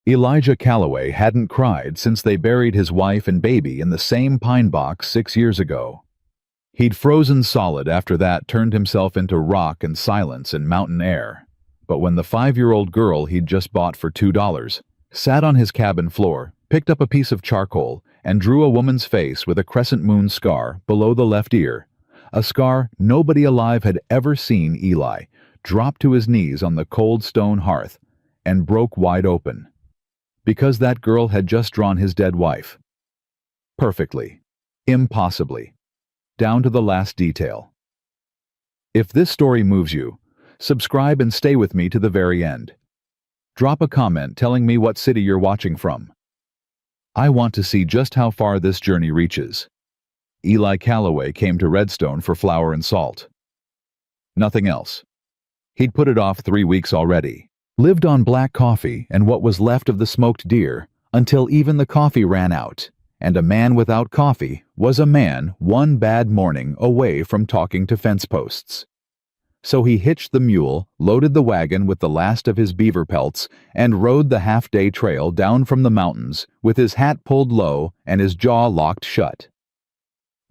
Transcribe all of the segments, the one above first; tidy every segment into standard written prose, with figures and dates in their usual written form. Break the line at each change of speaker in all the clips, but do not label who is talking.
Elijah Calloway hadn't cried since they buried his wife and baby in the same pine box 6 years ago. He'd frozen solid after that, turned himself into rock and silence and mountain air. But when the 5-year-old girl he'd just bought for $2 sat on his cabin floor, picked up a piece of charcoal, and drew a woman's face with a crescent moon scar below the left ear, a scar nobody alive had ever seen, Eli dropped to his knees on the cold stone hearth and broke wide open. Because that girl had just drawn his dead wife. Perfectly. Impossibly. Down to the last detail. If this story moves you, subscribe and stay with me to the very end. Drop a comment telling me what city you're watching from. I want to see just how far this journey reaches. Eli Calloway came to Redstone for flour and salt. Nothing else. He'd put it off 3 weeks already. Lived on black coffee and what was left of the smoked deer until even the coffee ran out, and a man without coffee was a man one bad morning away from talking to fence posts. So he hitched the mule, loaded the wagon with the last of his beaver pelts, and rode the half-day trail down from the mountains with his hat pulled low and his jaw locked shut.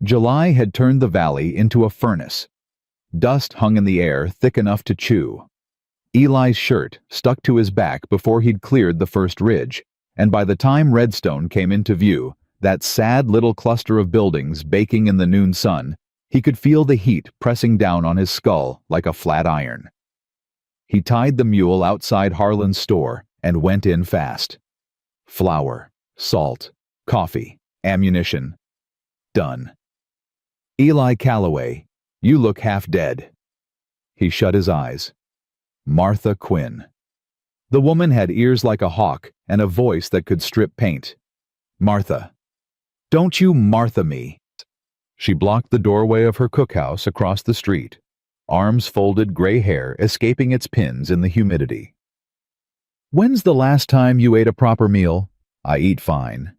July had turned the valley into a furnace. Dust hung in the air thick enough to chew. Eli's shirt stuck to his back before he'd cleared the first ridge, and by the time Redstone came into view, that sad little cluster of buildings baking in the noon sun, he could feel the heat pressing down on his skull like a flat iron. He tied the mule outside Harlan's store and went in fast. Flour, salt, coffee, ammunition. Done. Eli Calloway, you look half dead. He shut his eyes. Martha Quinn. The woman had ears like a hawk and a voice that could strip paint. Martha. Don't you Martha me. She blocked the doorway of her cookhouse across the street, arms folded, gray hair escaping its pins in the humidity. When's the last time you ate a proper meal? I eat fine.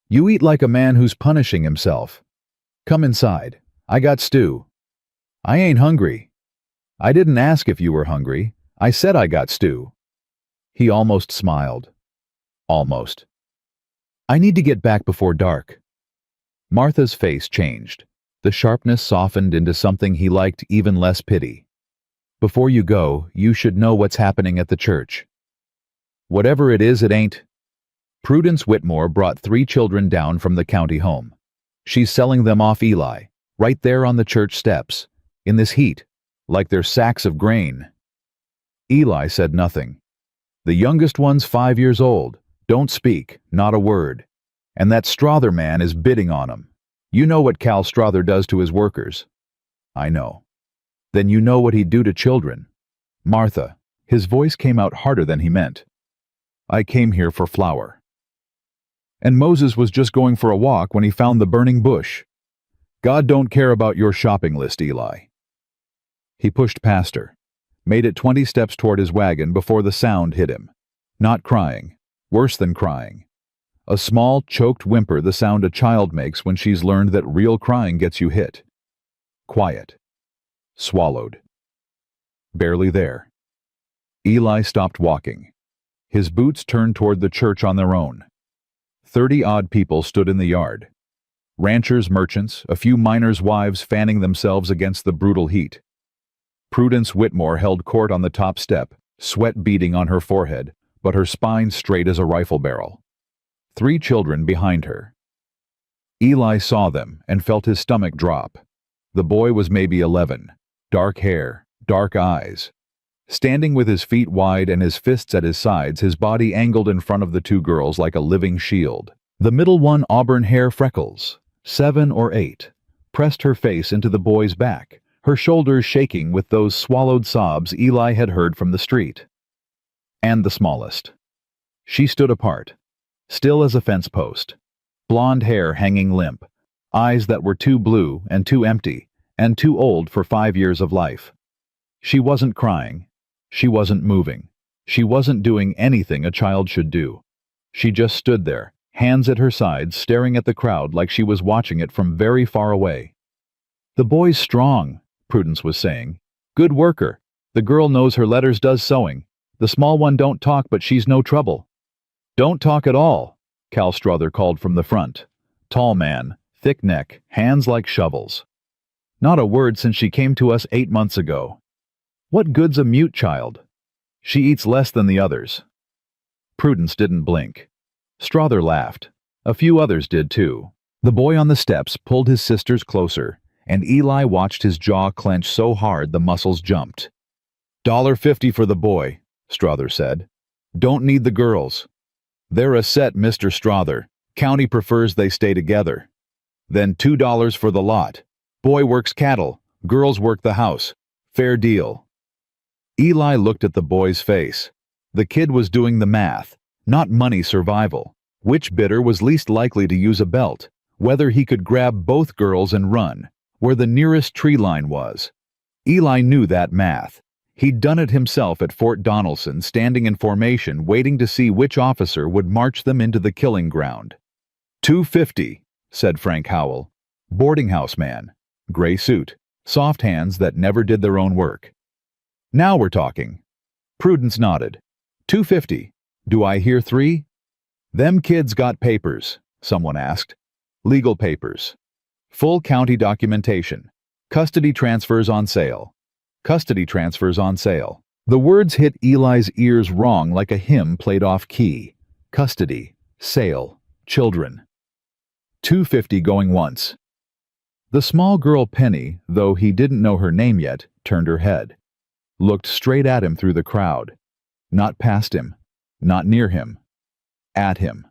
You eat like a man who's punishing himself. Come inside. I got stew. I ain't hungry. I didn't ask if you were hungry. I said I got stew. He almost smiled. Almost. I need to get back before dark. Martha's face changed. The sharpness softened into something he liked, even less pity. Before you go, you should know what's happening at the church. Whatever it is, it ain't. Prudence Whitmore brought 3 children down from the county home. She's selling them off Eli, right there on the church steps, in this heat, like they're sacks of grain. Eli said nothing. The youngest one's 5 years old. Don't speak, not a word. And that Strother man is bidding on him. You know what Cal Strother does to his workers. I know. Then you know what he'd do to children. Martha, his voice came out harder than he meant. I came here for flour. And Moses was just going for a walk when he found the burning bush. God don't care about your shopping list, Eli. He pushed past her, made it 20 steps toward his wagon before the sound hit him. Not crying. Worse than crying. A small, choked whimper, the sound a child makes when she's learned that real crying gets you hit. Quiet. Swallowed. Barely there. Eli stopped walking. His boots turned toward the church on their own. 30-odd people stood in the yard. Ranchers, merchants, a few miners' wives fanning themselves against the brutal heat. Prudence Whitmore held court on the top step, sweat beading on her forehead, but her spine straight as a rifle barrel. 3 children behind her. Eli saw them and felt his stomach drop. The boy was maybe 11. Dark hair, dark eyes. Standing with his feet wide and his fists at his sides, his body angled in front of the 2 girls like a living shield. The middle one, auburn hair, freckles, 7 or 8, pressed her face into the boy's back, her shoulders shaking with those swallowed sobs Eli had heard from the street. And the smallest. She stood apart, still as a fence post, blonde hair hanging limp, eyes that were too blue and too empty and too old for 5 years of life. She wasn't crying. She wasn't moving. She wasn't doing anything a child should do. She just stood there, hands at her sides, staring at the crowd like she was watching it from very far away. The boy's strong, Prudence was saying. Good worker. The girl knows her letters, does sewing. The small one don't talk, but she's no trouble. Don't talk at all, Cal Strother called from the front. Tall man, thick neck, hands like shovels. Not a word since she came to us 8 months ago. What good's a mute child? She eats less than the others. Prudence didn't blink. Strother laughed. A few others did too. The boy on the steps pulled his sisters closer, and Eli watched his jaw clench so hard the muscles jumped. $1.50 for the boy, Strother said. Don't need the girls. They're a set, Mr. Strother. County prefers they stay together. Then $2 for the lot. Boy works cattle, girls work the house. Fair deal. Eli looked at the boy's face. The kid was doing the math, not money survival. Which bidder was least likely to use a belt? Whether he could grab both girls and run, where the nearest tree line was. Eli knew that math. He'd done it himself at Fort Donelson, standing in formation, waiting to see which officer would march them into the killing ground. $2.50, said Frank Howell. Boarding house man. Gray suit. Soft hands that never did their own work. Now we're talking. Prudence nodded. $2.50. Do I hear 3? Them kids got papers, someone asked. Legal papers. Full county documentation. Custody transfers on sale. Custody transfers on sale. The words hit Eli's ears wrong like a hymn played off key. Custody. Sale. Children. $2.50 going once. The small girl Penny, though he didn't know her name yet, turned her head. Looked straight at him through the crowd. Not past him. Not near him. At him.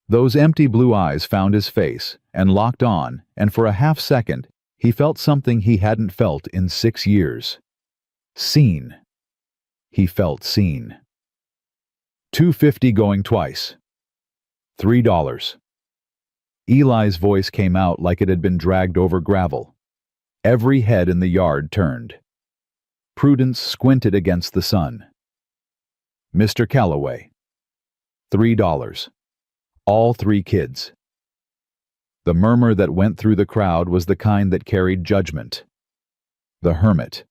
Those empty blue eyes found his face and locked on, and for a half second, he felt something he hadn't felt in 6 years. Seen. He felt seen. $2.50 going twice. $3. Eli's voice came out like it had been dragged over gravel. Every head in the yard turned. Prudence squinted against the sun. Mr. Calloway. $3. All 3 kids. The murmur that went through the crowd was the kind that carried judgment. The hermit.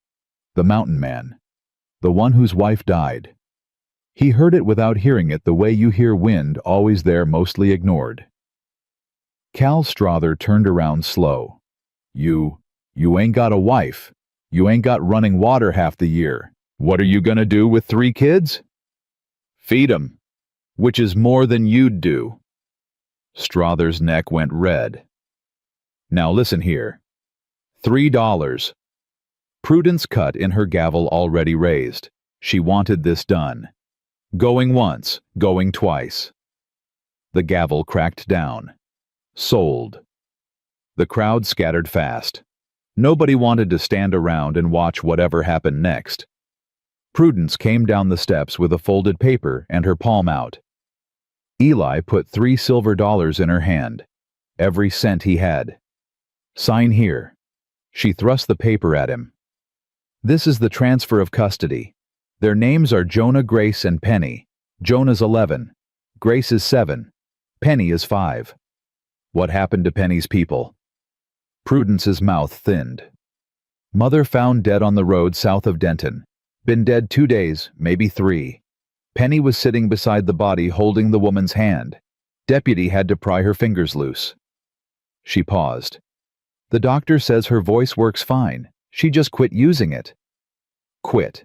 The mountain man. The one whose wife died. He heard it without hearing it the way you hear wind always there mostly ignored. Cal Strother turned around slow. You ain't got a wife. You ain't got running water half the year. What are you gonna do with 3 kids? Feed 'em. Which is more than you'd do. Strother's neck went red. Now listen here. $3. Prudence cut in her gavel already raised. She wanted this done. Going once, going twice. The gavel cracked down. Sold. The crowd scattered fast. Nobody wanted to stand around and watch whatever happened next. Prudence came down the steps with a folded paper and her palm out. Eli put $3 silver in her hand. Every cent he had. Sign here. She thrust the paper at him. This is the transfer of custody. Their names are Jonah, Grace, and Penny. Jonah's 11. Grace is 7. Penny is 5. What happened to Penny's people? Prudence's mouth thinned. Mother found dead on the road south of Denton. Been dead 2 days, maybe 3. Penny was sitting beside the body holding the woman's hand. Deputy had to pry her fingers loose. She paused. The doctor says her voice works fine. She just quit using it. Quit.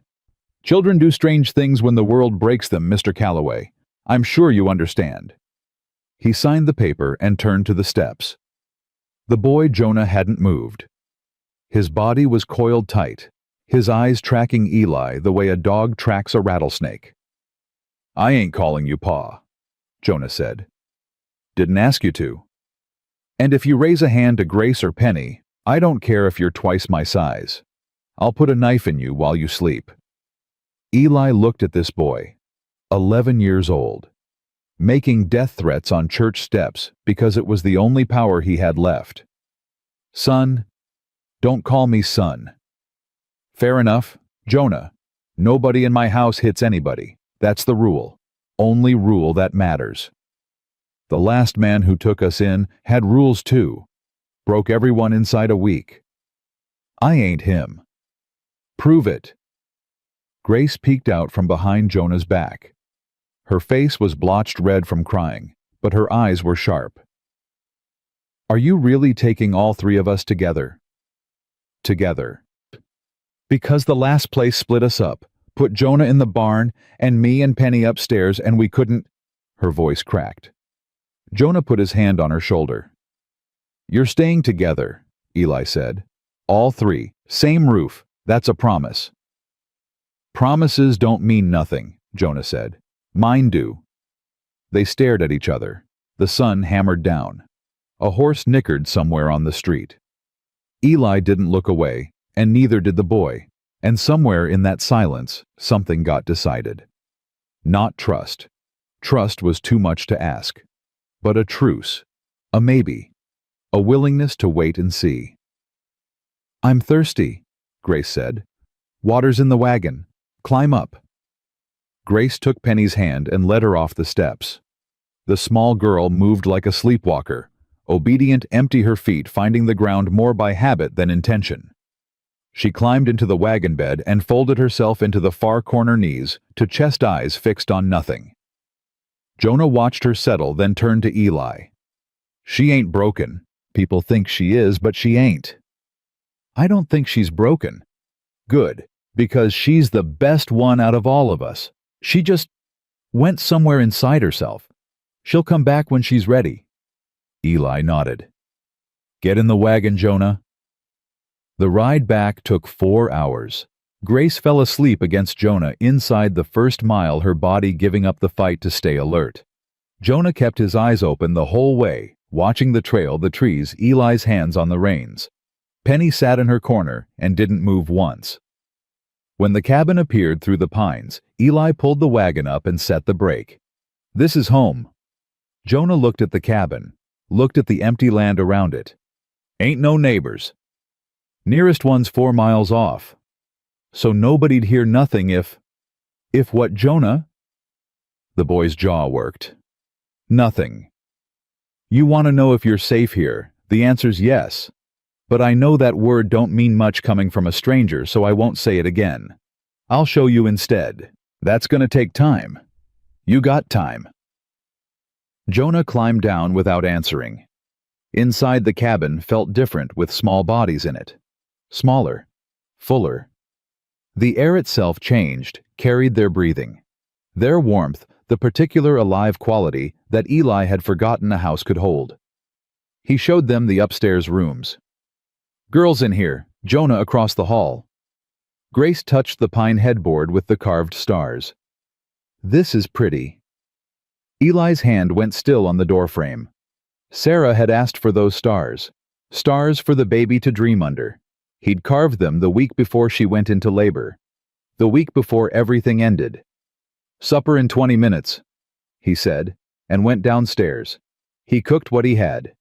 Children do strange things when the world breaks them, Mr. Calloway. I'm sure you understand. He signed the paper and turned to the steps. The boy Jonah hadn't moved. His body was coiled tight, his eyes tracking Eli the way a dog tracks a rattlesnake. I ain't calling you Pa, Jonah said. Didn't ask you to. And if you raise a hand to Grace or Penny, I don't care if you're twice my size. I'll put a knife in you while you sleep. Eli looked at this boy, 11 years old, making death threats on church steps because it was the only power he had left. Son, don't call me son. Fair enough, Jonah. Nobody in my house hits anybody. That's the rule. Only rule that matters. The last man who took us in had rules too. Broke everyone inside a week. I ain't him. Prove it. Grace peeked out from behind Jonah's back. Her face was blotched red from crying, but her eyes were sharp. "Are you really taking all three of us together?" "Together. Because the last place split us up, put Jonah in the barn, and me and Penny upstairs, and we couldn't—" Her voice cracked. Jonah put his hand on her shoulder. "You're staying together," Eli said. "All three. Same roof. That's a promise." "Promises don't mean nothing," Jonah said. "Mine do." They stared at each other. The sun hammered down. A horse nickered somewhere on the street. Eli didn't look away, and neither did the boy, and somewhere in that silence, something got decided. Not trust. Trust was too much to ask. But a truce. A maybe. A willingness to wait and see. "I'm thirsty," Grace said. "Water's in the wagon. Climb up." Grace took Penny's hand and led her off the steps. The small girl moved like a sleepwalker, obedient, empty, her feet finding the ground more by habit than intention. She climbed into the wagon bed and folded herself into the far corner knees, to chest eyes fixed on nothing. Jonah watched her settle, then turned to Eli. "She ain't broken. People think she is, but she ain't." "I don't think she's broken." "Good, because she's the best one out of all of us. She just went somewhere inside herself. She'll come back when she's ready." Eli nodded. "Get in the wagon, Jonah." The ride back took 4 hours. Grace fell asleep against Jonah inside the first mile, her body giving up the fight to stay alert. Jonah kept his eyes open the whole way, watching the trail, the trees, Eli's hands on the reins. Penny sat in her corner and didn't move once. When the cabin appeared through the pines, Eli pulled the wagon up and set the brake. "This is home." Jonah looked at the cabin, looked at the empty land around it. "Ain't no neighbors. Nearest one's 4 miles off. So nobody'd hear nothing if what, Jonah?" The boy's jaw worked. "Nothing. You want to know if you're safe here? The answer's yes. But I know that word don't mean much coming from a stranger, so I won't say it again. I'll show you instead. That's gonna take time. You got time." Jonah climbed down without answering. Inside the cabin felt different with small bodies in it. Smaller. Fuller. The air itself changed, carried their breathing. Their warmth, the particular alive quality that Eli had forgotten a house could hold. He showed them the upstairs rooms. "Girls in here, Jonah across the hall." Grace touched the pine headboard with the carved stars. "This is pretty." Eli's hand went still on the doorframe. Sarah had asked for those stars. Stars for the baby to dream under. He'd carved them the week before she went into labor. The week before everything ended. "Supper in 20 minutes, he said, and went downstairs. He cooked what he had.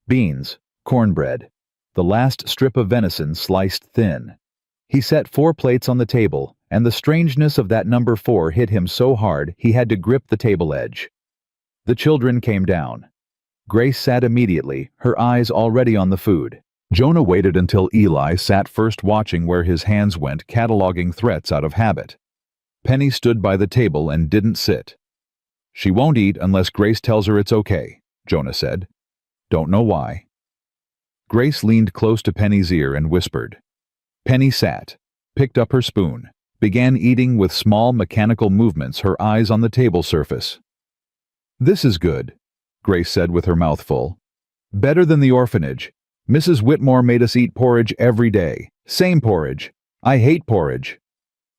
Beans, cornbread, the last strip of venison sliced thin. He set 4 plates on the table, and the strangeness of that number 4 hit him so hard he had to grip the table edge. The children came down. Grace sat immediately, her eyes already on the food. Jonah waited until Eli sat first, watching where his hands went, cataloging threats out of habit. Penny stood by the table and didn't sit. "She won't eat unless Grace tells her it's okay," Jonah said. "Don't know why." Grace leaned close to Penny's ear and whispered. Penny sat, picked up her spoon, began eating with small mechanical movements, her eyes on the table surface. "This is good," Grace said with her mouth full. "Better than the orphanage. Mrs. Whitmore made us eat porridge every day. Same porridge. I hate porridge."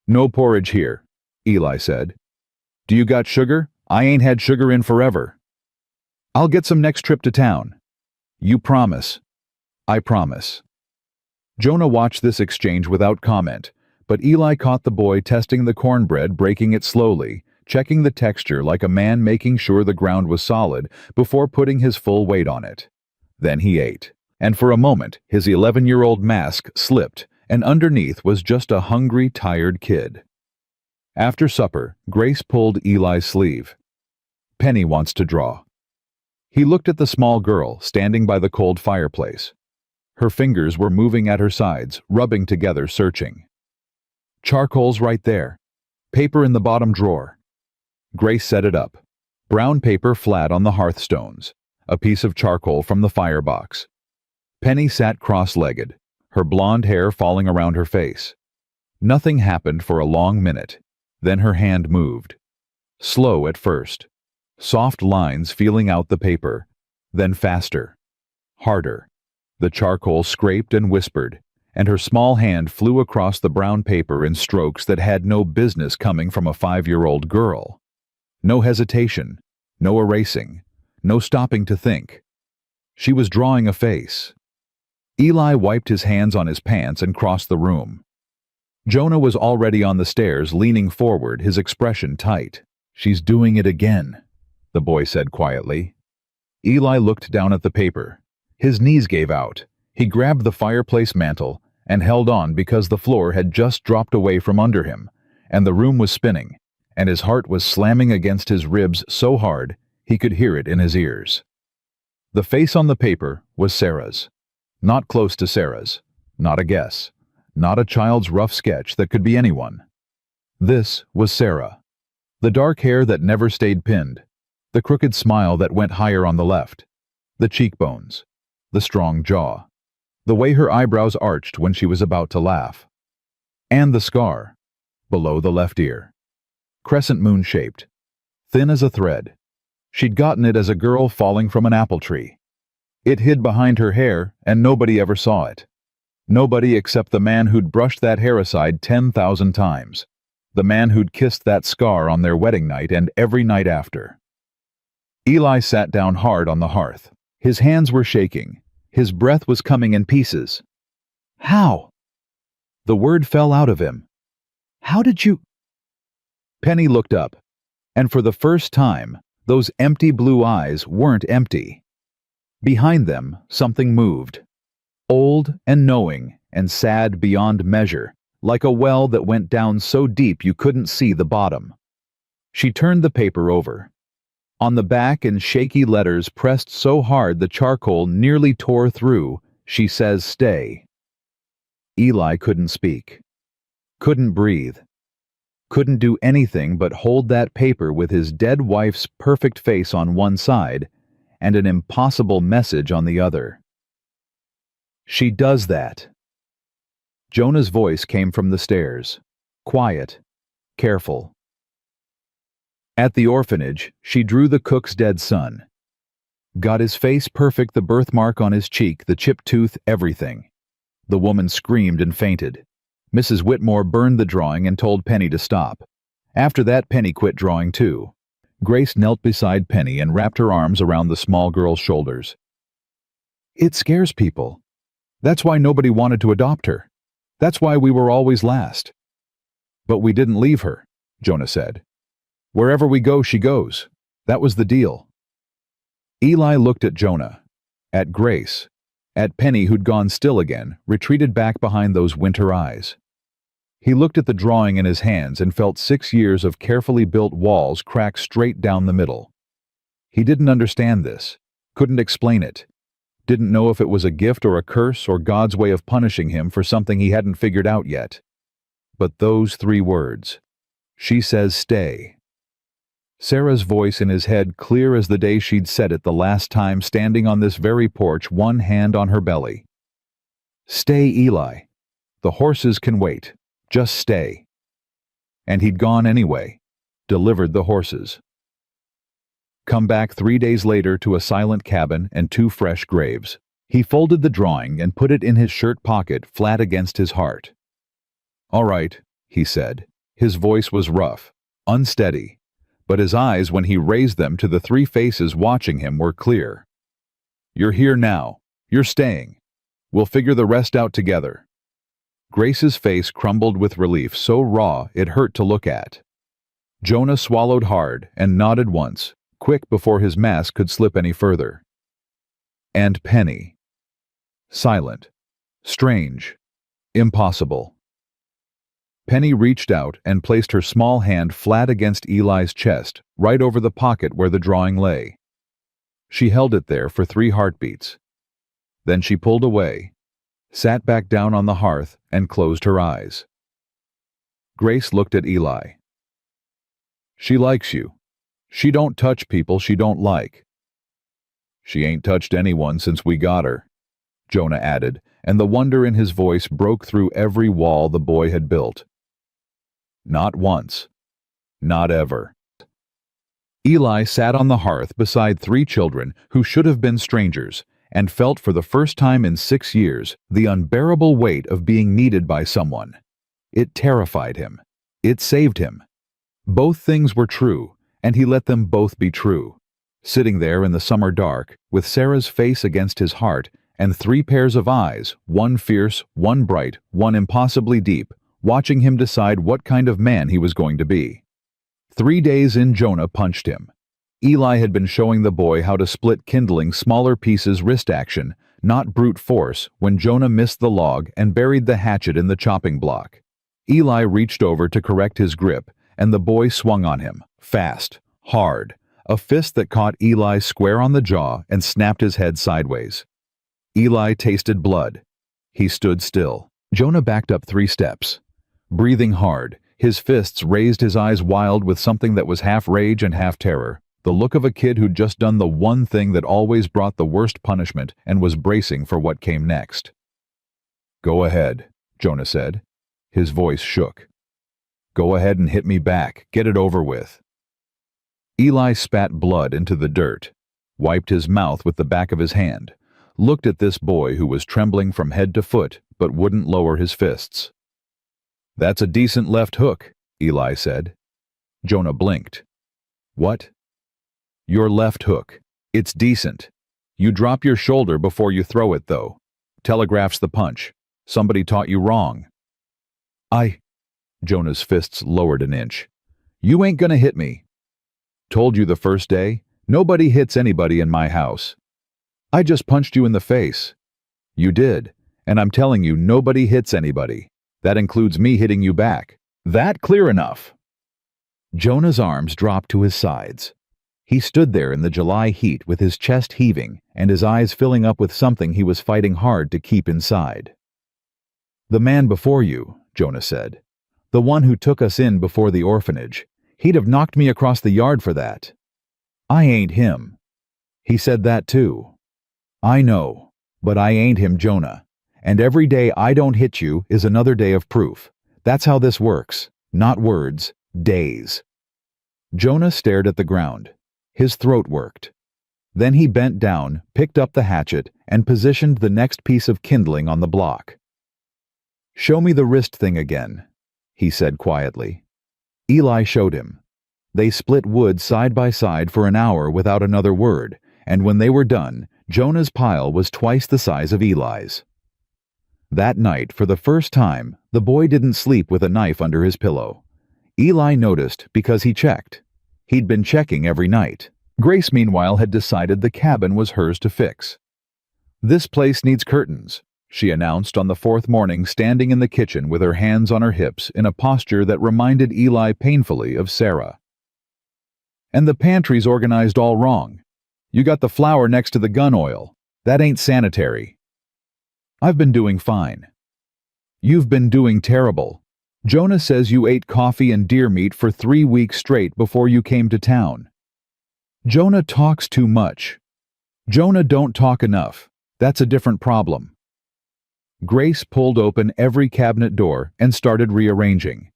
"No porridge here," Eli said. "Do you got sugar? I ain't had sugar in forever." "I'll get some next trip to town." "You promise?" "I promise." Jonah watched this exchange without comment, but Eli caught the boy testing the cornbread, breaking it slowly, checking the texture like a man making sure the ground was solid before putting his full weight on it. Then he ate, and for a moment his 11-year-old mask slipped, and underneath was just a hungry, tired kid. After supper, Grace pulled Eli's sleeve. "Penny wants to draw." He looked at the small girl standing by the cold fireplace. Her fingers were moving at her sides, rubbing together, searching. "Charcoal's right there. Paper in the bottom drawer." Grace set it up. Brown paper flat on the hearthstones, a piece of charcoal from the firebox. Penny sat cross-legged, her blonde hair falling around her face. Nothing happened for a long minute. Then her hand moved. Slow at first. Soft lines feeling out the paper. Then faster. Harder. The charcoal scraped and whispered, and her small hand flew across the brown paper in strokes that had no business coming from a 5-year-old girl. No hesitation, no erasing, no stopping to think. She was drawing a face. Eli wiped his hands on his pants and crossed the room. Jonah was already on the stairs, leaning forward, his expression tight. "She's doing it again," the boy said quietly. Eli looked down at the paper. His knees gave out. He grabbed the fireplace mantel and held on because the floor had just dropped away from under him, and the room was spinning, and his heart was slamming against his ribs so hard he could hear it in his ears. The face on the paper was Sarah's. Not close to Sarah's. Not a guess. Not a child's rough sketch that could be anyone. This was Sarah. The dark hair that never stayed pinned. The crooked smile that went higher on the left. The cheekbones. The strong jaw. The way her eyebrows arched when she was about to laugh. And the scar. Below the left ear. Crescent moon-shaped. Thin as a thread. She'd gotten it as a girl falling from an apple tree. It hid behind her hair, and nobody ever saw it. Nobody except the man who'd brushed that hair aside 10,000 times. The man who'd kissed that scar on their wedding night and every night after. Eli sat down hard on the hearth. His hands were shaking. His breath was coming in pieces. "How?" The word fell out of him. "How did you—" Penny looked up, and for the first time, those empty blue eyes weren't empty. Behind them, something moved. Old and knowing and sad beyond measure, like a well that went down so deep you couldn't see the bottom. She turned the paper over. On the back, in shaky letters pressed so hard the charcoal nearly tore through, she says, "Stay." Eli couldn't speak. Couldn't breathe. Couldn't do anything but hold that paper with his dead wife's perfect face on one side and an impossible message on the other. "She does that." Jonah's voice came from the stairs. Quiet. Careful. At the orphanage, she drew the cook's dead son. Got his face perfect, the birthmark on his cheek, the chipped tooth, everything. The woman screamed and fainted. Mrs. Whitmore burned the drawing and told Penny to stop. After that, Penny quit drawing too. Grace knelt beside Penny and wrapped her arms around the small girl's shoulders. "It scares people. That's why nobody wanted to adopt her. That's why we were always last." "But we didn't leave her," Jonah said. "Wherever we go, she goes. That was the deal." Eli looked at Jonah, at Grace, at Penny, who'd gone still again, retreated back behind those winter eyes. He looked at the drawing in his hands and felt 6 years of carefully built walls crack straight down the middle. He didn't understand this, couldn't explain it, didn't know if it was a gift or a curse or God's way of punishing him for something he hadn't figured out yet. But those 3 words. She says, "Stay." Sarah's voice in his head clear as the day she'd said it the last time, standing on this very porch, one hand on her belly. "Stay, Eli. The horses can wait. Just stay." And he'd gone anyway, delivered the horses. Come back 3 days later to a silent cabin and 2 fresh graves. He folded the drawing and put it in his shirt pocket, flat against his heart. "All right," he said. His voice was rough, unsteady, but his eyes, when he raised them to the 3 faces watching him, were clear. "You're here now. You're staying. We'll figure the rest out together." Grace's face crumbled with relief so raw it hurt to look at. Jonah swallowed hard and nodded once, quick before his mask could slip any further. And Penny. Silent. Strange. Impossible. Penny reached out and placed her small hand flat against Eli's chest, right over the pocket where the drawing lay. She held it there for 3 heartbeats. Then she pulled away, sat back down on the hearth, and closed her eyes. Grace looked at Eli. "She likes you," She don't touch people she don't like. She ain't touched anyone since we got her, Jonah added, and the wonder in his voice broke through every wall the boy had built. Not once. Not ever. Eli sat on the hearth beside 3 children who should have been strangers, and felt for the first time in 6 years the unbearable weight of being needed by someone. It terrified him. It saved him. Both things were true, and he let them both be true. Sitting there in the summer dark, with Sarah's face against his heart, and 3 pairs of eyes, one fierce, one bright, one impossibly deep, watching him decide what kind of man he was going to be. 3 days in, Jonah punched him. Eli had been showing the boy how to split kindling smaller pieces wrist action, not brute force, when Jonah missed the log and buried the hatchet in the chopping block. Eli reached over to correct his grip, and the boy swung on him, fast, hard, a fist that caught Eli square on the jaw and snapped his head sideways. Eli tasted blood. He stood still. Jonah backed up 3 steps. Breathing hard, his fists raised, his eyes wild with something that was half rage and half terror, the look of a kid who'd just done the one thing that always brought the worst punishment and was bracing for what came next. "Go ahead," Jonah said. His voice shook. "Go ahead and hit me back. Get it over with." Eli spat blood into the dirt, wiped his mouth with the back of his hand, looked at this boy who was trembling from head to foot but wouldn't lower his fists. "That's a decent left hook," Eli said. Jonah blinked. "What?" "Your left hook. It's decent. You drop your shoulder before you throw it, though. Telegraphs the punch. Somebody taught you wrong." Jonah's fists lowered an inch. "You ain't gonna hit me." "Told you the first day, nobody hits anybody in my house." "I just punched you in the face." "You did, and I'm telling you nobody hits anybody. That includes me hitting you back. That clear enough?" Jonah's arms dropped to his sides. He stood there in the July heat with his chest heaving and his eyes filling up with something he was fighting hard to keep inside. "The man before you," Jonah said. "The one who took us in before the orphanage. He'd have knocked me across the yard for that." "I ain't him." "He said that too." "I know, but I ain't him, Jonah. And every day I don't hit you is another day of proof. That's how this works. Not words, days." Jonah stared at the ground. His throat worked. Then he bent down, picked up the hatchet, and positioned the next piece of kindling on the block. "Show me the wrist thing again," he said quietly. Eli showed him. They split wood side by side for an hour without another word, and when they were done, Jonah's pile was twice the size of Eli's. That night, for the first time, the boy didn't sleep with a knife under his pillow. Eli noticed because he checked. He'd been checking every night. Grace, meanwhile, had decided the cabin was hers to fix. "This place needs curtains," she announced on the 4th morning, standing in the kitchen with her hands on her hips in a posture that reminded Eli painfully of Sarah. "And the pantry's organized all wrong. You got the flour next to the gun oil. That ain't sanitary." "I've been doing fine." "You've been doing terrible. Jonah says you ate coffee and deer meat for 3 weeks straight before you came to town." "Jonah talks too much." "Jonah don't talk enough. That's a different problem." Grace pulled open every cabinet door and started rearranging.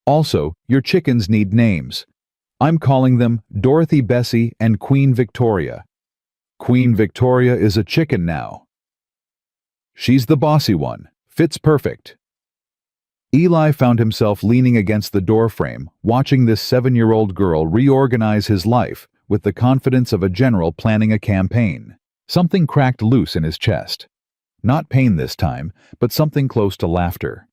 "Also, your chickens need names. I'm calling them Dorothy Bessie and Queen Victoria. Queen Victoria is a chicken now. She's the bossy one. Fits perfect." Eli found himself leaning against the doorframe, watching this 7-year-old girl reorganize his life with the confidence of a general planning a campaign. Something cracked loose in his chest. Not pain this time, but something close to laughter.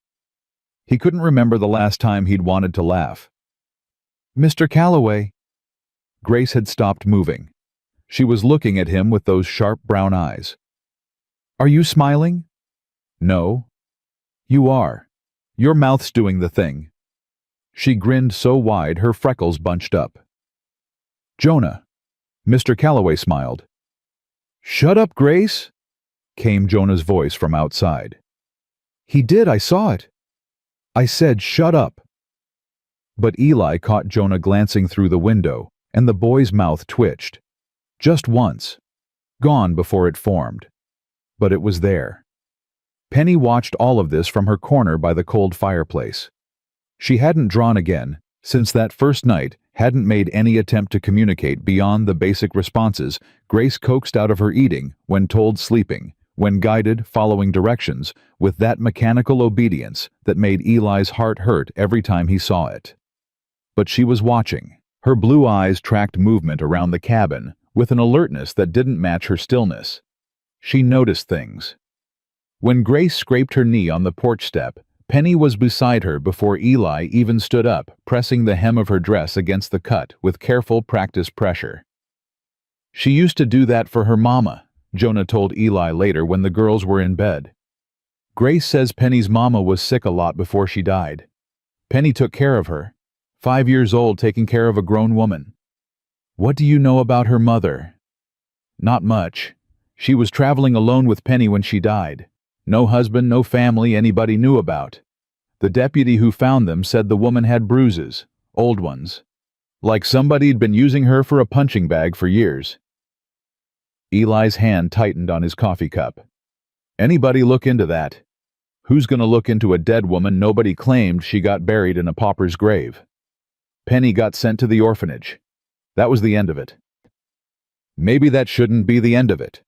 He couldn't remember the last time he'd wanted to laugh. "Mr. Calloway." Grace had stopped moving. She was looking at him with those sharp brown eyes. "Are you smiling?" "No." "You are. Your mouth's doing the thing." She grinned so wide her freckles bunched up. "Jonah." Mr. Calloway smiled. "Shut up, Grace," came Jonah's voice from outside. "He did, I saw it." "I said shut up." But Eli caught Jonah glancing through the window, and the boy's mouth twitched. Just once. Gone before it formed. But it was there. Penny watched all of this from her corner by the cold fireplace. She hadn't drawn again, since that first night, hadn't made any attempt to communicate beyond the basic responses Grace coaxed out of her eating when told sleeping, when guided following directions, with that mechanical obedience that made Eli's heart hurt every time he saw it. But she was watching. Her blue eyes tracked movement around the cabin with an alertness that didn't match her stillness. She noticed things. When Grace scraped her knee on the porch step, Penny was beside her before Eli even stood up, pressing the hem of her dress against the cut with careful practiced pressure. She used to do that for her mama, Jonah told Eli later when the girls were in bed. Grace says Penny's mama was sick a lot before she died. Penny took care of her. 5 years old, taking care of a grown woman. What do you know about her mother? Not much. She was traveling alone with Penny when she died. No husband, no family anybody knew about. The deputy who found them said the woman had bruises, old ones. Like somebody'd been using her for a punching bag for years. Eli's hand tightened on his coffee cup. Anybody look into that? Who's gonna look into a dead woman nobody claimed she got buried in a pauper's grave? Penny got sent to the orphanage. That was the end of it. Maybe that shouldn't be the end of it.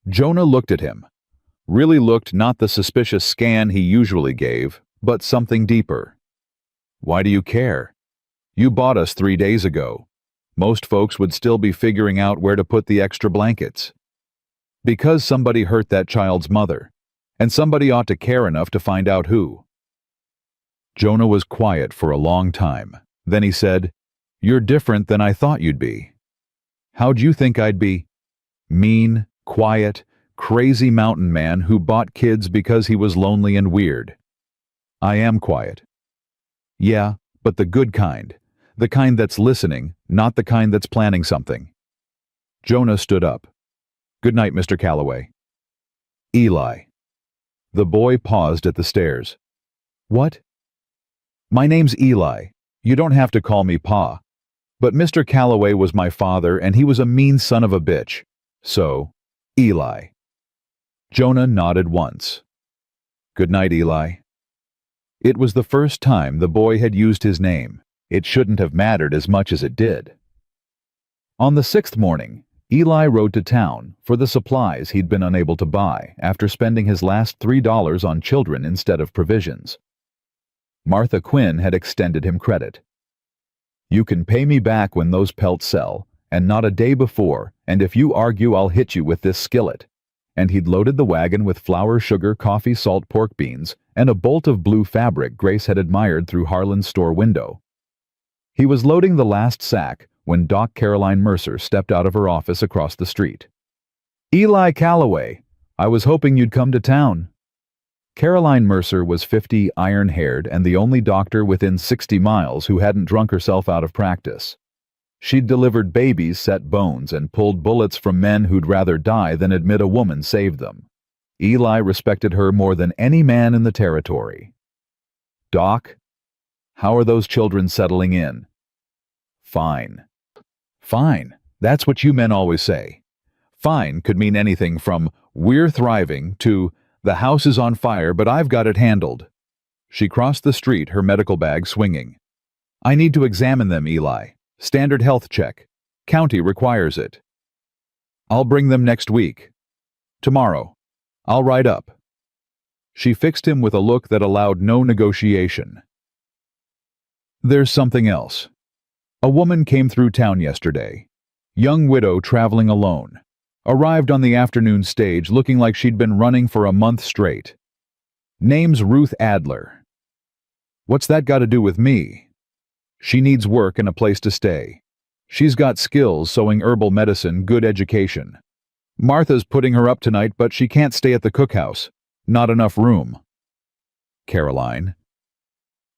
Jonah looked at him. Really looked not the suspicious scan he usually gave, but something deeper. Why do you care? You bought us 3 days ago. Most folks would still be figuring out where to put the extra blankets. Because somebody hurt that child's mother, and somebody ought to care enough to find out who. Jonah was quiet for a long time. Then he said, "You're different than I thought you'd be." "How'd you think I'd be?" "Mean, quiet, crazy mountain man who bought kids because he was lonely and weird." "I am quiet." "Yeah, but the good kind. The kind that's listening, not the kind that's planning something." Jonah stood up. "Good night, Mr. Calloway." "Eli." The boy paused at the stairs. "What?" "My name's Eli. You don't have to call me Pa. But Mr. Calloway was my father, and he was a mean son of a bitch. So, Eli." Jonah nodded once. "Good night, Eli." It was the first time the boy had used his name. It shouldn't have mattered as much as it did. On the 6th morning, Eli rode to town for the supplies he'd been unable to buy after spending his last $3 on children instead of provisions. Martha Quinn had extended him credit. "You can pay me back when those pelts sell, and not a day before, and if you argue I'll hit you with this skillet." And he'd loaded the wagon with flour, sugar, coffee, salt, pork beans, and a bolt of blue fabric Grace had admired through Harlan's store window. He was loading the last sack when Doc Caroline Mercer stepped out of her office across the street. "Eli Calloway, I was hoping you'd come to town." Caroline Mercer was 50, iron-haired, and the only doctor within 60 miles who hadn't drunk herself out of practice. She'd delivered babies, set bones, and pulled bullets from men who'd rather die than admit a woman saved them. Eli respected her more than any man in the territory. "Doc, how are those children settling in?" "Fine." "Fine. That's what you men always say." Fine could mean anything from "we're thriving" to "the house is on fire, but I've got it handled." She crossed the street, her medical bag swinging. "I need to examine them, Eli. Standard health check. County requires it." "I'll bring them next week." "Tomorrow. I'll ride up." She fixed him with a look that allowed no negotiation. "There's something else. A woman came through town yesterday. Young widow traveling alone. Arrived on the afternoon stage looking like she'd been running for a month straight. Name's Ruth Adler." "What's that got to do with me?" "She needs work and a place to stay. She's got skills, sewing herbal medicine, good education. Martha's putting her up tonight, but she can't stay at the cookhouse. Not enough room." "Caroline,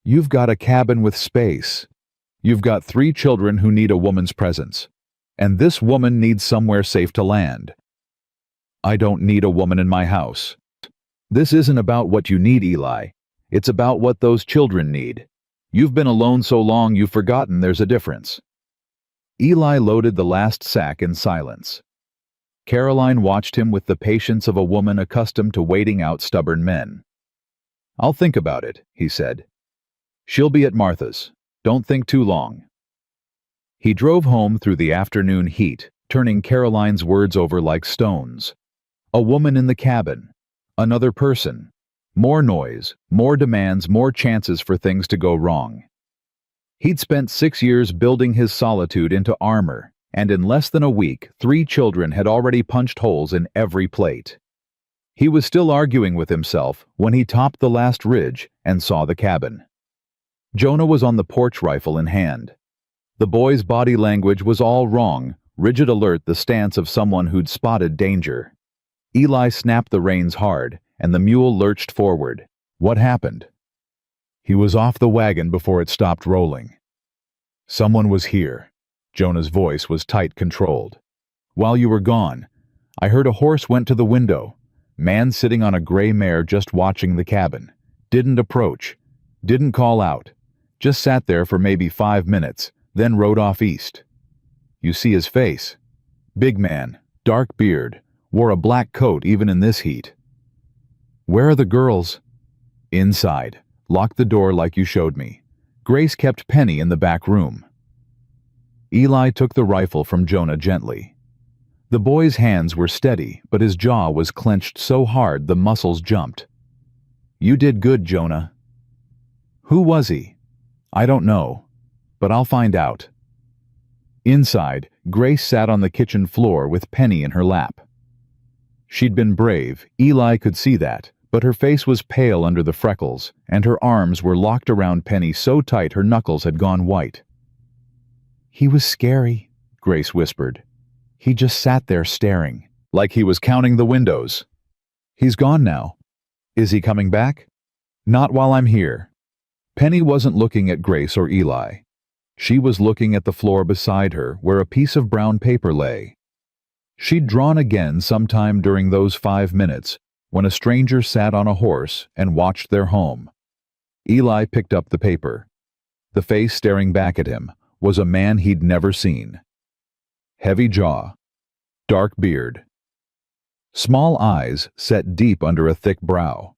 you've got a cabin with space. You've got 3 children who need a woman's presence. And this woman needs somewhere safe to land." "I don't need a woman in my house." "This isn't about what you need, Eli. It's about what those children need. You've been alone so long you've forgotten there's a difference." Eli loaded the last sack in silence. Caroline watched him with the patience of a woman accustomed to waiting out stubborn men. "I'll think about it," he said. "She'll be at Martha's. Don't think too long." He drove home through the afternoon heat, turning Caroline's words over like stones. A woman in the cabin. Another person. More noise, more demands, more chances for things to go wrong. He'd spent 6 years building his solitude into armor, and in less than a week, 3 children had already punched holes in every plate. He was still arguing with himself when he topped the last ridge and saw the cabin. Jonah was on the porch, rifle in hand. The boy's body language was all wrong, rigid alert, the stance of someone who'd spotted danger. Eli snapped the reins hard, and the mule lurched forward. What happened? He was off the wagon before it stopped rolling. "Someone was here." Jonah's voice was tight, controlled. "While you were gone, I heard a horse went to the window. Man sitting on a gray mare, just watching the cabin. Didn't approach. Didn't call out. Just sat there for maybe 5 minutes, then rode off east. You see his face. Big man, dark beard, wore a black coat even in this heat." "Where are the girls?" "Inside. Locked the door like you showed me. Grace kept Penny in the back room." Eli took the rifle from Jonah gently. The boy's hands were steady, but his jaw was clenched so hard the muscles jumped. "You did good, Jonah." "Who was he?" "I don't know, but I'll find out." Inside, Grace sat on the kitchen floor with Penny in her lap. She'd been brave, Eli could see that, but her face was pale under the freckles, and her arms were locked around Penny so tight her knuckles had gone white. "He was scary," Grace whispered. "He just sat there staring, like he was counting the windows." "He's gone now. Is he coming back?" "Not while I'm here." Penny wasn't looking at Grace or Eli. She was looking at the floor beside her, where a piece of brown paper lay. She'd drawn again sometime during those 5 minutes, when a stranger sat on a horse and watched their home. Eli picked up the paper. The face staring back at him was a man he'd never seen. Heavy jaw, dark beard, small eyes set deep under a thick brow.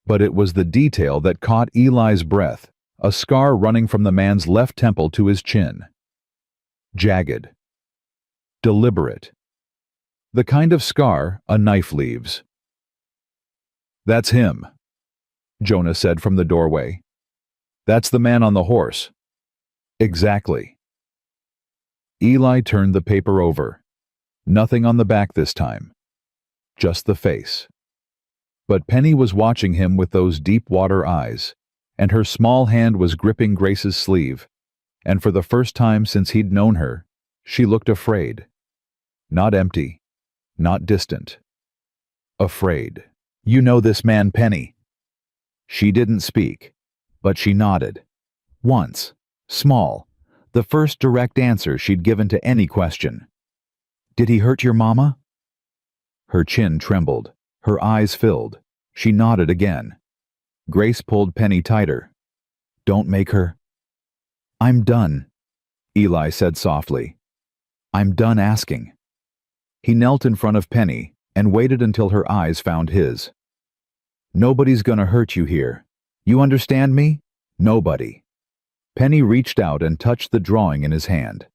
But it was the detail that caught Eli's breath, a scar running from the man's left temple to his chin. Jagged. Deliberate. The kind of scar a knife leaves. "That's him," Jonah said from the doorway. "That's the man on the horse." "Exactly." Eli turned the paper over. Nothing on the back this time. Just the face. But Penny was watching him with those deep-water eyes, and her small hand was gripping Grace's sleeve, and for the first time since he'd known her, she looked afraid. Not empty, not distant. Afraid. "You know this man, Penny?" She didn't speak, but she nodded. Once. Small. The first direct answer she'd given to any question. "Did he hurt your mama?" Her chin trembled. Her eyes filled. She nodded again. Grace pulled Penny tighter. "Don't make her." "I'm done," Eli said softly. "I'm done asking." He knelt in front of Penny and waited until her eyes found his. "Nobody's gonna hurt you here. You understand me? Nobody." Penny reached out and touched the drawing in his hand.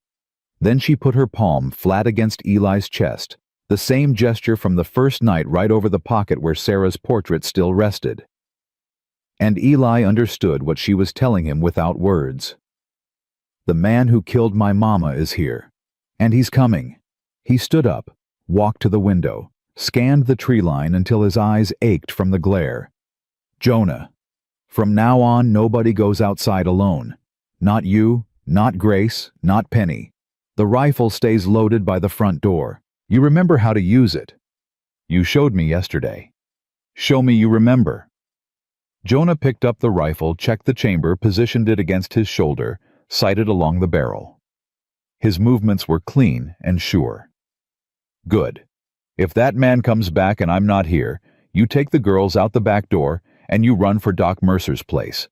Then she put her palm flat against Eli's chest, the same gesture from the first night right over the pocket where Sarah's portrait still rested. And Eli understood what she was telling him without words. "The man who killed my mama is here. And he's coming." He stood up, walked to the window, scanned the tree line until his eyes ached from the glare. "Jonah, from now on nobody goes outside alone. Not you, not Grace, not Penny. The rifle stays loaded by the front door. You remember how to use it. You showed me yesterday. Show me you remember." Jonah picked up the rifle, checked the chamber, positioned it against his shoulder, sighted along the barrel. His movements were clean and sure. "Good. If that man comes back and I'm not here, you take the girls out the back door and you run for Doc Mercer's place.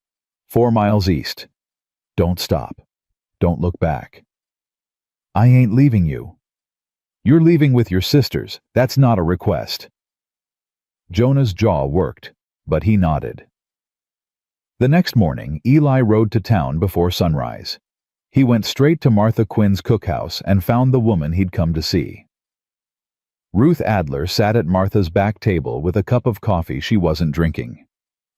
4 miles east. Don't stop. Don't look back." I ain't leaving you. You're leaving with your sisters. That's not a request. Jonah's jaw worked, but he nodded. The next morning, Eli rode to town before sunrise. He went straight to Martha Quinn's cookhouse and found the woman he'd come to see. Ruth Adler sat at Martha's back table with a cup of coffee she wasn't drinking.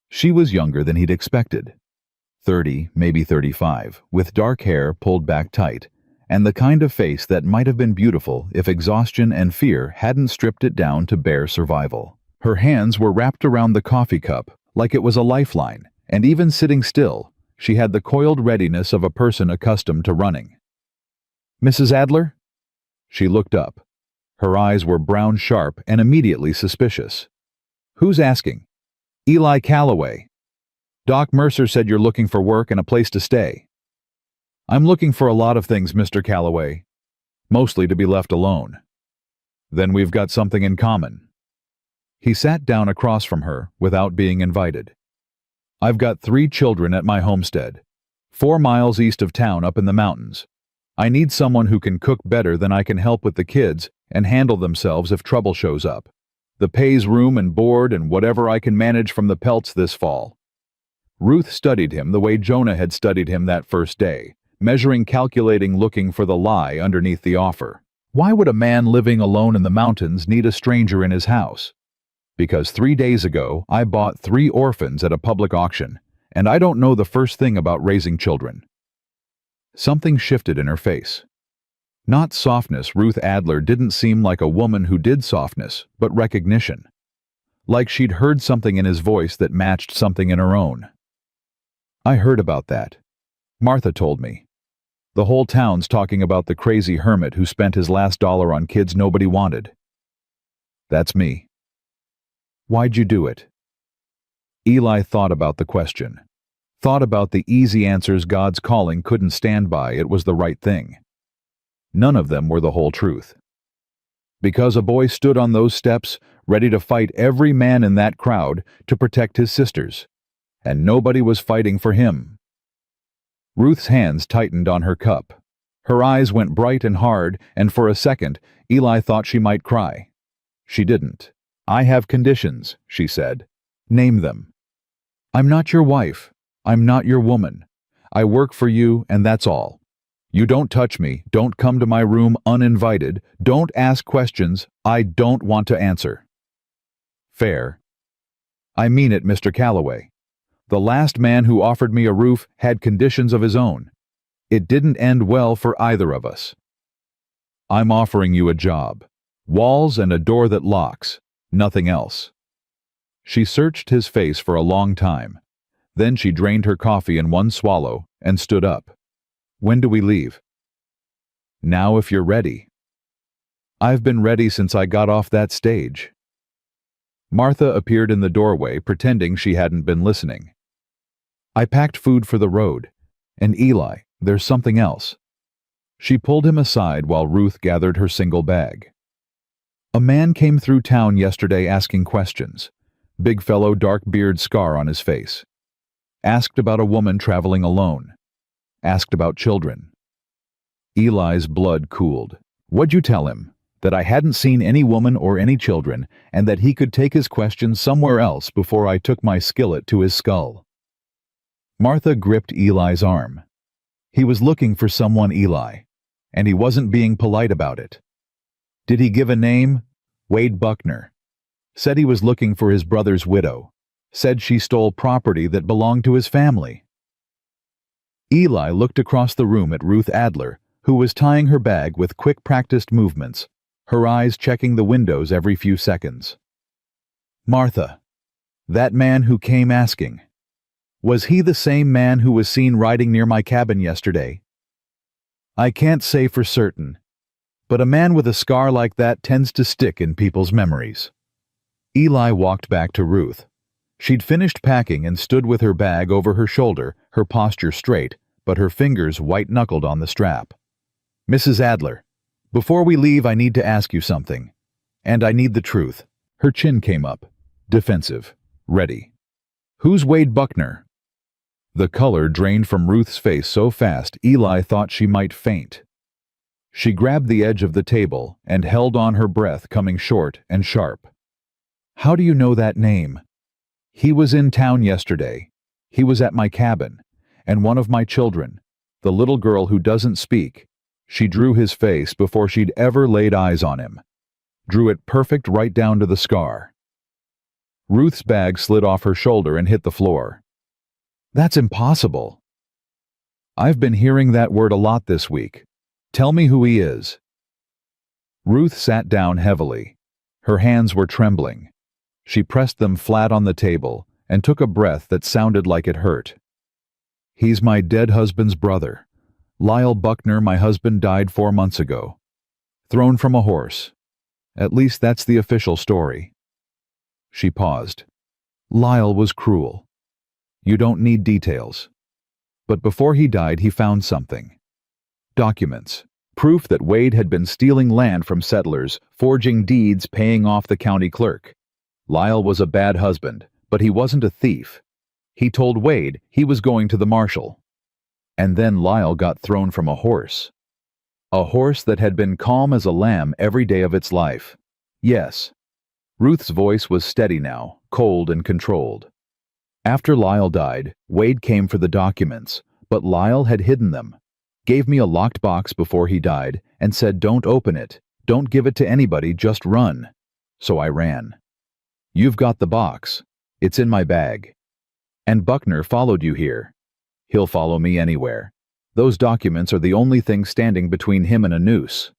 She was younger than he'd expected. 30, maybe 35, with dark hair pulled back tight, and the kind of face that might have been beautiful if exhaustion and fear hadn't stripped it down to bare survival. Her hands were wrapped around the coffee cup like it was a lifeline, and even sitting still, she had the coiled readiness of a person accustomed to running. "Mrs. Adler?" She looked up. Her eyes were brown sharp and immediately suspicious. "Who's asking?" "Eli Calloway. Doc Mercer said you're looking for work and a place to stay." "I'm looking for a lot of things, Mr. Calloway. Mostly to be left alone." "Then we've got something in common." He sat down across from her without being invited. "I've got 3 children at my homestead, 4 miles east of town up in the mountains. I need someone who can cook better than I can help with the kids and handle themselves if trouble shows up. The pay's room and board and whatever I can manage from the pelts this fall." Ruth studied him the way Jonah had studied him that first day, measuring, calculating, looking for the lie underneath the offer. Why would a man living alone in the mountains need a stranger in his house? "Because 3 days ago I bought 3 orphans at a public auction, and I don't know the first thing about raising children." Something shifted in her face. Not softness. Ruth Adler didn't seem like a woman who did softness, but recognition. Like she'd heard something in his voice that matched something in her own. "I heard about that. Martha told me. The whole town's talking about the crazy hermit who spent his last dollar on kids nobody wanted." "That's me." "Why'd you do it?" Eli thought about the question. Thought about the easy answers God's calling couldn't stand by. It was the right thing. None of them were the whole truth. Because a boy stood on those steps, ready to fight every man in that crowd to protect his sisters, and nobody was fighting for him. Ruth's hands tightened on her cup. Her eyes went bright and hard, and for a second, Eli thought she might cry. She didn't. "I have conditions," she said. "Name them." "I'm not your wife. I'm not your woman. I work for you, and that's all. You don't touch me, don't come to my room uninvited, don't ask questions I don't want to answer." "Fair." "I mean it, Mr. Calloway. The last man who offered me a roof had conditions of his own. It didn't end well for either of us. I'm offering you a job. Walls and a door that locks. Nothing else." She searched his face for a long time. Then she drained her coffee in one swallow and stood up. "When do we leave?" "Now if you're ready." "I've been ready since I got off that stage." Martha appeared in the doorway, pretending she hadn't been listening. "I packed food for the road. And Eli, there's something else." She pulled him aside while Ruth gathered her single bag. "A man came through town yesterday asking questions. Big fellow, dark beard, scar on his face. Asked about a woman traveling alone. Asked about children." Eli's blood cooled. "What'd you tell him? That I hadn't seen any woman or any children, and that he could take his questions somewhere else before I took my skillet to his skull." Martha gripped Eli's arm. "He was looking for someone, Eli, and he wasn't being polite about it. Did he give a name? Wade Buckner. Said he was looking for his brother's widow. Said she stole property that belonged to his family." Eli looked across the room at Ruth Adler, who was tying her bag with quick practiced movements, her eyes checking the windows every few seconds. "Martha, that man who came asking, was he the same man who was seen riding near my cabin yesterday?" "I can't say for certain, but a man with a scar like that tends to stick in people's memories." Eli walked back to Ruth. She'd finished packing and stood with her bag over her shoulder, her posture straight, but her fingers white-knuckled on the strap. "Mrs. Adler, before we leave I need to ask you something. And I need the truth." Her chin came up, defensive, ready. "Who's Wade Buckner?" The color drained from Ruth's face so fast Eli thought she might faint. She grabbed the edge of the table and held on, her breath coming short and sharp. "How do you know that name?" "He was in town yesterday. He was at my cabin. And one of my children, the little girl who doesn't speak." She drew his face before she'd ever laid eyes on him. Drew it perfect right down to the scar. Ruth's bag slid off her shoulder and hit the floor. "That's impossible." "I've been hearing that word a lot this week. Tell me who he is." Ruth sat down heavily. Her hands were trembling. She pressed them flat on the table and took a breath that sounded like it hurt. "He's my dead husband's brother. Lyle Buckner. My husband died 4 months ago. Thrown from a horse. At least that's the official story." She paused. "Lyle was cruel. You don't need details. But before he died, he found something. Documents. Proof that Wade had been stealing land from settlers, forging deeds, paying off the county clerk. Lyle was a bad husband, but he wasn't a thief. He told Wade he was going to the marshal. And then Lyle got thrown from a horse. A horse that had been calm as a lamb every day of its life. Yes." Ruth's voice was steady now, cold and controlled. "After Lyle died, Wade came for the documents, but Lyle had hidden them. Gave me a locked box before he died and said, 'Don't open it. Don't give it to anybody, just run.' So I ran. You've got the box. It's in my bag. And Buckner followed you here. He'll follow me anywhere. Those documents are the only thing standing between him and a noose."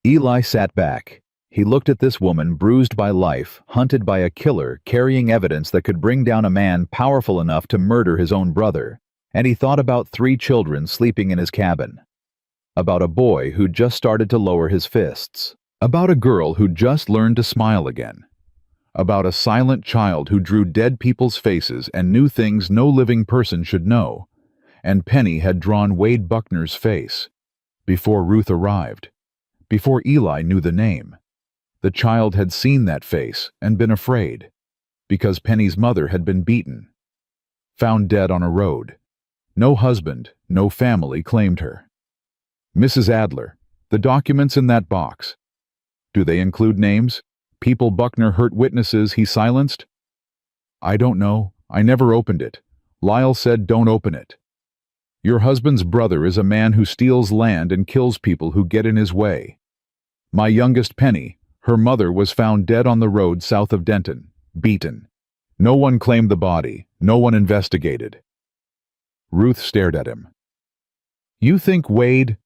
Eli sat back. He looked at this woman bruised by life, hunted by a killer, carrying evidence that could bring down a man powerful enough to murder his own brother. And he thought about 3 children sleeping in his cabin. About a boy who'd just started to lower his fists. About a girl who'd just learned to smile again. About a silent child who drew dead people's faces and knew things no living person should know. And Penny had drawn Wade Buckner's face. Before Ruth arrived. Before Eli knew the name. The child had seen that face and been afraid. Because Penny's mother had been beaten. Found dead on a road. No husband, no family claimed her. "Mrs. Adler, the documents in that box. Do they include names? People Buckner hurt, witnesses he silenced?" "I don't know. I never opened it. Lyle said don't open it. Your husband's brother is a man who steals land and kills people who get in his way. My youngest Penny, her mother was found dead on the road south of Denton, beaten. No one claimed the body. No one investigated." Ruth stared at him. "You think Wade?"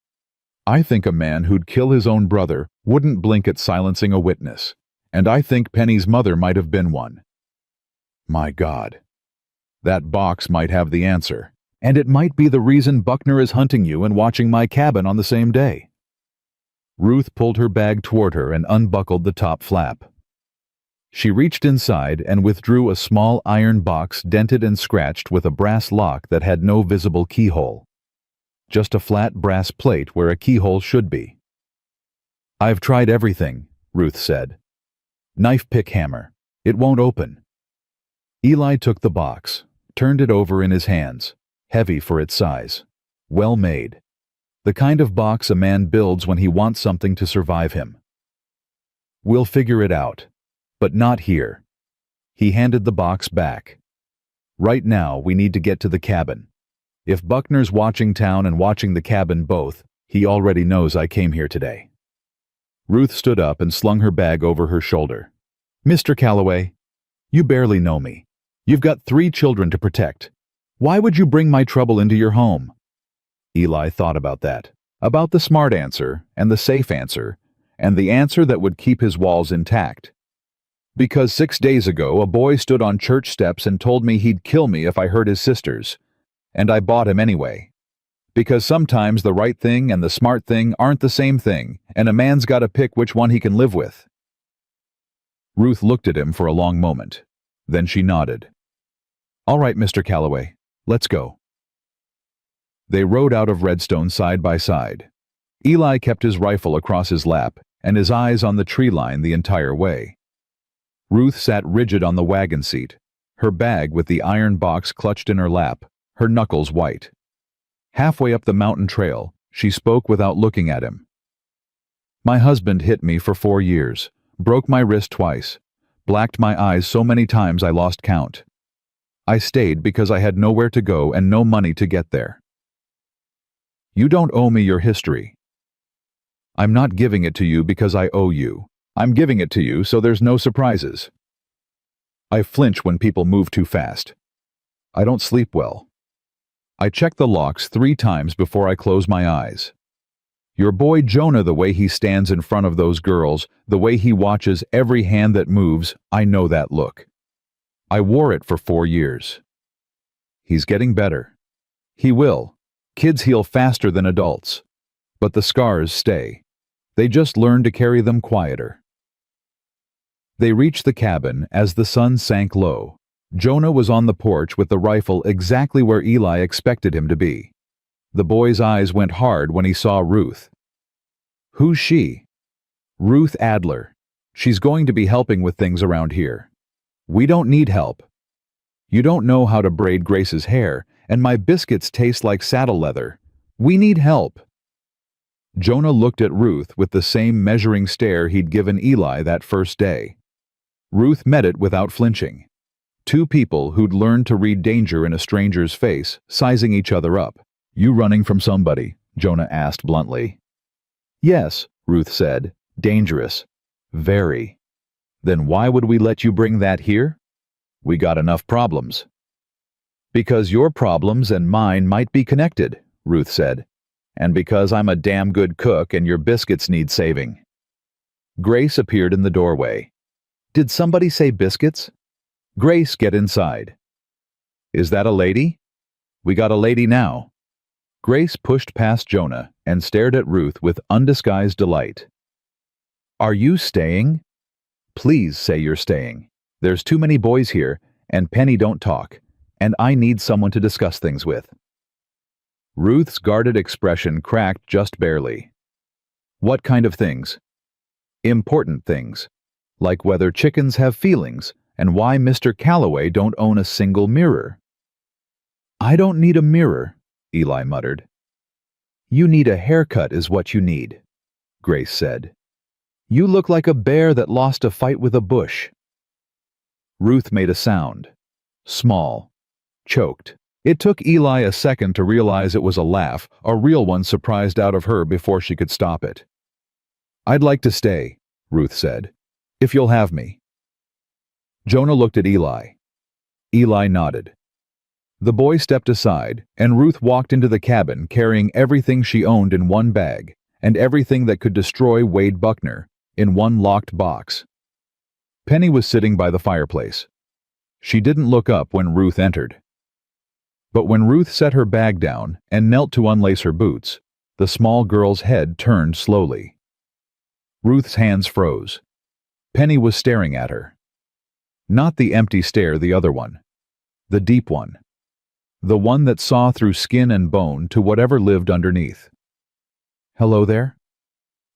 "I think a man who'd kill his own brother wouldn't blink at silencing a witness. And I think Penny's mother might have been one." My God. That box might have the answer. And it might be the reason Buckner is hunting you and watching my cabin on the same day. Ruth pulled her bag toward her and unbuckled the top flap. She reached inside and withdrew a small iron box dented and scratched with a brass lock that had no visible keyhole. Just a flat brass plate where a keyhole should be. "I've tried everything," Ruth said. "Knife pick hammer. It won't open." Eli took the box, turned it over in his hands, heavy for its size. Well made. The kind of box a man builds when he wants something to survive him. "We'll figure it out. But not here." He handed the box back. "Right now, we need to get to the cabin. If Buckner's watching town and watching the cabin both, he already knows I came here today." Ruth stood up and slung her bag over her shoulder. "Mr. Calloway, you barely know me. You've got 3 children to protect. Why would you bring my trouble into your home?" Eli thought about that. About the smart answer, and the safe answer, and the answer that would keep his walls intact. "Because 6 days ago a boy stood on church steps and told me he'd kill me if I hurt his sisters. And I bought him anyway. Because sometimes the right thing and the smart thing aren't the same thing, and a man's got to pick which one he can live with." Ruth looked at him for a long moment. Then she nodded. "All right, Mr. Calloway, let's go." They rode out of Redstone side by side. Eli kept his rifle across his lap and his eyes on the tree line the entire way. Ruth sat rigid on the wagon seat, her bag with the iron box clutched in her lap, her knuckles white. Halfway up the mountain trail, she spoke without looking at him. My husband hit me for 4 years, broke my wrist twice, blacked my eyes so many times I lost count. I stayed because I had nowhere to go and no money to get there. You don't owe me your history. I'm not giving it to you because I owe you. I'm giving it to you so there's no surprises. I flinch when people move too fast. I don't sleep well. I check the locks 3 times before I close my eyes. Your boy Jonah, the way he stands in front of those girls, the way he watches every hand that moves, I know that look. I wore it for 4 years. He's getting better. He will. Kids heal faster than adults. But the scars stay. They just learn to carry them quieter. They reached the cabin as the sun sank low. Jonah was on the porch with the rifle exactly where Eli expected him to be. The boy's eyes went hard when he saw Ruth. Who's she? Ruth Adler. She's going to be helping with things around here. We don't need help. You don't know how to braid Grace's hair, and my biscuits taste like saddle leather. We need help. Jonah looked at Ruth with the same measuring stare he'd given Eli that first day. Ruth met it without flinching. 2 people who'd learned to read danger in a stranger's face, sizing each other up. You running from somebody? Jonah asked bluntly. Yes, Ruth said. Dangerous. Very. Then why would we let you bring that here? We got enough problems. Because your problems and mine might be connected, Ruth said. And because I'm a damn good cook and your biscuits need saving. Grace appeared in the doorway. Did somebody say biscuits? Grace, get inside. Is that a lady? We got a lady now. Grace pushed past Jonah and stared at Ruth with undisguised delight. Are you staying? Please say you're staying. There's too many boys here, and Penny don't talk, and I need someone to discuss things with. Ruth's guarded expression cracked just barely. What kind of things? Important things, like whether chickens have feelings and why Mr. Calloway don't own a single mirror. I don't need a mirror, Eli muttered. You need a haircut is what you need, Grace said. You look like a bear that lost a fight with a bush. Ruth made a sound. Small. Choked. It took Eli a second to realize it was a laugh, a real one surprised out of her before she could stop it. I'd like to stay, Ruth said, if you'll have me. Jonah looked at Eli. Eli nodded. The boy stepped aside, and Ruth walked into the cabin carrying everything she owned in one bag, and everything that could destroy Wade Buckner, in one locked box. Penny was sitting by the fireplace. She didn't look up when Ruth entered. But when Ruth set her bag down and knelt to unlace her boots, the small girl's head turned slowly. Ruth's hands froze. Penny was staring at her. Not the empty stare, the other one. The deep one. The one that saw through skin and bone to whatever lived underneath. Hello there?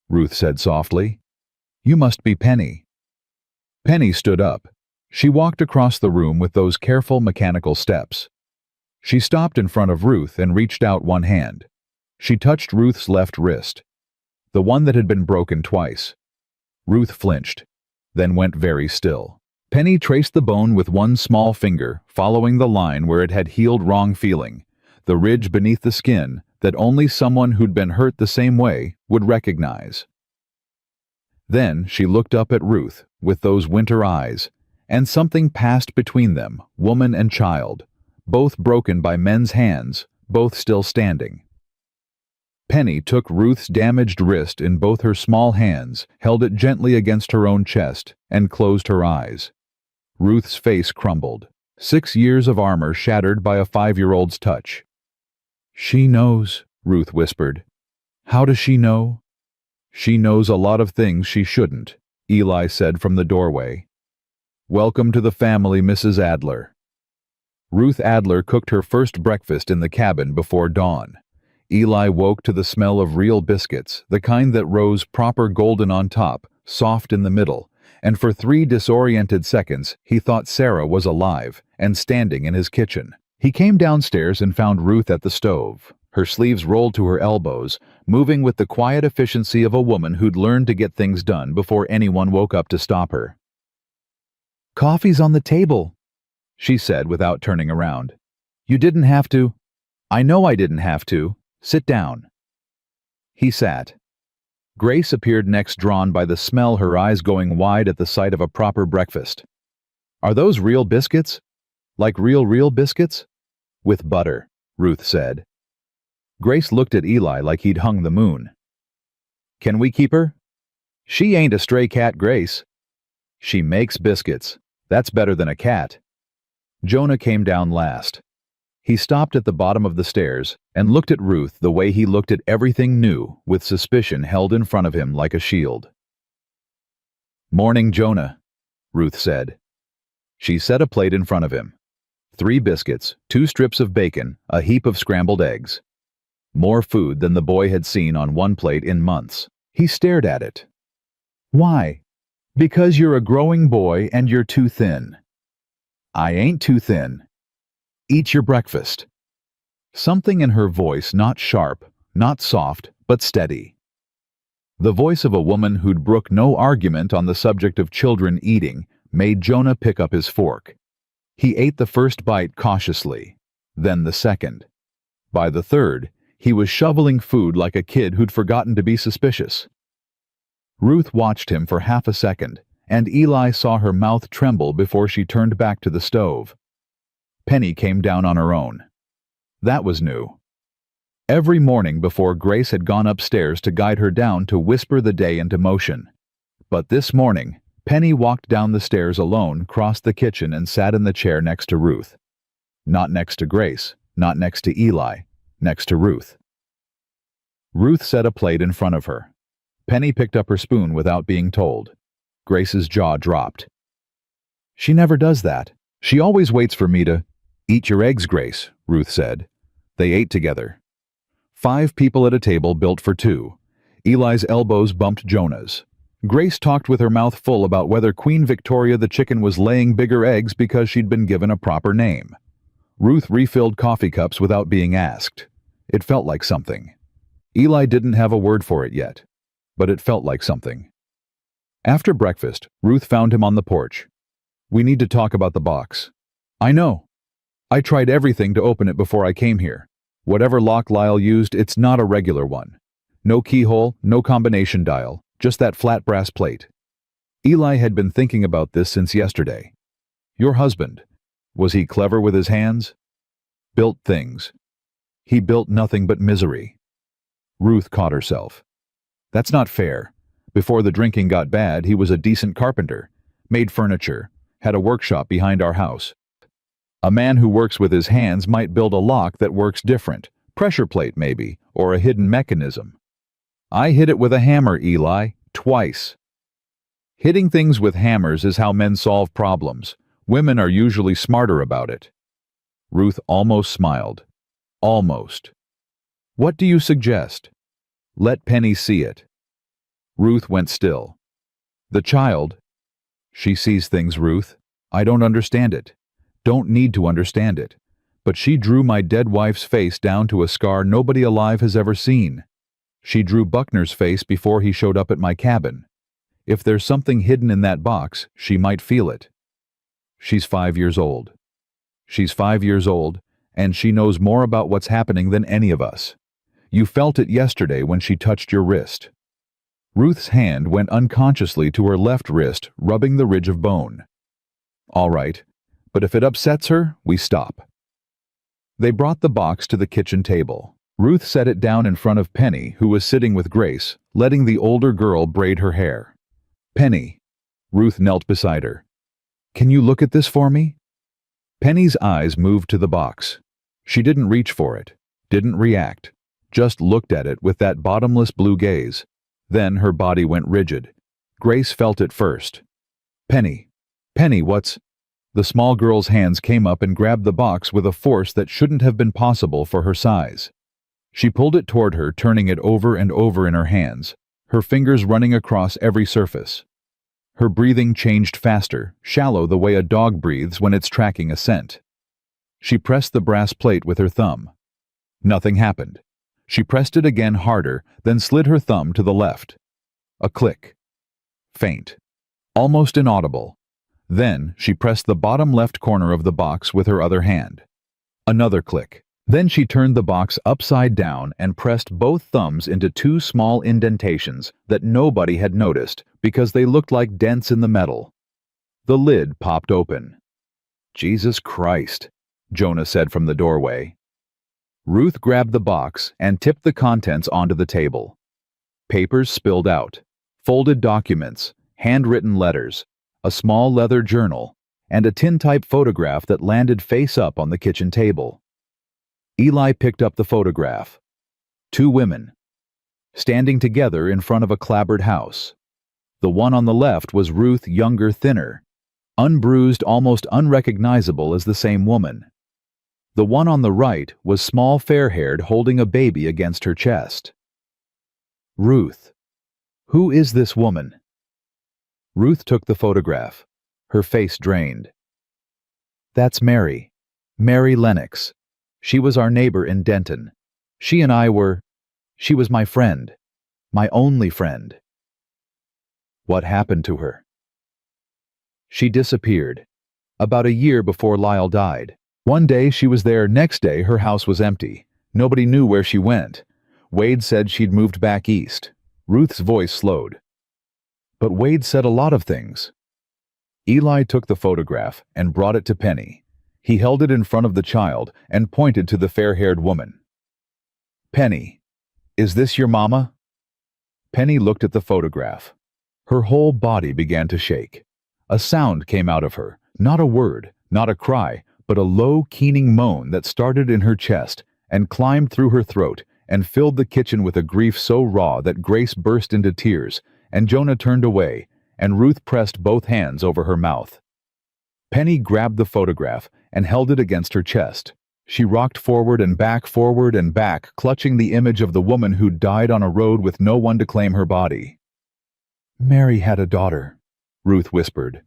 Ruth said softly. You must be Penny. Penny stood up. She walked across the room with those careful mechanical steps. She stopped in front of Ruth and reached out one hand. She touched Ruth's left wrist, the one that had been broken twice. Ruth flinched, then went very still. Penny traced the bone with one small finger, following the line where it had healed wrong feeling, the ridge beneath the skin that only someone who'd been hurt the same way would recognize. Then she looked up at Ruth with those winter eyes, and something passed between them, woman and child, both broken by men's hands, both still standing. Penny took Ruth's damaged wrist in both her small hands, held it gently against her own chest, and closed her eyes. Ruth's face crumbled, 6 years of armor shattered by a 5-year-old's touch. She knows, Ruth whispered. How does she know? She knows a lot of things she shouldn't, Eli said from the doorway. Welcome to the family, Mrs. Adler. Ruth Adler cooked her first breakfast in the cabin before dawn. Eli woke to the smell of real biscuits, the kind that rose proper golden on top, soft in the middle, and for 3 disoriented seconds he thought Sarah was alive and standing in his kitchen. He came downstairs and found Ruth at the stove, Her sleeves rolled to her elbows, moving with the quiet efficiency of a woman who'd learned to get things done before anyone woke up to stop her. "Coffee's on the table," she said without turning around. "You didn't have to." "I know I didn't have to. Sit down." He sat. Grace appeared next, drawn by the smell, her eyes going wide at the sight of a proper breakfast. "Are those real biscuits? Like real biscuits?" "With butter," Ruth said. Grace looked at Eli like he'd hung the moon. "Can we keep her?" "She ain't a stray cat, Grace." "She makes biscuits. That's better than a cat." Jonah came down last. He stopped at the bottom of the stairs and looked at Ruth the way he looked at everything new, with suspicion held in front of him like a shield. "Morning, Jonah," Ruth said. She set a plate in front of him. 3 biscuits, 2 strips of bacon, a heap of scrambled eggs. More food than the boy had seen on one plate in months. He stared at it. "Why?" "Because you're a growing boy and you're too thin." "I ain't too thin." "Eat your breakfast." Something in her voice, not sharp, not soft, but steady. The voice of a woman who'd brook no argument on the subject of children eating, made Jonah pick up his fork. He ate the first bite cautiously, then the second. By the third, he was shoveling food like a kid who'd forgotten to be suspicious. Ruth watched him for half a second, and Eli saw her mouth tremble before she turned back to the stove. Penny came down on her own. That was new. Every morning before, Grace had gone upstairs to guide her down to whisper the day into motion. But this morning, Penny walked down the stairs alone, crossed the kitchen, and sat in the chair next to Ruth. Not next to Grace, not next to Eli, next to Ruth. Ruth set a plate in front of her. Penny picked up her spoon without being told. Grace's jaw dropped. "She never does that. She always waits for me to—" "Eat your eggs, Grace," Ruth said. They ate together. 5 people at a table built for 2. Eli's elbows bumped Jonah's. Grace talked with her mouth full about whether Queen Victoria the chicken was laying bigger eggs because she'd been given a proper name. Ruth refilled coffee cups without being asked. It felt like something. Eli didn't have a word for it yet, but it felt like something. After breakfast, Ruth found him on the porch. "We need to talk about the box." "I know. I tried everything to open it before I came here. Whatever lock Lyle used, it's not a regular one. No keyhole, no combination dial, just that flat brass plate." Eli had been thinking about this since yesterday. "Your husband, was he clever with his hands?" "Built things. He built nothing but misery." Ruth caught herself. "That's not fair. Before the drinking got bad, he was a decent carpenter, made furniture, had a workshop behind our house. A man who works with his hands might build a lock that works different, pressure plate maybe, or a hidden mechanism. I hit it with a hammer, Eli, twice." "Hitting things with hammers is how men solve problems. Women are usually smarter about it." Ruth almost smiled. Almost. "What do you suggest?" "Let Penny see it." Ruth went still. "The child—" "She sees things, Ruth. I don't understand it. Don't need to understand it. But she drew my dead wife's face down to a scar nobody alive has ever seen. She drew Buckner's face before he showed up at my cabin. If there's something hidden in that box, she might feel it. She's 5 years old. She's 5 years old, and she knows more about what's happening than any of us. You felt it yesterday when she touched your wrist." Ruth's hand went unconsciously to her left wrist, rubbing the ridge of bone. "All right, but if it upsets her, we stop." They brought the box to the kitchen table. Ruth set it down in front of Penny, who was sitting with Grace, letting the older girl braid her hair. "Penny." Ruth knelt beside her. "Can you look at this for me?" Penny's eyes moved to the box. She didn't reach for it, didn't react, just looked at it with that bottomless blue gaze. Then her body went rigid. Grace felt it first. "Penny. Penny, what's—" The small girl's hands came up and grabbed the box with a force that shouldn't have been possible for her size. She pulled it toward her, turning it over and over in her hands, her fingers running across every surface. Her breathing changed faster, shallow the way a dog breathes when it's tracking a scent. She pressed the brass plate with her thumb. Nothing happened. She pressed it again harder, then slid her thumb to the left. A click. Faint. Almost inaudible. Then she pressed the bottom left corner of the box with her other hand. Another click. Then she turned the box upside down and pressed both thumbs into two small indentations that nobody had noticed because they looked like dents in the metal. The lid popped open. "Jesus Christ," Jonah said from the doorway. Ruth grabbed the box and tipped the contents onto the table. Papers spilled out. Folded documents, handwritten letters, a small leather journal, and a tintype photograph that landed face up on the kitchen table. Eli picked up the photograph. Two women, standing together in front of a clapboard house. The one on the left was Ruth, younger, thinner, unbruised, almost unrecognizable as the same woman. The one on the right was small, fair-haired, holding a baby against her chest. Ruth. Who is this woman? Ruth took the photograph, her face drained. That's Mary. Mary Lennox. She was our neighbor in Denton. She was my friend. My only friend. What happened to her? She disappeared. About a year before Lyle died. One day she was there, next day her house was empty. Nobody knew where she went. Wade said she'd moved back east. Ruth's voice slowed. But Wade said a lot of things. Eli took the photograph and brought it to Penny. He held it in front of the child and pointed to the fair-haired woman. "Penny, is this your mama?" Penny looked at the photograph. Her whole body began to shake. A sound came out of her, not a word, not a cry, but a low, keening moan that started in her chest and climbed through her throat and filled the kitchen with a grief so raw that Grace burst into tears, and Jonah turned away, and Ruth pressed both hands over her mouth. Penny grabbed the photograph and held it against her chest. She rocked forward and back, clutching the image of the woman who'd died on a road with no one to claim her body. "Mary had a daughter," Ruth whispered.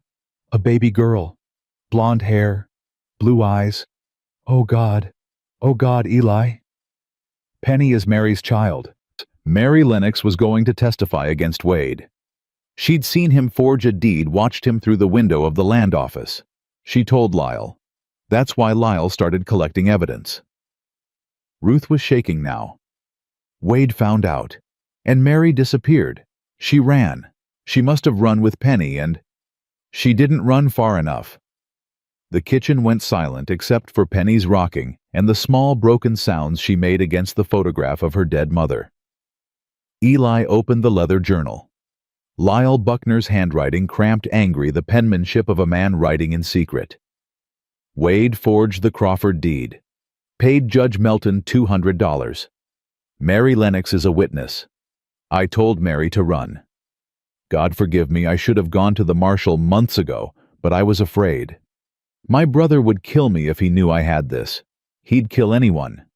"A baby girl. Blonde hair. Blue eyes. Oh God, Eli." Penny is Mary's child. Mary Lennox was going to testify against Wade. She'd seen him forge a deed, watched him through the window of the land office. She told Lyle. That's why Lyle started collecting evidence. Ruth was shaking now. Wade found out, and Mary disappeared. She ran. She must have run with Penny, and she didn't run far enough. The kitchen went silent except for Penny's rocking and the small broken sounds she made against the photograph of her dead mother. Eli opened the leather journal. Lyle Buckner's handwriting cramped, angry, the penmanship of a man writing in secret. Wade forged the Crawford deed. Paid Judge Melton $200. Mary Lennox is a witness. I told Mary to run. God forgive me, I should have gone to the marshal months ago, but I was afraid. My brother would kill me if he knew I had this. He'd kill anyone.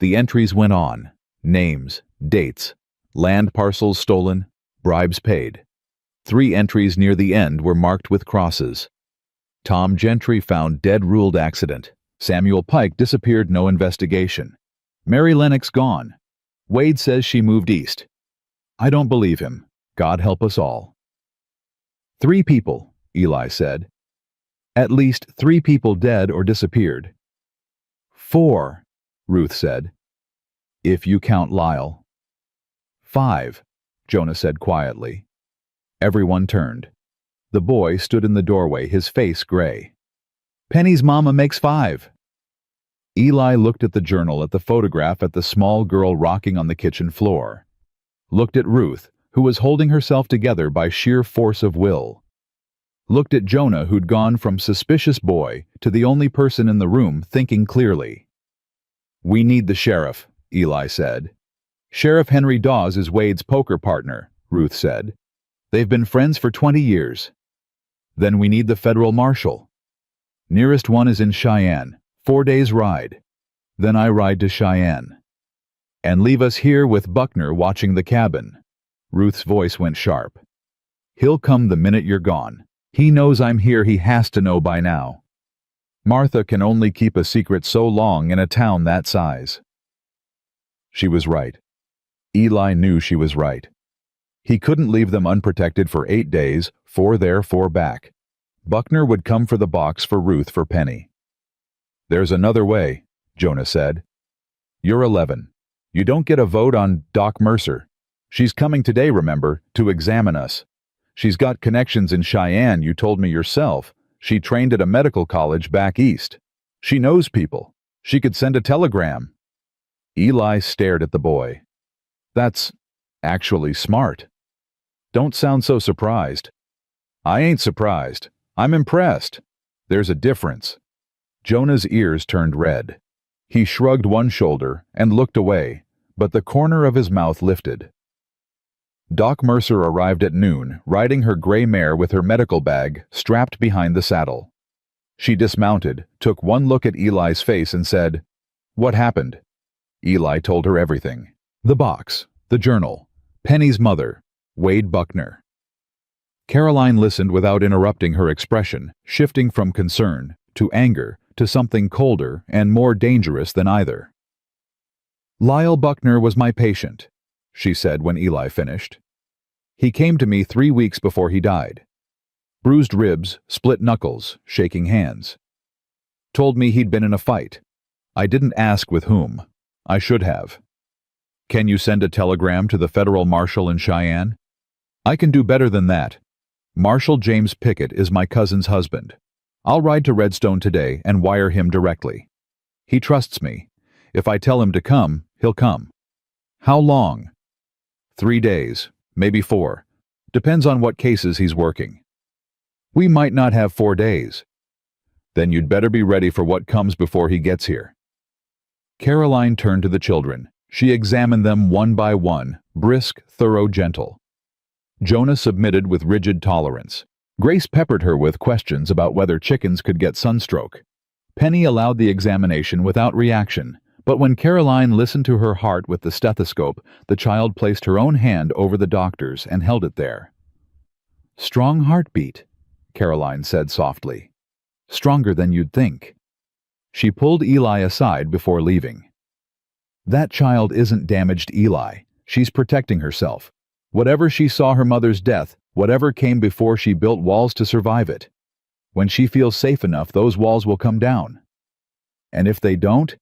The entries went on. Names, dates, land parcels stolen, bribes paid. 3 entries near the end were marked with crosses. Tom Gentry found dead, ruled accident. Samuel Pike disappeared, no investigation. Mary Lennox gone. Wade says she moved east. I don't believe him. God help us all. 3 people, Eli said. At least 3 people dead or disappeared. 4, Ruth said. If you count Lyle. 5, Jonah said quietly. Everyone turned. The boy stood in the doorway, his face gray. Penny's mama makes 5. Eli looked at the journal, at the photograph, at the small girl rocking on the kitchen floor. Looked at Ruth, who was holding herself together by sheer force of will. Looked at Jonah, who'd gone from suspicious boy to the only person in the room thinking clearly. We need the sheriff, Eli said. Sheriff Henry Dawes is Wade's poker partner, Ruth said. They've been friends for 20 years. Then we need the federal marshal. Nearest one is in Cheyenne, 4 days' ride. Then I ride to Cheyenne. And leave us here with Buckner watching the cabin. Ruth's voice went sharp. He'll come the minute you're gone. He knows I'm here, he has to know by now. Martha can only keep a secret so long in a town that size. She was right. Eli knew she was right. He couldn't leave them unprotected for 8 days, 4 there, 4 back. Buckner would come for the box for Ruth for Penny. "There's another way," Jonah said. "You're 11. You don't get a vote on Doc Mercer. She's coming today, remember, to examine us. She's got connections in Cheyenne, you told me yourself. She trained at a medical college back east. She knows people. She could send a telegram." Eli stared at the boy. "That's actually smart. Don't sound so surprised." "I ain't surprised. I'm impressed. There's a difference." Jonah's ears turned red. He shrugged one shoulder and looked away, but the corner of his mouth lifted. Doc Mercer arrived at noon, riding her gray mare with her medical bag strapped behind the saddle. She dismounted, took one look at Eli's face and said, "What happened?" Eli told her everything. The box, the journal, Penny's mother, Wade Buckner. Caroline listened without interrupting her expression, shifting from concern to anger to something colder and more dangerous than either. "Lyle Buckner was my patient," she said when Eli finished. "He came to me 3 weeks before he died. Bruised ribs, split knuckles, shaking hands. Told me he'd been in a fight. I didn't ask with whom. I should have. Can you send a telegram to the federal marshal in Cheyenne? I can do better than that. Marshal James Pickett is my cousin's husband. I'll ride to Redstone today and wire him directly. He trusts me. If I tell him to come, he'll come. How long? 3 days, maybe 4. Depends on what cases he's working. We might not have 4 days. Then you'd better be ready for what comes before he gets here." Caroline turned to the children. She examined them one by one, brisk, thorough, gentle. Jonah submitted with rigid tolerance. Grace peppered her with questions about whether chickens could get sunstroke. Penny allowed the examination without reaction, but when Caroline listened to her heart with the stethoscope, the child placed her own hand over the doctor's and held it there. "Strong heartbeat," Caroline said softly. "Stronger than you'd think." She pulled Eli aside before leaving. "That child isn't damaged, Eli. She's protecting herself. Whatever she saw her mother's death, whatever came before she built walls to survive it. When she feels safe enough, those walls will come down. And if they don't,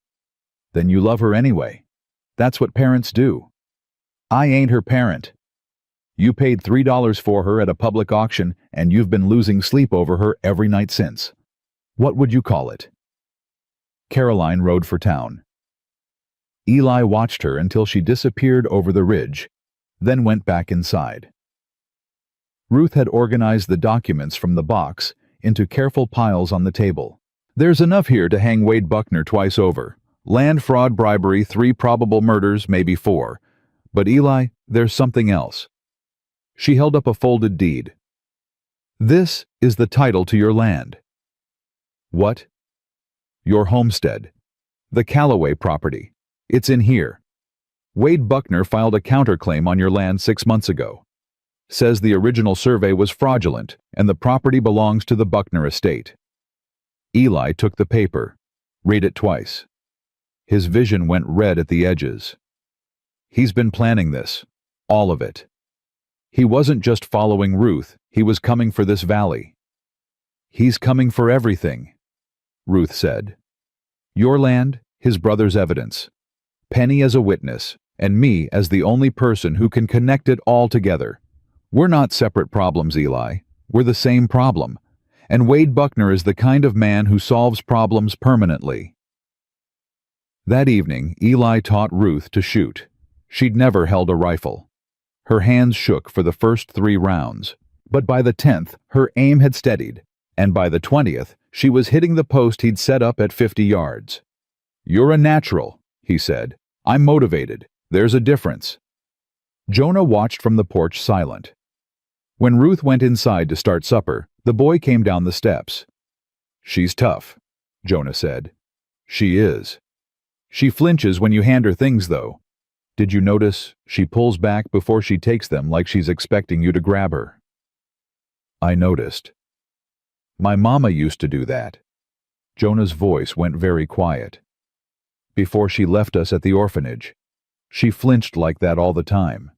then you love her anyway. That's what parents do. I ain't her parent. You paid $3 for her at a public auction, and you've been losing sleep over her every night since. What would you call it?" Caroline rode for town. Eli watched her until she disappeared over the ridge, then went back inside. Ruth had organized the documents from the box into careful piles on the table. "There's enough here to hang Wade Buckner twice over. Land fraud, bribery, 3 probable murders, maybe 4. But Eli, there's something else." She held up a folded deed. "This is the title to your land." "What?" "Your homestead. The Callaway property. It's in here. Wade Buckner filed a counterclaim on your land 6 months ago. Says the original survey was fraudulent and the property belongs to the Buckner estate." Eli took the paper. Read it twice. His vision went red at the edges. He's been planning this. All of it. He wasn't just following Ruth, he was coming for this valley. "He's coming for everything," Ruth said. "Your land, his brother's evidence. Penny as a witness, and me as the only person who can connect it all together. We're not separate problems, Eli. We're the same problem. And Wade Buckner is the kind of man who solves problems permanently." That evening, Eli taught Ruth to shoot. She'd never held a rifle. Her hands shook for the first 3 rounds, but by the 10th, her aim had steadied, and by the 20th, she was hitting the post he'd set up at 50 yards. "You're a natural," he said. "I'm motivated. There's a difference." Jonah watched from the porch silent. When Ruth went inside to start supper, the boy came down the steps. "She's tough," Jonah said. "She is. She flinches when you hand her things, though. Did you notice she pulls back before she takes them like she's expecting you to grab her?" "I noticed. My mama used to do that." Jonah's voice went very quiet. "Before she left us at the orphanage. She flinched like that all the time.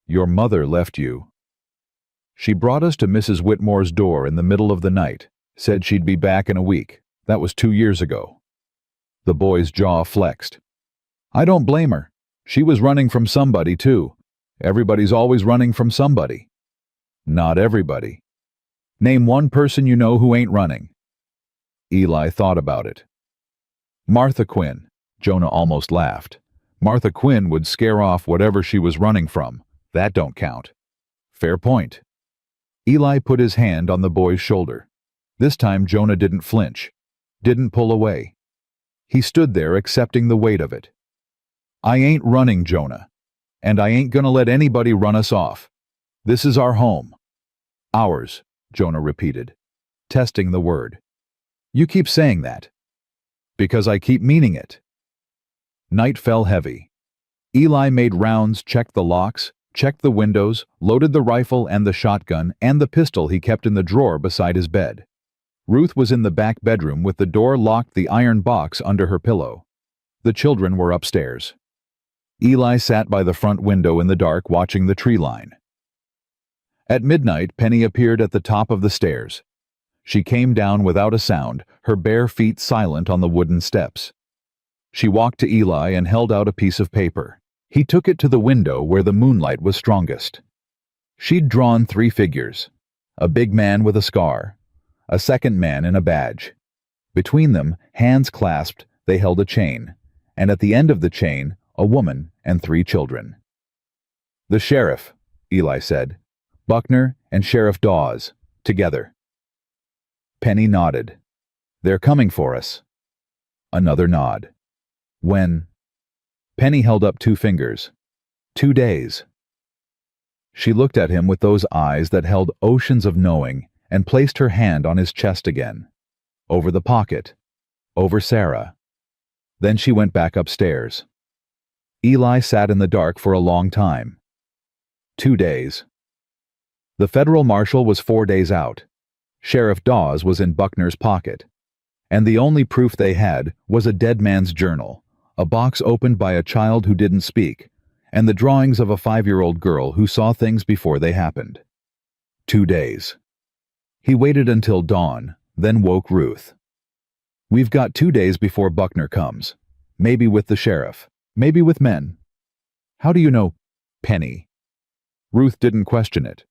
Your mother left you. She brought us to Mrs. Whitmore's door in the middle of the night, said she'd be back in a week. That was 2 years ago. The boy's jaw flexed. I don't blame her. She was running from somebody, too. Everybody's always running from somebody. Not everybody. Name one person you know who ain't running. Eli thought about it. Martha Quinn. Jonah almost laughed. Martha Quinn would scare off whatever she was running from. That don't count. Fair point. Eli put his hand on the boy's shoulder. This time Jonah didn't flinch, didn't pull away. He stood there accepting the weight of it. I ain't running, Jonah. And I ain't gonna let anybody run us off. This is our home. Ours, Jonah repeated, testing the word. You keep saying that. Because I keep meaning it. Night fell heavy. Eli made rounds, checked the locks, checked the windows, loaded the rifle and the shotgun and the pistol he kept in the drawer beside his bed. Ruth was in the back bedroom with the door locked, the iron box under her pillow. The children were upstairs. Eli sat by the front window in the dark watching the tree line. At midnight, Penny appeared at the top of the stairs. She came down without a sound, her bare feet silent on the wooden steps. She walked to Eli and held out a piece of paper. He took it to the window where the moonlight was strongest. She'd drawn 3 figures. A big man with a scar. A second man in a badge. Between them, hands clasped, they held a chain. And at the end of the chain, a woman and 3 children. The sheriff, Eli said. Buckner and Sheriff Dawes, together. Penny nodded. They're coming for us. Another nod. When? Penny held up 2 fingers. 2 days. She looked at him with those eyes that held oceans of knowing and placed her hand on his chest again. Over the pocket. Over Sarah. Then she went back upstairs. Eli sat in the dark for a long time. 2 days. The federal marshal was 4 days out. Sheriff Dawes was in Buckner's pocket. And the only proof they had was a dead man's journal, a box opened by a child who didn't speak, and the drawings of a 5-year-old girl who saw things before they happened. 2 days. He waited until dawn, then woke Ruth. We've got 2 days before Buckner comes. Maybe with the sheriff. Maybe with men. How do you know? Penny. Ruth didn't question it.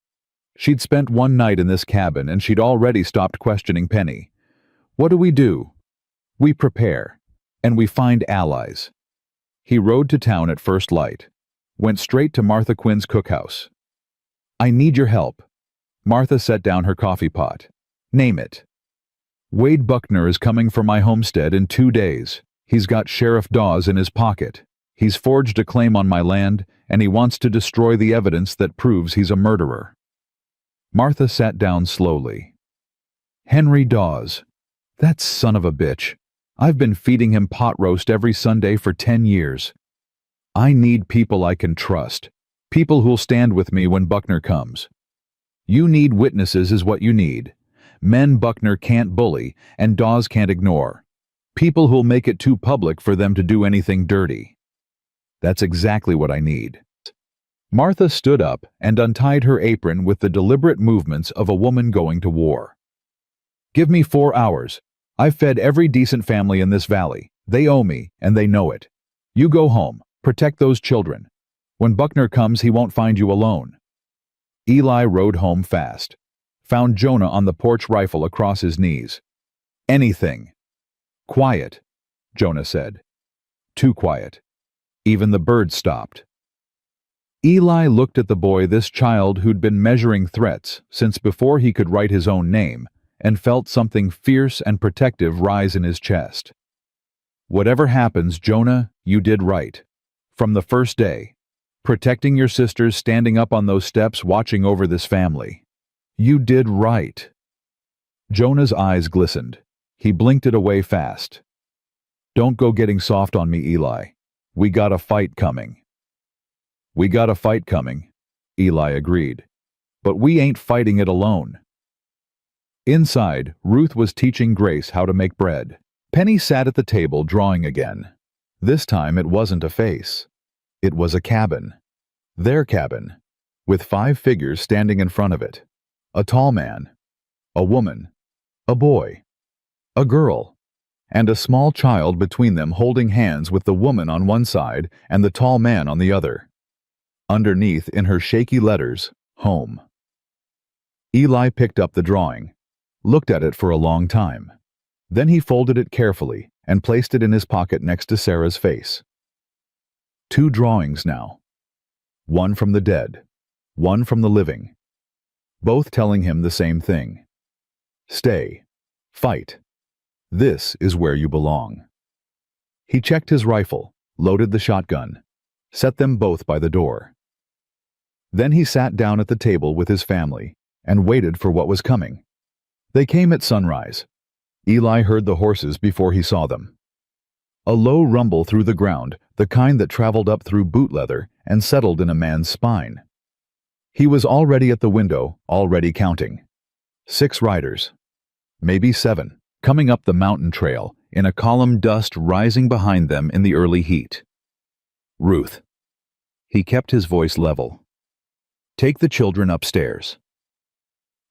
She'd spent 1 night in this cabin and she'd already stopped questioning Penny. What do? We prepare, and we find allies. He rode to town at first light, went straight to Martha Quinn's cookhouse. I need your help. Martha set down her coffee pot. Name it. Wade Buckner is coming for my homestead in 2 days. He's got Sheriff Dawes in his pocket. He's forged a claim on my land, and he wants to destroy the evidence that proves he's a murderer. Martha sat down slowly. Henry Dawes. That son of a bitch. I've been feeding him pot roast every Sunday for 10 years. I need people I can trust. People who'll stand with me when Buckner comes. You need witnesses is what you need. Men Buckner can't bully and Dawes can't ignore. People who'll make it too public for them to do anything dirty. That's exactly what I need. Martha stood up and untied her apron with the deliberate movements of a woman going to war. Give me 4 hours. I've fed every decent family in this valley. They owe me, and they know it. You go home. Protect those children. When Buckner comes, he won't find you alone. Eli rode home fast. Found Jonah on the porch, rifle across his knees. Anything. Quiet, Jonah said. Too quiet. Even the birds stopped. Eli looked at the boy, this child who'd been measuring threats since before he could write his own name, and felt something fierce and protective rise in his chest. Whatever happens, Jonah, you did right. From the first day. Protecting your sisters, standing up on those steps, watching over this family. You did right. Jonah's eyes glistened. He blinked it away fast. Don't go getting soft on me, Eli. We got a fight coming. We got a fight coming, Eli agreed. But we ain't fighting it alone. Inside, Ruth was teaching Grace how to make bread. Penny sat at the table drawing again. This time it wasn't a face. It was a cabin. Their cabin, with 5 figures standing in front of it. A tall man, a woman, a boy, a girl, and a small child between them holding hands with the woman on one side and the tall man on the other. Underneath, in her shaky letters, home. Eli picked up the drawing, looked at it for a long time. Then he folded it carefully and placed it in his pocket next to Sarah's face. 2 drawings now. One from the dead, one from the living. Both telling him the same thing. Stay. Fight. This is where you belong. He checked his rifle, loaded the shotgun, set them both by the door. Then he sat down at the table with his family and waited for what was coming. They came at sunrise. Eli heard the horses before he saw them. A low rumble through the ground, the kind that traveled up through boot leather and settled in a man's spine. He was already at the window, already counting. 6 riders. Maybe 7, coming up the mountain trail, in a column dust rising behind them in the early heat. Ruth. He kept his voice level. Take the children upstairs.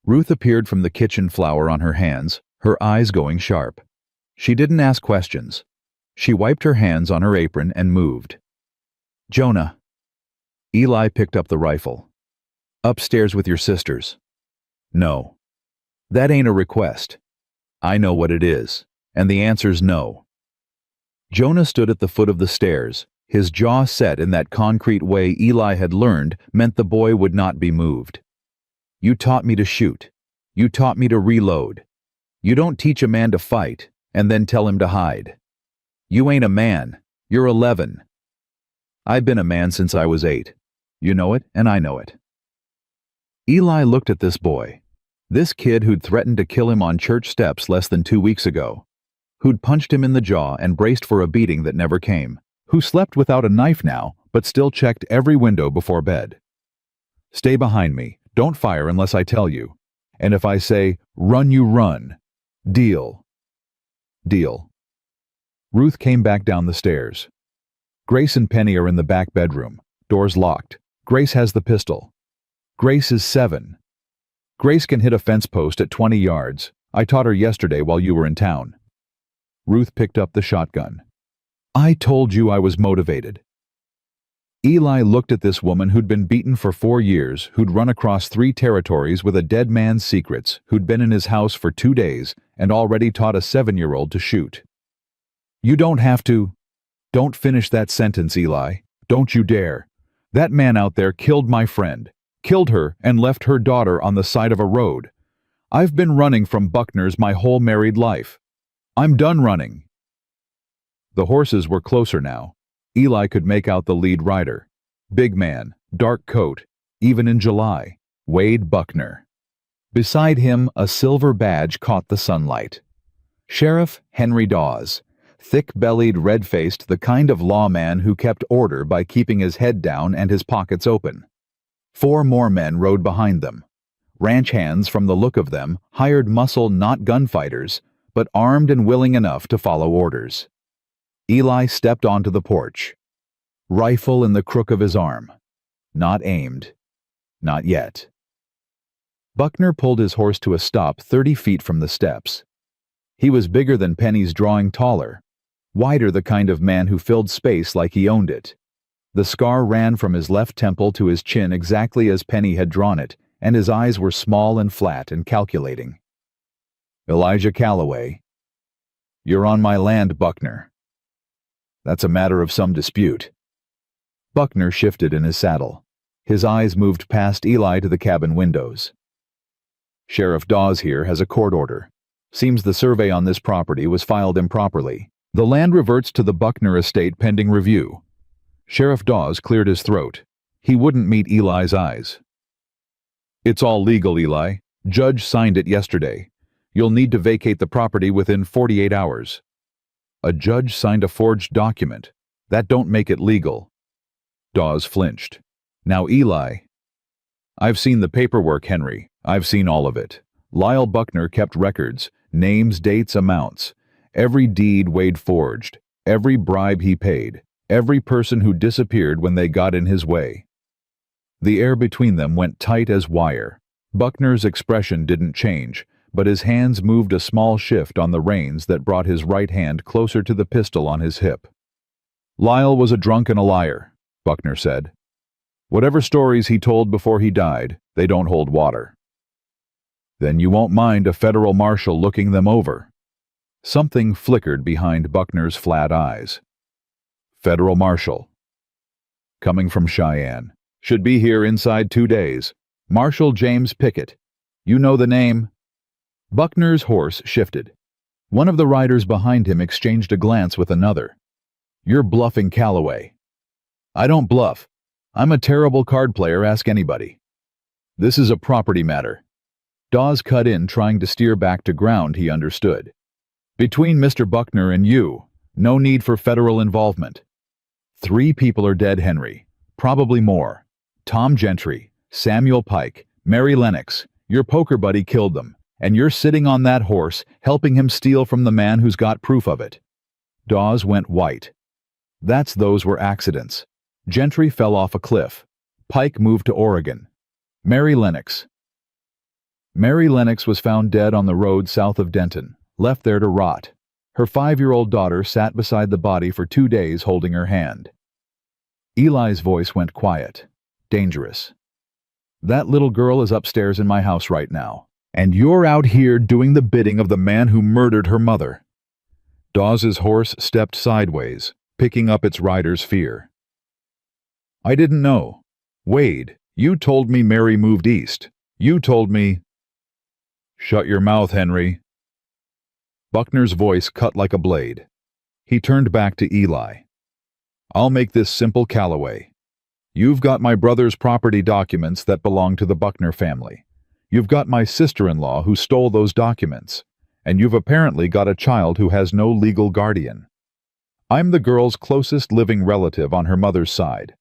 Ruth appeared from the kitchen flour on her hands, her eyes going sharp. She didn't ask questions. She wiped her hands on her apron and moved. Jonah. Eli picked up the rifle. Upstairs with your sisters. No. That ain't a request. I know what it is, and the answer's no. Jonah stood at the foot of the stairs, his jaw set in that concrete way Eli had learned meant the boy would not be moved. You taught me to shoot. You taught me to reload. You don't teach a man to fight and then tell him to hide. You ain't a man. You're 11. I've been a man since I was 8. You know it, and I know it. Eli looked at this boy, this kid who'd threatened to kill him on church steps less than 2 weeks ago, who'd punched him in the jaw and braced for a beating that never came, who slept without a knife now but still checked every window before bed. Stay behind me. Don't fire unless I tell you. And if I say, run, you run. Deal. Deal. Ruth came back down the stairs. Grace and Penny are in the back bedroom, doors locked. Grace has the pistol. Grace is 7. Grace can hit a fence post at 20 yards. I taught her yesterday while you were in town. Ruth picked up the shotgun. I told you I was motivated. Eli looked at this woman who'd been beaten for 4 years, who'd run across 3 territories with a dead man's secrets, who'd been in his house for 2 days, and already taught a 7-year-old to shoot. You don't have to. Don't finish that sentence, Eli. Don't you dare. That man out there killed my friend, killed her and left her daughter on the side of a road. I've been running from Buckner's my whole married life. I'm done running. The horses were closer now. Eli could make out the lead rider. Big man, dark coat, even in July. Wade Buckner. Beside him, a silver badge caught the sunlight. Sheriff Henry Dawes. Thick-bellied, red-faced, the kind of lawman who kept order by keeping his head down and his pockets open. 4 more men rode behind them. Ranch hands, from the look of them, hired muscle, not gunfighters, but armed and willing enough to follow orders. Eli stepped onto the porch. Rifle in the crook of his arm. Not aimed. Not yet. Buckner pulled his horse to a stop 30 feet from the steps. He was bigger than Penny's drawing, taller. Wider, the kind of man who filled space like he owned it. The scar ran from his left temple to his chin exactly as Penny had drawn it, and his eyes were small and flat and calculating. Elijah Calloway. You're on my land, Buckner. That's a matter of some dispute. Buckner shifted in his saddle. His eyes moved past Eli to the cabin windows. Sheriff Dawes here has a court order. Seems the survey on this property was filed improperly. The land reverts to the Buckner estate pending review. Sheriff Dawes cleared his throat. He wouldn't meet Eli's eyes. It's all legal, Eli. Judge signed it yesterday. You'll need to vacate the property within 48 hours. A judge signed a forged document. That don't make it legal. Dawes flinched. Now, Eli. I've seen the paperwork, Henry. I've seen all of it. Lyle Buckner kept records, names, dates, amounts. Every deed Wade forged, every bribe he paid, every person who disappeared when they got in his way. The air between them went tight as wire. Buckner's expression didn't change, but his hands moved a small shift on the reins that brought his right hand closer to the pistol on his hip. Lyle was a drunk and a liar, Buckner said. Whatever stories he told before he died, they don't hold water. Then you won't mind a federal marshal looking them over. Something flickered behind Buckner's flat eyes. Federal marshal. Coming from Cheyenne. Should be here inside 2 days. Marshal James Pickett. You know the name? Buckner's horse shifted. One of the riders behind him exchanged a glance with another. You're bluffing Calloway. I don't bluff. I'm a terrible card player, ask anybody. This is a property matter. Dawes cut in, trying to steer back to ground he understood. Between Mr. Buckner and you, no need for federal involvement. 3 people are dead, Henry. Probably more. Tom Gentry, Samuel Pike, Mary Lennox. Your poker buddy killed them, and you're sitting on that horse, helping him steal from the man who's got proof of it. Dawes went white. Those were accidents. Gentry fell off a cliff. Pike moved to Oregon. Mary Lennox. Mary Lennox was found dead on the road south of Denton, left there to rot. Her 5-year-old daughter sat beside the body for 2 days holding her hand. Eli's voice went quiet. Dangerous. That little girl is upstairs in my house right now, and you're out here doing the bidding of the man who murdered her mother. Dawes's horse stepped sideways, picking up its rider's fear. I didn't know. Wade, you told me Mary moved east. You told me... Shut your mouth, Henry. Buckner's voice cut like a blade. He turned back to Eli. I'll make this simple, Calloway. You've got my brother's property documents that belong to the Buckner family. You've got my sister-in-law who stole those documents. And you've apparently got a child who has no legal guardian. I'm the girl's closest living relative on her mother's side.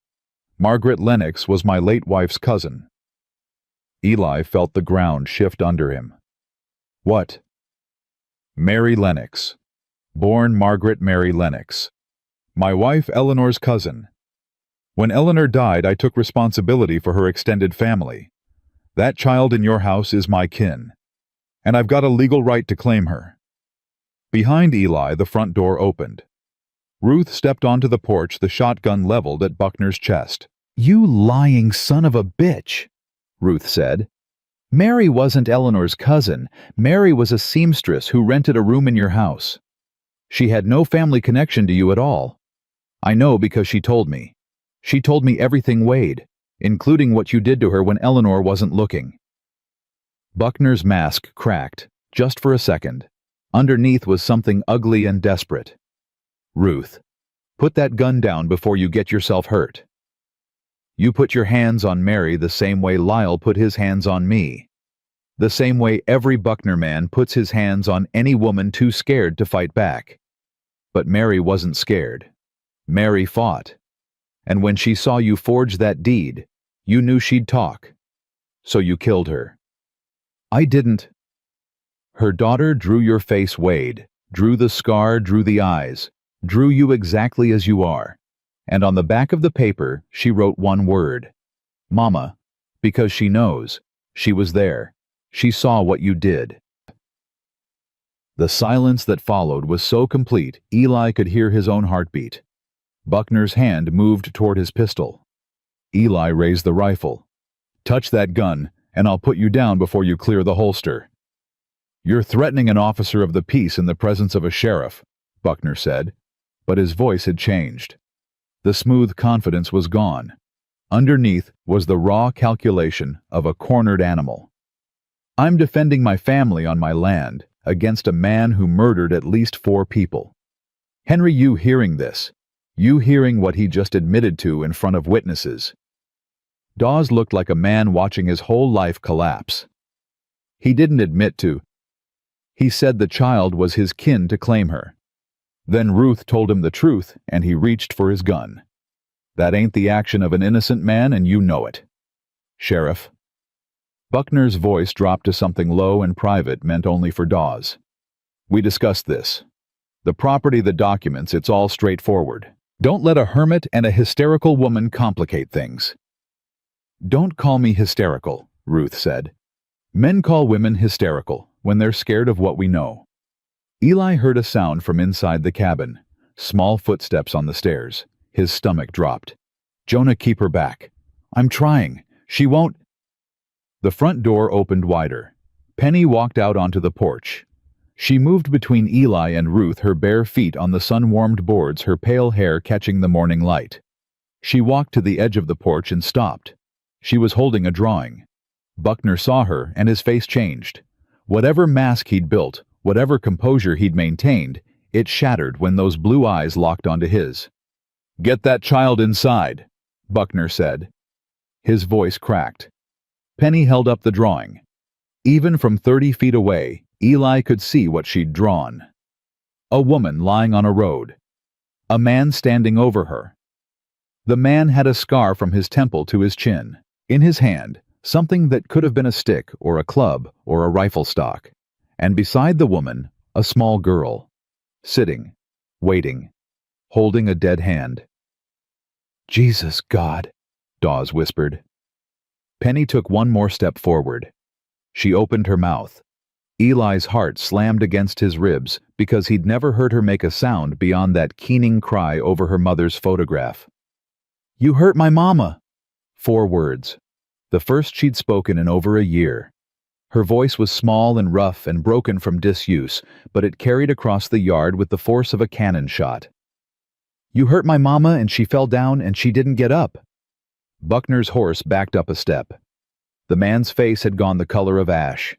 Margaret Lennox was my late wife's cousin. Eli felt the ground shift under him. What? Mary Lennox. Born Margaret Mary Lennox. My wife Eleanor's cousin. When Eleanor died, I took responsibility for her extended family. That child in your house is my kin, and I've got a legal right to claim her. Behind Eli, the front door opened. Ruth stepped onto the porch, the shotgun leveled at Buckner's chest. You lying son of a bitch, Ruth said. Mary wasn't Eleanor's cousin. Mary was a seamstress who rented a room in your house. She had no family connection to you at all. I know because she told me. She told me everything, Wade, including what you did to her when Eleanor wasn't looking. Buckner's mask cracked, just for a second. Underneath was something ugly and desperate. Ruth, put that gun down before you get yourself hurt. You put your hands on Mary the same way Lyle put his hands on me. The same way every Buckner man puts his hands on any woman too scared to fight back. But Mary wasn't scared. Mary fought. And when she saw you forge that deed, you knew she'd talk. So you killed her. I didn't. Her daughter drew your face, Wade, drew the scar, drew the eyes, drew you exactly as you are. And on the back of the paper, she wrote one word. Mama, because she knows. She was there. She saw what you did. The silence that followed was so complete, Eli could hear his own heartbeat. Buckner's hand moved toward his pistol. Eli raised the rifle. Touch that gun, and I'll put you down before you clear the holster. You're threatening an officer of the peace in the presence of a sheriff, Buckner said, but his voice had changed. The smooth confidence was gone. Underneath was the raw calculation of a cornered animal. I'm defending my family on my land against a man who murdered at least 4 people. Henry, you hearing this? You hearing what he just admitted to in front of witnesses? Dawes looked like a man watching his whole life collapse. He didn't admit to. He said the child was his kin to claim her. Then Ruth told him the truth, and he reached for his gun. That ain't the action of an innocent man, and you know it. Sheriff. Buckner's voice dropped to something low and private meant only for Dawes. We discussed this. The property, the documents, it's all straightforward. Don't let a hermit and a hysterical woman complicate things. Don't call me hysterical, Ruth said. Men call women hysterical when they're scared of what we know. Eli heard a sound from inside the cabin. Small footsteps on the stairs. His stomach dropped. Jonah, keep her back. I'm trying. She won't. The front door opened wider. Penny walked out onto the porch. She moved between Eli and Ruth, her bare feet on the sun-warmed boards, her pale hair catching the morning light. She walked to the edge of the porch and stopped. She was holding a drawing. Buckner saw her, and his face changed. Whatever mask he'd built, whatever composure he'd maintained, it shattered when those blue eyes locked onto his. "Get that child inside," Buckner said. His voice cracked. Penny held up the drawing. Even from 30 feet away, Eli could see what she'd drawn. A woman lying on a road. A man standing over her. The man had a scar from his temple to his chin. In his hand, something that could have been a stick or a club or a rifle stock. And beside the woman, a small girl. Sitting, waiting, holding a dead hand. "Jesus, God," Dawes whispered. Penny took one more step forward. She opened her mouth. Eli's heart slammed against his ribs because he'd never heard her make a sound beyond that keening cry over her mother's photograph. "You hurt my mama." 4 words. The first she'd spoken in over a year. Her voice was small and rough and broken from disuse, but it carried across the yard with the force of a cannon shot. "You hurt my mama and she fell down and she didn't get up." Buckner's horse backed up a step. The man's face had gone the color of ash.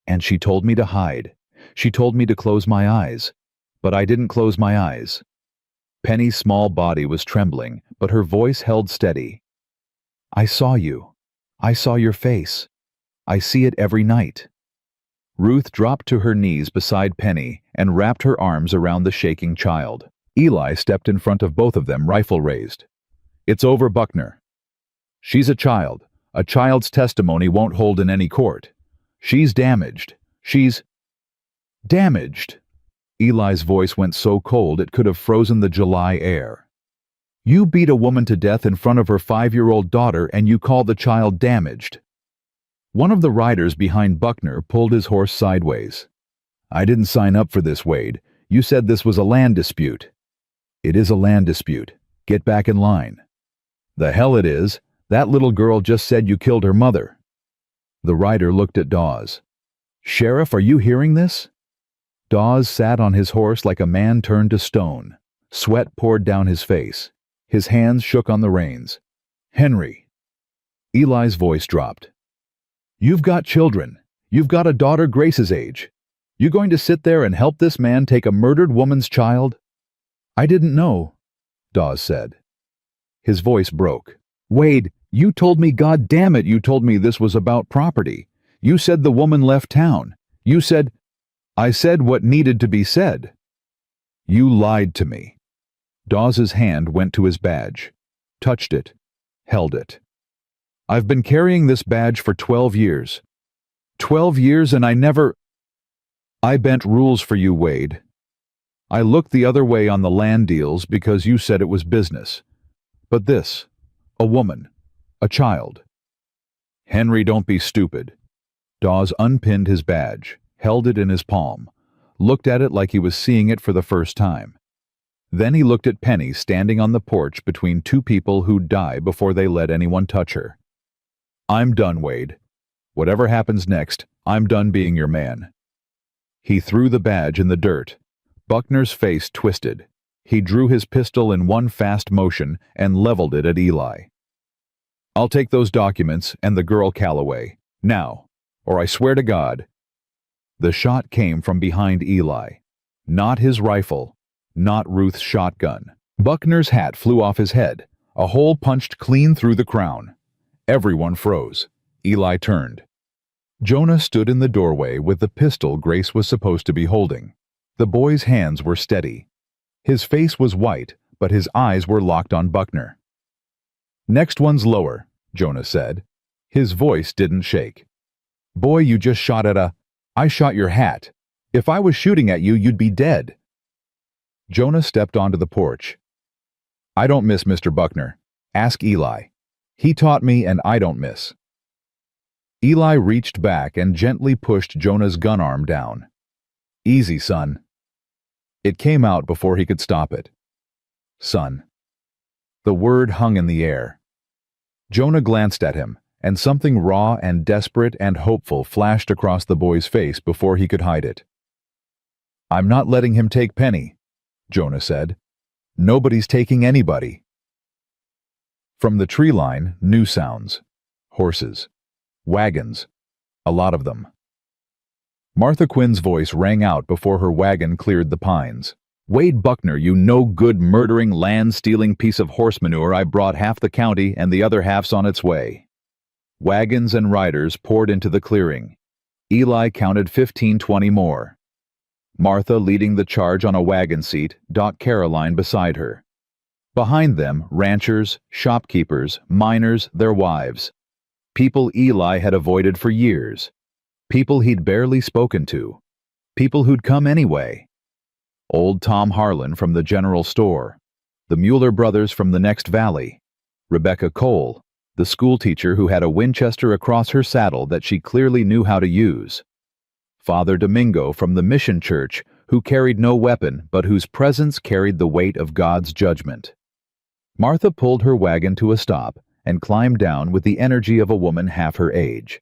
"And she told me to hide. She told me to close my eyes. But I didn't close my eyes." Penny's small body was trembling, but her voice held steady. "I saw you. I saw your face. I see it every night." Ruth dropped to her knees beside Penny and wrapped her arms around the shaking child. Eli stepped in front of both of them, rifle raised. "It's over, Buckner. She's a child. A child's testimony won't hold in any court. She's damaged. She's damaged." Eli's voice went so cold it could have frozen the July air. "You beat a woman to death in front of her 5-year-old daughter and you call the child damaged." One of the riders behind Buckner pulled his horse sideways. "I didn't sign up for this, Wade. You said this was a land dispute." "It is a land dispute. Get back in line." "The hell it is. That little girl just said you killed her mother." The rider looked at Dawes. "Sheriff, are you hearing this?" Dawes sat on his horse like a man turned to stone. Sweat poured down his face. His hands shook on the reins. "Henry." Eli's voice dropped. "You've got children. You've got a daughter Grace's age. You going to sit there and help this man take a murdered woman's child?" "I didn't know," Dawes said. His voice broke. "Wade, you told me, God damn it, you told me this was about property. You said the woman left town. You said—" "I said what needed to be said." "You lied to me." Dawes's hand went to his badge. Touched it. Held it. "I've been carrying this badge for 12 years. 12 years and I bent rules for you, Wade. I looked the other way on the land deals because you said it was business. But this, a woman, a child." "Henry, don't be stupid." Dawes unpinned his badge, held it in his palm, looked at it like he was seeing it for the first time. Then he looked at Penny standing on the porch between 2 people who'd die before they let anyone touch her. "I'm done, Wade. Whatever happens next, I'm done being your man." He threw the badge in the dirt. Buckner's face twisted. He drew his pistol in one fast motion and leveled it at Eli. "I'll take those documents and the girl Calloway. Now, or I swear to God." The shot came from behind Eli. Not his rifle. Not Ruth's shotgun. Buckner's hat flew off his head. A hole punched clean through the crown. Everyone froze. Eli turned. Jonah stood in the doorway with the pistol Grace was supposed to be holding. The boy's hands were steady. His face was white, but his eyes were locked on Buckner. "Next one's lower," Jonah said. His voice didn't shake. "Boy, you just shot at I shot your hat. If I was shooting at you, you'd be dead." Jonah stepped onto the porch. I don't miss, Mr. Buckner. Ask Eli. He taught me and I don't miss. Eli reached back and gently pushed Jonah's gun arm down. Easy, son. It came out before he could stop it. Son. The word hung in the air. Jonah glanced at him, and something raw and desperate and hopeful flashed across the boy's face before he could hide it. I'm not letting him take Penny, Jonah said. Nobody's taking anybody. From the tree line, new sounds. Horses. Wagons. A lot of them. Martha Quinn's voice rang out before her wagon cleared the pines. Wade Buckner, you no-good murdering, land-stealing piece of horse manure, I brought half the county and the other half's on its way. Wagons and riders poured into the clearing. Eli counted 15-20 more. Martha leading the charge on a wagon seat, Doc Caroline beside her. Behind them, ranchers, shopkeepers, miners, their wives. People Eli had avoided for years. People he'd barely spoken to. People who'd come anyway. Old Tom Harlan from the general store. The Mueller brothers from the next valley. Rebecca Cole, the schoolteacher who had a Winchester across her saddle that she clearly knew how to use. Father Domingo from the mission church, who carried no weapon but whose presence carried the weight of God's judgment. Martha pulled her wagon to a stop and climbed down with the energy of a woman half her age.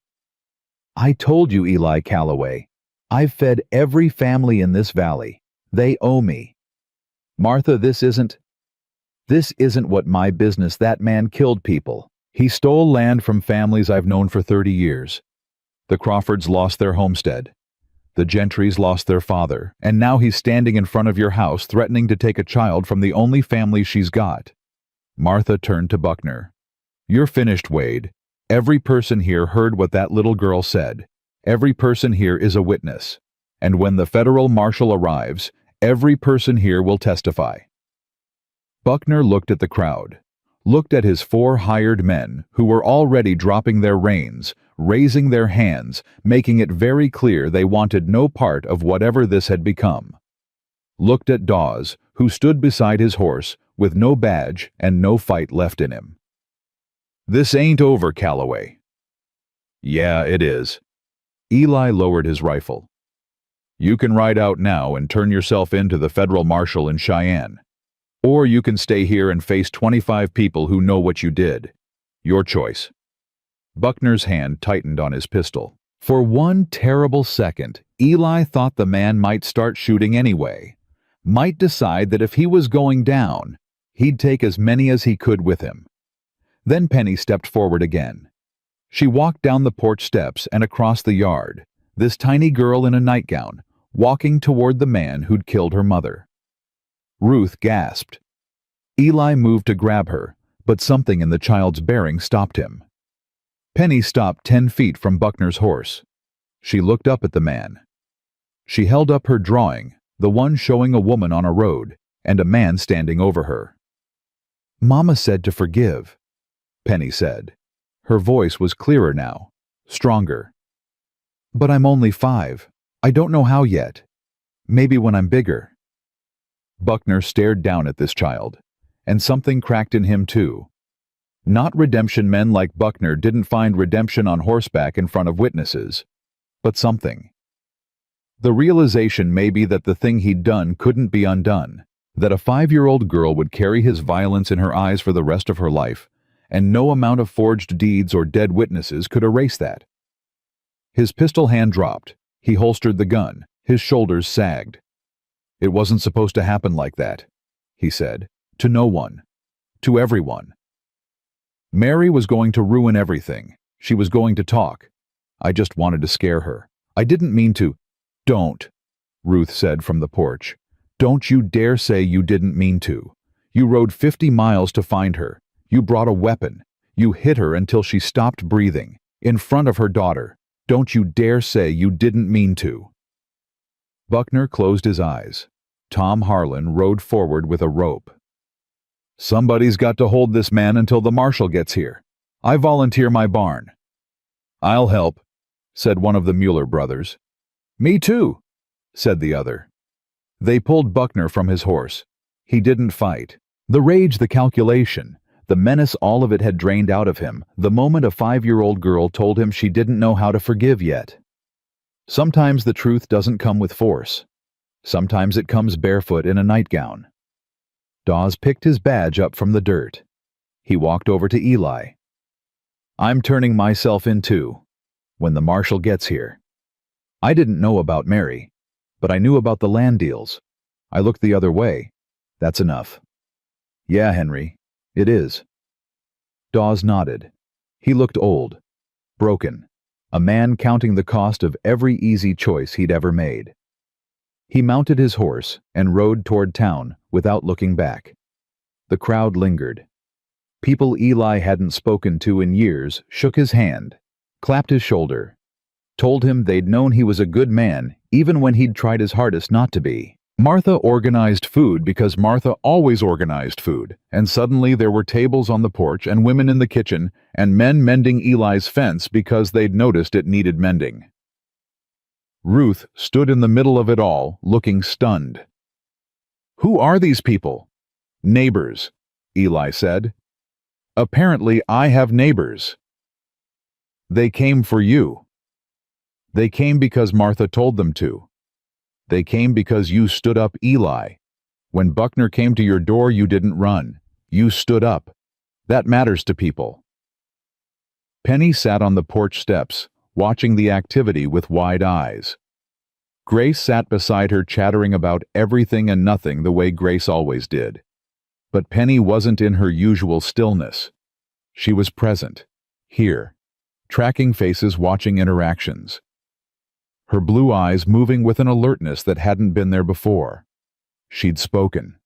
I told you, Eli Calloway. I've fed every family in this valley. They owe me. Martha, this isn't what my business. That man killed people. He stole land from families I've known for 30 years. The Crawfords lost their homestead. The Gentrys lost their father, and now he's standing in front of your house threatening to take a child from the only family she's got. Martha turned to Buckner. You're finished, Wade. Every person here heard what that little girl said. Every person here is a witness. And when the federal marshal arrives, every person here will testify. Buckner looked at the crowd, looked at his 4 hired men who were already dropping their reins, raising their hands, making it very clear they wanted no part of whatever this had become. Looked at Dawes, who stood beside his horse with no badge and no fight left in him. This ain't over, Calloway. Yeah, it is. Eli lowered his rifle. You can ride out now and turn yourself in to the federal marshal in Cheyenne. Or you can stay here and face 25 people who know what you did. Your choice. Buckner's hand tightened on his pistol. For one terrible second, Eli thought the man might start shooting anyway. Might decide that if he was going down, he'd take as many as he could with him. Then Penny stepped forward again. She walked down the porch steps and across the yard, this tiny girl in a nightgown, walking toward the man who'd killed her mother. Ruth gasped. Eli moved to grab her, but something in the child's bearing stopped him. Penny stopped 10 feet from Buckner's horse. She looked up at the man. She held up her drawing, the one showing a woman on a road, and a man standing over her. Mama said to forgive, Penny said. Her voice was clearer now, stronger. But I'm only 5. I don't know how yet. Maybe when I'm bigger. Buckner stared down at this child, and something cracked in him too. Not redemption men like Buckner didn't find redemption on horseback in front of witnesses, but something. The realization maybe that the thing he'd done couldn't be undone, that a 5-year-old girl would carry his violence in her eyes for the rest of her life, and no amount of forged deeds or dead witnesses could erase that. His pistol hand dropped. He holstered the gun. His shoulders sagged. It wasn't supposed to happen like that, he said. To no one. To everyone. Mary was going to ruin everything. She was going to talk. I just wanted to scare her. I didn't mean to. Don't, Ruth said from the porch. Don't you dare say you didn't mean to. You rode 50 miles to find her. You brought a weapon. You hit her until she stopped breathing, in front of her daughter. Don't you dare say you didn't mean to. Buckner closed his eyes. Tom Harlan rode forward with a rope. Somebody's got to hold this man until the marshal gets here. I volunteer my barn. I'll help, said one of the Mueller brothers. Me too, said the other. They pulled Buckner from his horse. He didn't fight. The rage, the calculation, the menace, all of it had drained out of him the moment a 5-year-old girl told him she didn't know how to forgive yet. Sometimes the truth doesn't come with force. Sometimes it comes barefoot in a nightgown. Dawes picked his badge up from the dirt. He walked over to Eli. "I'm turning myself in too, when the marshal gets here. I didn't know about Mary, but I knew about the land deals. I looked the other way. That's enough." "Yeah, Henry, it is." Dawes nodded. He looked old, broken, a man counting the cost of every easy choice he'd ever made. He mounted his horse and rode toward town without looking back. The crowd lingered. People Eli hadn't spoken to in years shook his hand, clapped his shoulder, told him they'd known he was a good man even when he'd tried his hardest not to be. Martha organized food because Martha always organized food, and suddenly there were tables on the porch and women in the kitchen and men mending Eli's fence because they'd noticed it needed mending. Ruth stood in the middle of it all, looking stunned. "Who are these people?" "Neighbors," Eli said. "Apparently I have neighbors." "They came for you." "They came because Martha told them to. They came because you stood up, Eli. When Buckner came to your door, you didn't run. You stood up. That matters to people." Penny sat on the porch steps, watching the activity with wide eyes. Grace sat beside her, chattering about everything and nothing the way Grace always did. But Penny wasn't in her usual stillness. She was present, here, tracking faces, watching interactions. Her blue eyes moving with an alertness that hadn't been there before. She'd spoken.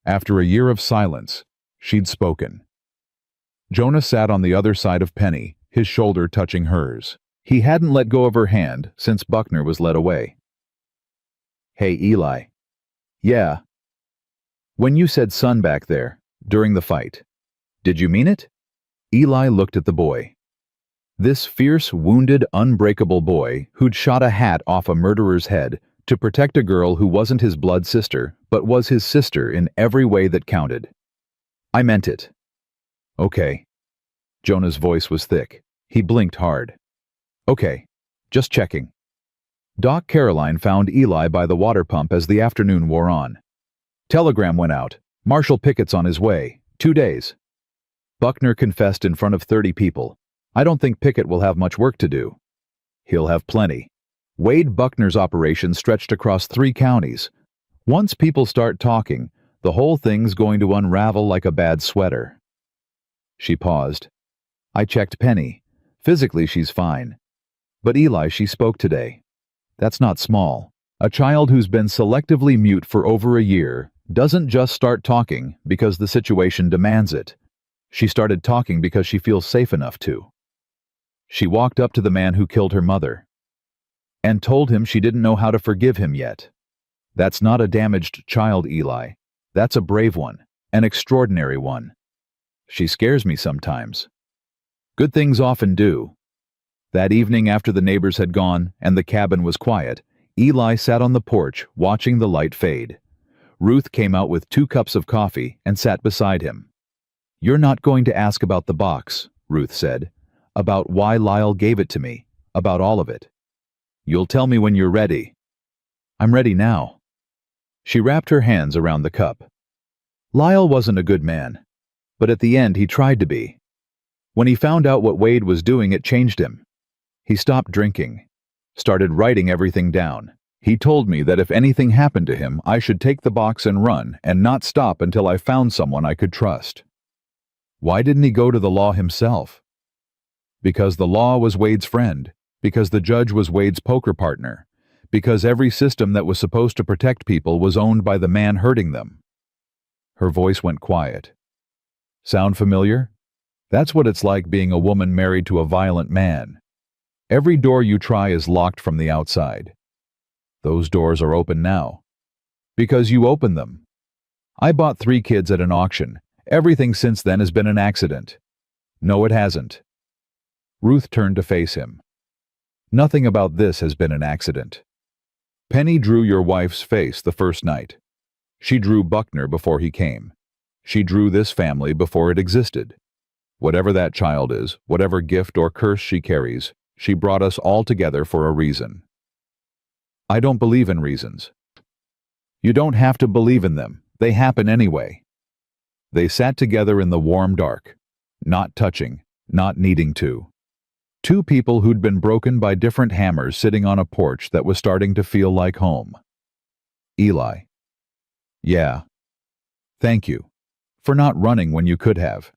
After a year of silence, she'd spoken. Jonah sat on the other side of Penny, his shoulder touching hers. He hadn't let go of her hand since Buckner was led away. "Hey, Eli." "Yeah." "When you said son back there, during the fight, did you mean it?" Eli looked at the boy. This fierce, wounded, unbreakable boy who'd shot a hat off a murderer's head to protect a girl who wasn't his blood sister, but was his sister in every way that counted. "I meant it." "Okay." Jonah's voice was thick. He blinked hard. "Okay, just checking." Doc Caroline found Eli by the water pump as the afternoon wore on. Telegram went out. Marshal Pickett's on his way. 2 days. Buckner confessed in front of 30 people. I don't think Pickett will have much work to do. He'll have plenty. Wade Buckner's operation stretched across 3 counties. Once people start talking, the whole thing's going to unravel like a bad sweater. She paused. I checked Penny. Physically, she's fine. But Eli, she spoke today. That's not small. A child who's been selectively mute for over a year doesn't just start talking because the situation demands it. She started talking because she feels safe enough to. She walked up to the man who killed her mother and told him she didn't know how to forgive him yet. That's not a damaged child, Eli. That's a brave one, an extraordinary one. She scares me sometimes. Good things often do. That evening after the neighbors had gone and the cabin was quiet, Eli sat on the porch watching the light fade. Ruth came out with 2 cups of coffee and sat beside him. You're not going to ask about the box, Ruth said. About why Lyle gave it to me. About all of it. You'll tell me when you're ready. I'm ready now. She wrapped her hands around the cup. Lyle wasn't a good man, but at the end he tried to be. When he found out what Wade was doing, it changed him. He stopped drinking, started writing everything down. He told me that if anything happened to him, I should take the box and run and not stop until I found someone I could trust. Why didn't he go to the law himself? Because the law was Wade's friend, because the judge was Wade's poker partner, because every system that was supposed to protect people was owned by the man hurting them. Her voice went quiet. Sound familiar? That's what it's like being a woman married to a violent man. Every door you try is locked from the outside. Those doors are open now. Because you opened them. I bought 3 kids at an auction. Everything since then has been an accident. No, it hasn't. Ruth turned to face him. Nothing about this has been an accident. Penny drew your wife's face the first night. She drew Buckner before he came. She drew this family before it existed. Whatever that child is, whatever gift or curse she carries, she brought us all together for a reason. I don't believe in reasons. You don't have to believe in them. They happen anyway. They sat together in the warm dark, not touching, not needing to. Two people who'd been broken by different hammers sitting on a porch that was starting to feel like home. Eli. Yeah. Thank you. For not running when you could have.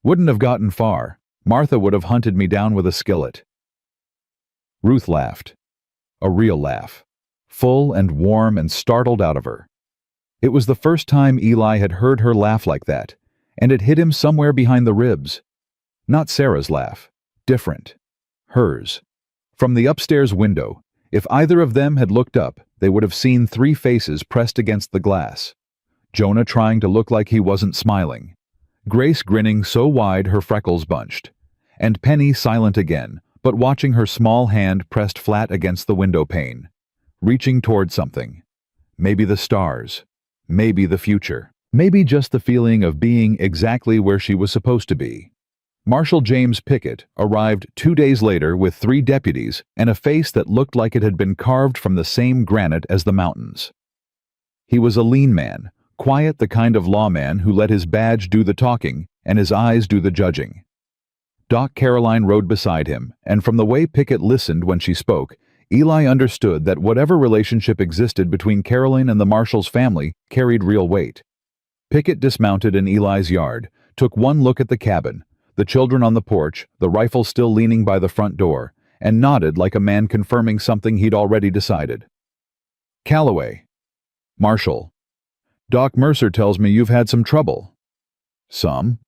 Wouldn't have gotten far. Martha would have hunted me down with a skillet. Ruth laughed. A real laugh. Full and warm and startled out of her. It was the first time Eli had heard her laugh like that, and it hit him somewhere behind the ribs. Not Sarah's laugh. Different. Hers. From the upstairs window, if either of them had looked up, they would have seen three faces pressed against the glass. Jonah trying to look like he wasn't smiling. Grace grinning so wide her freckles bunched. And Penny silent again, but watching her small hand pressed flat against the window pane. Reaching toward something. Maybe the stars. Maybe the future. Maybe just the feeling of being exactly where she was supposed to be. Marshal James Pickett arrived 2 days later with 3 deputies and a face that looked like it had been carved from the same granite as the mountains. He was a lean man, quiet, the kind of lawman who let his badge do the talking and his eyes do the judging. Doc Caroline rode beside him, and from the way Pickett listened when she spoke, Eli understood that whatever relationship existed between Caroline and the Marshal's family carried real weight. Pickett dismounted in Eli's yard, took one look at the cabin, the children on the porch, the rifle still leaning by the front door, and nodded like a man confirming something he'd already decided. Calloway. Marshal. Doc Mercer tells me you've had some trouble. Some.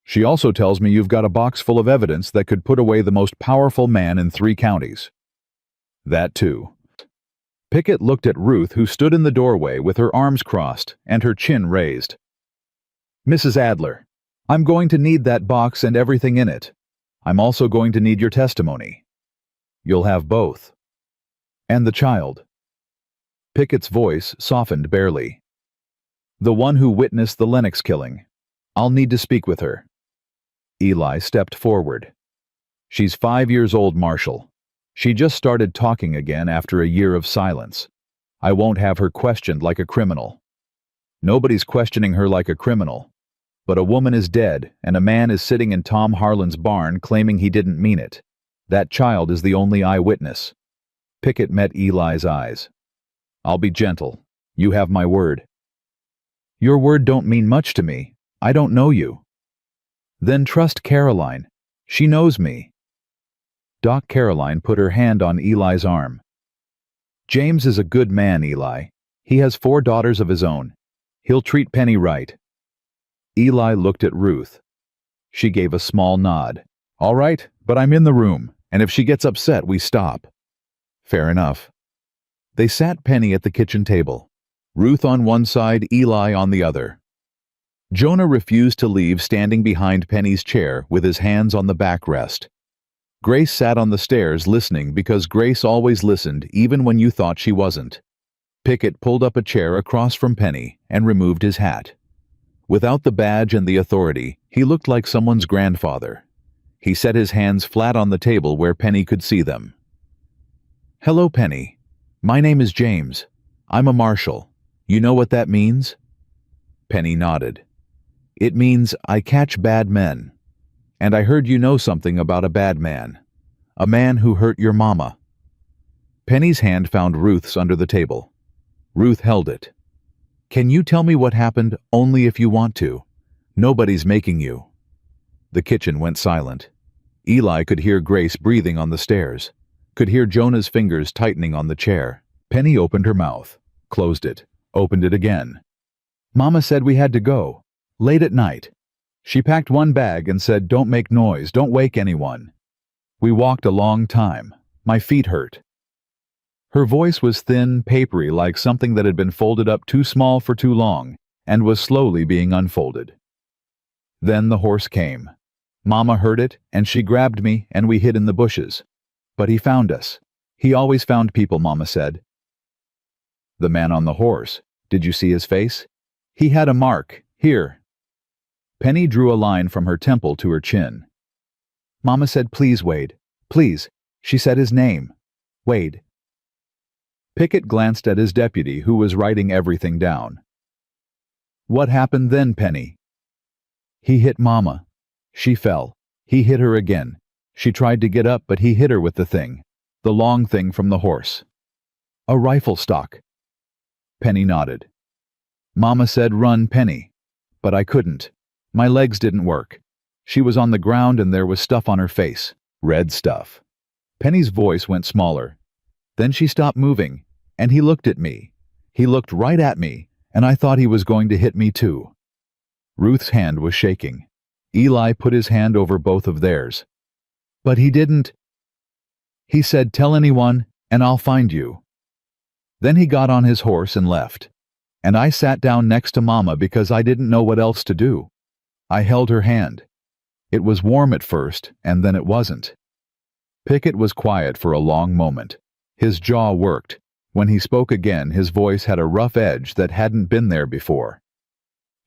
She also tells me you've got a box full of evidence that could put away the most powerful man in 3 counties. That too. Pickett looked at Ruth, who stood in the doorway with her arms crossed and her chin raised. Mrs. Adler, I'm going to need that box and everything in it. I'm also going to need your testimony. You'll have both. And the child. Pickett's voice softened barely. The one who witnessed the Lennox killing. I'll need to speak with her. Eli stepped forward. She's 5 years old, Marshal. She just started talking again after a year of silence. I won't have her questioned like a criminal. Nobody's questioning her like a criminal. But a woman is dead, and a man is sitting in Tom Harlan's barn claiming he didn't mean it. That child is the only eyewitness. Pickett met Eli's eyes. I'll be gentle. You have my word. Your word don't mean much to me. I don't know you. Then trust Caroline. She knows me. Doc Caroline put her hand on Eli's arm. James is a good man, Eli. He has 4 daughters of his own. He'll treat Penny right. Eli looked at Ruth. She gave a small nod. All right, but I'm in the room, and if she gets upset, we stop. Fair enough. They sat Penny at the kitchen table. Ruth on one side, Eli on the other. Jonah refused to leave, standing behind Penny's chair with his hands on the backrest. Grace sat on the stairs listening because Grace always listened even when you thought she wasn't. Pickett pulled up a chair across from Penny and removed his hat. Without the badge and the authority, he looked like someone's grandfather. He set his hands flat on the table where Penny could see them. Hello, Penny. My name is James. I'm a marshal. You know what that means? Penny nodded. It means I catch bad men. And I heard you know something about a bad man. A man who hurt your mama. Penny's hand found Ruth's under the table. Ruth held it. Can you tell me what happened only if you want to? Nobody's making you. The kitchen went silent. Eli could hear Grace breathing on the stairs. Could hear Jonah's fingers tightening on the chair. Penny opened her mouth, closed it, opened it again. Mama said we had to go. Late at night. She packed one bag and said, don't make noise, don't wake anyone. We walked a long time. My feet hurt. Her voice was thin, papery, like something that had been folded up too small for too long, and was slowly being unfolded. Then the horse came. Mama heard it, and she grabbed me, and we hid in the bushes. But he found us. He always found people, Mama said. The man on the horse, did you see his face? He had a mark. Here. Penny drew a line from her temple to her chin. Mama said, please, Wade. Please. She said his name. Wade. Pickett glanced at his deputy, who was writing everything down. What happened then, Penny? He hit Mama. She fell. He hit her again. She tried to get up, but he hit her with the thing. The long thing from the horse. A rifle stock. Penny nodded. Mama said, run, Penny. But I couldn't. My legs didn't work. She was on the ground and there was stuff on her face. Red stuff. Penny's voice went smaller. Then she stopped moving, and he looked at me. He looked right at me, and I thought he was going to hit me too. Ruth's hand was shaking. Eli put his hand over both of theirs. But he didn't. He said, tell anyone, and I'll find you. Then he got on his horse and left. And I sat down next to Mama because I didn't know what else to do. I held her hand. It was warm at first, and then it wasn't. Pickett was quiet for a long moment. His jaw worked. When he spoke again, his voice had a rough edge that hadn't been there before.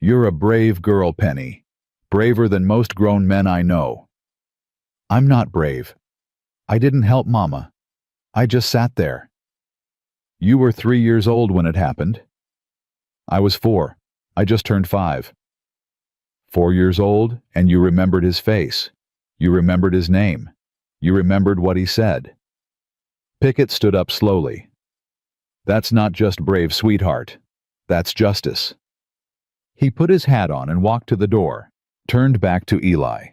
You're a brave girl, Penny. Braver than most grown men I know. I'm not brave. I didn't help Mama. I just sat there. You were 3 years old when it happened. I was 4. I just turned 5. 4 years old, and you remembered his face. You remembered his name. You remembered what he said. Pickett stood up slowly. That's not just brave, sweetheart. That's justice. He put his hat on and walked to the door, turned back to Eli.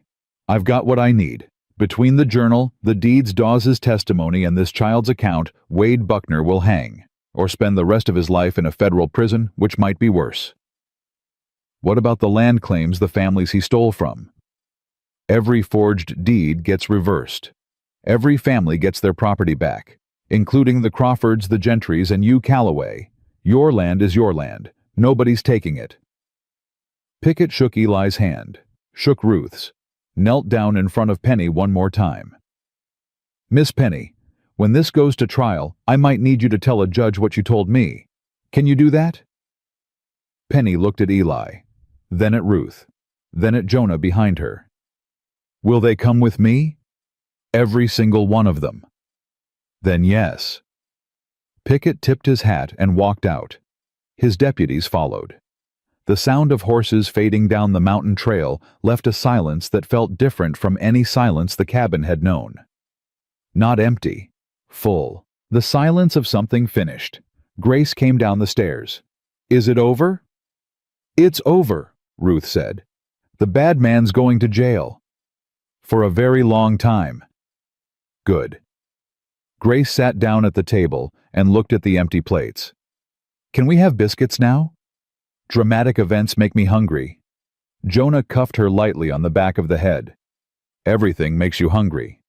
I've got what I need. Between the journal, the deeds, Dawes's testimony, and this child's account, Wade Buckner will hang, or spend the rest of his life in a federal prison, which might be worse. What about the land claims the families he stole from? Every forged deed gets reversed. Every family gets their property back, including the Crawfords, the Gentrys, and you, Calloway. Your land is your land. Nobody's taking it. Pickett shook Eli's hand, shook Ruth's, knelt down in front of Penny one more time. Miss Penny, when this goes to trial, I might need you to tell a judge what you told me. Can you do that? Penny looked at Eli, then at Ruth, then at Jonah behind her. Will they come with me? Every single one of them. Then yes. Pickett tipped his hat and walked out. His deputies followed. The sound of horses fading down the mountain trail left a silence that felt different from any silence the cabin had known. Not empty, full. The silence of something finished. Grace came down the stairs. Is it over? It's over, Ruth said. The bad man's going to jail. For a very long time. Good. Grace sat down at the table and looked at the empty plates. Can we have biscuits now? Dramatic events make me hungry. Jonah cuffed her lightly on the back of the head. Everything makes you hungry.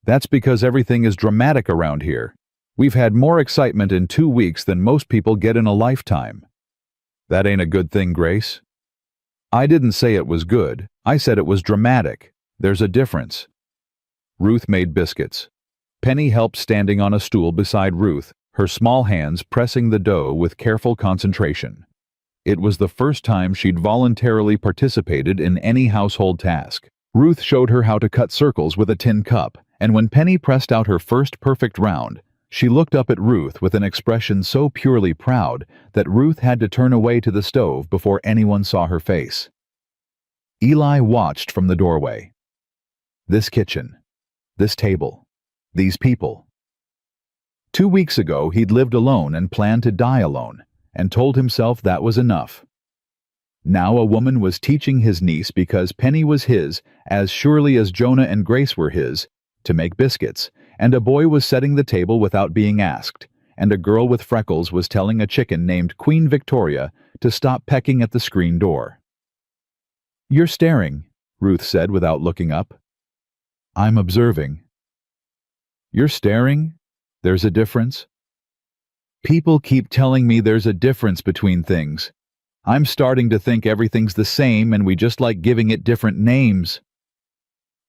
That's because everything is dramatic around here. We've had more excitement in 2 weeks than most people get in a lifetime. That ain't a good thing, Grace. I didn't say it was good. I said it was dramatic. There's a difference. Ruth made biscuits. Penny helped standing on a stool beside Ruth, her small hands pressing the dough with careful concentration. It was the first time she'd voluntarily participated in any household task. Ruth showed her how to cut circles with a tin cup, and when Penny pressed out her first perfect round, she looked up at Ruth with an expression so purely proud that Ruth had to turn away to the stove before anyone saw her face. Eli watched from the doorway. This kitchen, this table, these people. 2 weeks ago, he'd lived alone and planned to die alone, and told himself that was enough. Now a woman was teaching his niece, because Penny was his, as surely as Jonah and Grace were his, to make biscuits, and a boy was setting the table without being asked, and a girl with freckles was telling a chicken named Queen Victoria to stop pecking at the screen door. You're staring, Ruth said without looking up. I'm observing. You're staring? There's a difference? People keep telling me there's a difference between things. I'm starting to think everything's the same and we just like giving it different names.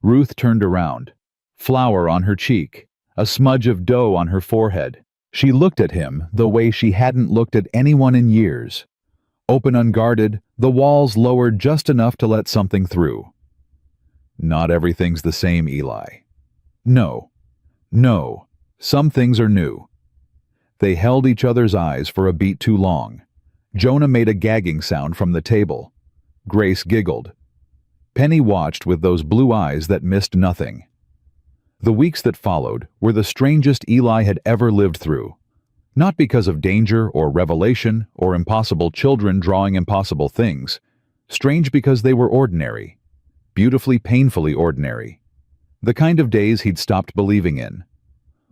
Ruth turned around. Flour on her cheek, a smudge of dough on her forehead. She looked at him the way she hadn't looked at anyone in years. Open, unguarded, The walls lowered just enough to let something through. Not everything's the same, Eli. No. No. Some things are new. They held each other's eyes for a beat too long. Jonah made a gagging sound from the table. Grace giggled. Penny watched with those blue eyes that missed nothing. The weeks that followed were the strangest Eli had ever lived through. Not because of danger or revelation or impossible children drawing impossible things. Strange because they were ordinary. Beautifully, painfully ordinary. The kind of days he'd stopped believing in.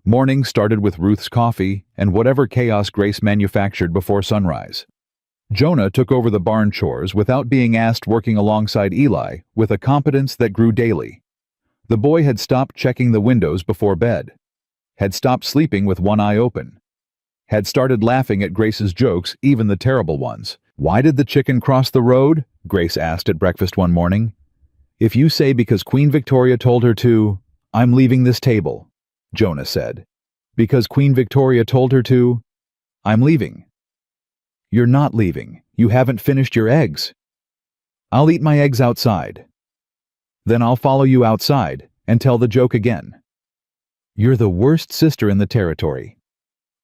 Morning started with Ruth's coffee and whatever chaos Grace manufactured before sunrise. Jonah took over the barn chores without being asked, working alongside Eli with a competence that grew daily. The boy had stopped checking the windows before bed. Had stopped sleeping with one eye open. Had started laughing at Grace's jokes, even the terrible ones. "Why did the chicken cross the road?" Grace asked at breakfast one morning. "If you say because Queen Victoria told her to, I'm leaving this table," Jonah said. "Because Queen Victoria told her to, I'm leaving." "You're not leaving. You haven't finished your eggs." "I'll eat my eggs outside." "Then I'll follow you outside and tell the joke again." "You're the worst sister in the territory."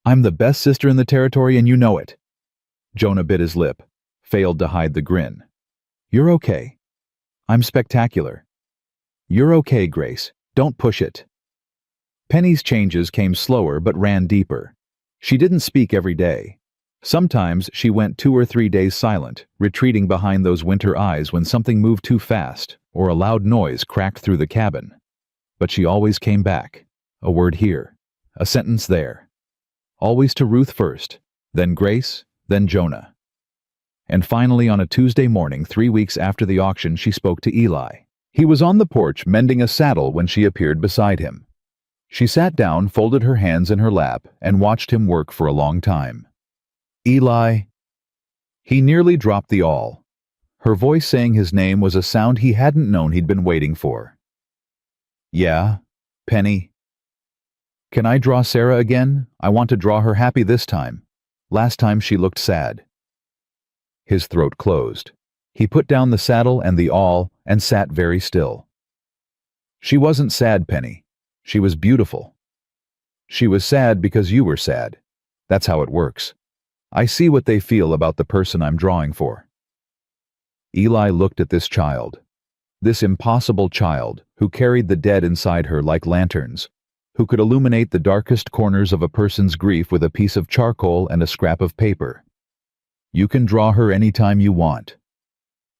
"I'm the best sister in the territory and you know it." Jonah bit his lip, failed to hide the grin. "You're okay." "I'm spectacular." "You're okay, Grace. Don't push it." Penny's changes came slower but ran deeper. She didn't speak every day. Sometimes she went 2 or 3 days silent, retreating behind those winter eyes when something moved too fast or a loud noise cracked through the cabin. But she always came back. A word here, a sentence there. Always to Ruth first, then Grace, then Jonah. And finally, on a Tuesday morning 3 weeks after the auction, she spoke to Eli. He was on the porch mending a saddle when she appeared beside him. She sat down, folded her hands in her lap, and watched him work for a long time. "Eli." He nearly dropped the awl. Her voice saying his name was a sound he hadn't known he'd been waiting for. "Yeah, Penny." "Can I draw Sarah again? I want to draw her happy this time. Last time she looked sad." His throat closed. He put down the saddle and the awl and sat very still. "She wasn't sad, Penny. She was beautiful. She was sad because you were sad. That's how it works. I see what they feel about the person I'm drawing for." Eli looked at this child. This impossible child who carried the dead inside her like lanterns, who could illuminate the darkest corners of a person's grief with a piece of charcoal and a scrap of paper. "You can draw her any time you want.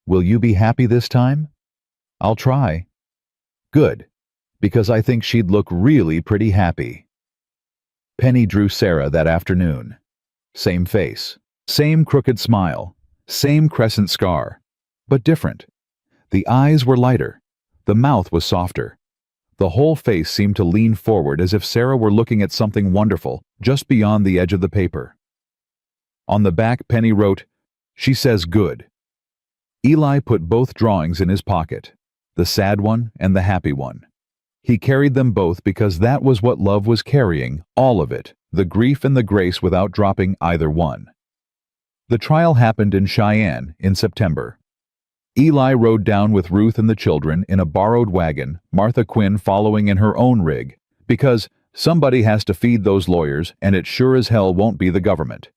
Will you be happy this time?" "I'll try." "Good, because I think she'd look really pretty happy." Penny drew Sarah that afternoon. Same face, same crooked smile, same crescent scar, but different. The eyes were lighter. The mouth was softer. The whole face seemed to lean forward as if Sarah were looking at something wonderful just beyond the edge of the paper. On the back, Penny wrote, "She says good." Eli put both drawings in his pocket, the sad one and the happy one. He carried them both because that was what love was carrying, all of it, the grief and the grace, without dropping either one. The trial happened in Cheyenne in September. Eli rode down with Ruth and the children in a borrowed wagon, Martha Quinn following in her own rig, because somebody has to feed those lawyers and it sure as hell won't be the government.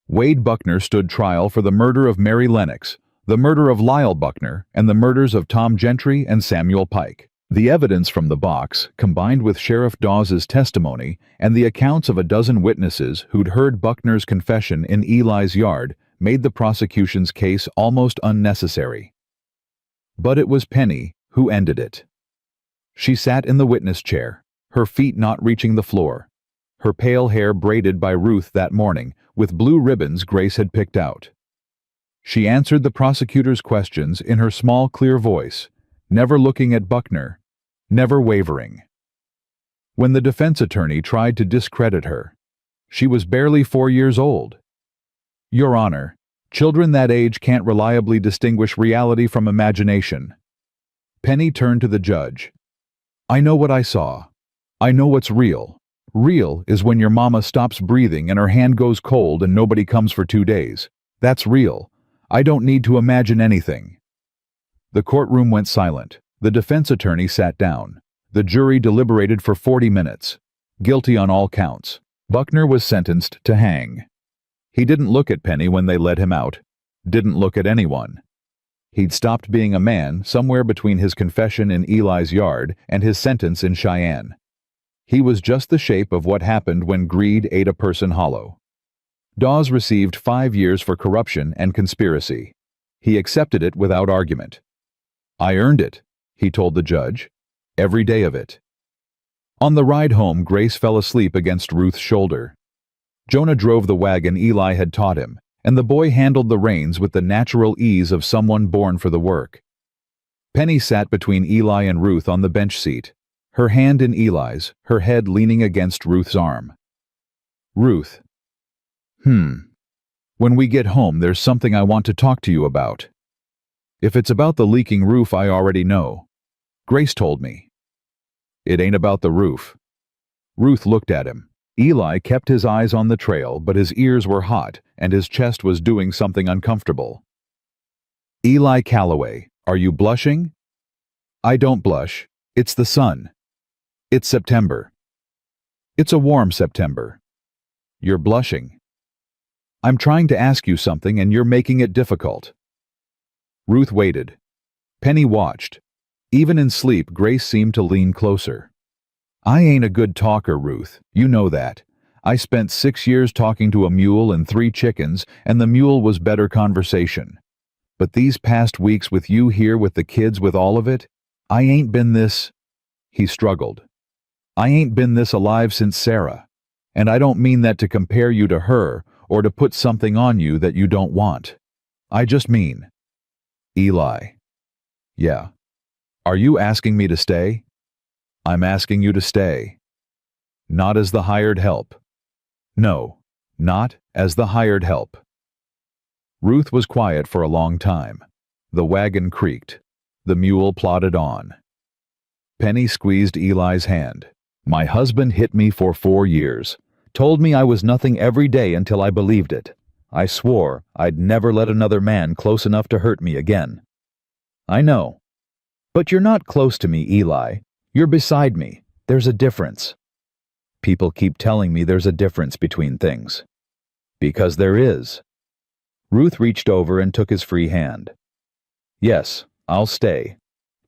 Wade Buckner stood trial for the murder of Mary Lennox, the murder of Lyle Buckner, and the murders of Tom Gentry and Samuel Pike. The evidence from the box, combined with Sheriff Dawes's testimony and the accounts of a dozen witnesses who'd heard Buckner's confession in Eli's yard, made the prosecution's case almost unnecessary. But it was Penny who ended it. She sat in the witness chair, her feet not reaching the floor, her pale hair braided by Ruth that morning with blue ribbons Grace had picked out. She answered the prosecutor's questions in her small, clear voice, never looking at Buckner, never wavering. When the defense attorney tried to discredit her, she was barely 4 years old. "Your Honor, children that age can't reliably distinguish reality from imagination." Penny turned to the judge. "I know what I saw. I know what's real. Real is when your mama stops breathing and her hand goes cold and nobody comes for 2 days. That's real. I don't need to imagine anything." The courtroom went silent. The defense attorney sat down. The jury deliberated for 40 minutes. Guilty on all counts. Buckner was sentenced to hang. He didn't look at Penny when they let him out. Didn't look at anyone. He'd stopped being a man somewhere between his confession in Eli's yard and his sentence in Cheyenne. He was just the shape of what happened when greed ate a person hollow. Dawes received 5 years for corruption and conspiracy. He accepted it without argument. "I earned it," he told the judge. "Every day of it." On the ride home, Grace fell asleep against Ruth's shoulder. Jonah drove the wagon Eli had taught him, and the boy handled the reins with the natural ease of someone born for the work. Penny sat between Eli and Ruth on the bench seat, her hand in Eli's, her head leaning against Ruth's arm. "Ruth. When we get home, there's something I want to talk to you about. If it's about the leaking roof, I already know. Grace told me." "It ain't about the roof." Ruth looked at him. Eli kept his eyes on the trail, but his ears were hot, and his chest was doing something uncomfortable. "Eli Calloway, are you blushing?" "I don't blush. It's the sun. It's September. It's a warm September. You're blushing. I'm trying to ask you something and you're making it difficult." Ruth waited. Penny watched. Even in sleep, Grace seemed to lean closer. "I ain't a good talker, Ruth. You know that. I spent 6 years talking to a mule and 3 chickens, and the mule was better conversation. But these past weeks with you here with the kids with all of it, I ain't been this—" He struggled. "I ain't been this alive since Sarah. And I don't mean that to compare you to her or to put something on you that you don't want. I just mean—" "Eli." "Yeah. Are you asking me to stay?" "I'm asking you to stay." "Not as the hired help." "No, not as the hired help." Ruth was quiet for a long time. The wagon creaked. The mule plodded on. Penny squeezed Eli's hand. "My husband hit me for 4 years. Told me I was nothing every day until I believed it. I swore I'd never let another man close enough to hurt me again." "I know. But you're not close to me, Eli. You're beside me. There's a difference." "People keep telling me there's a difference between things." "Because there is." Ruth reached over and took his free hand. "Yes, I'll stay.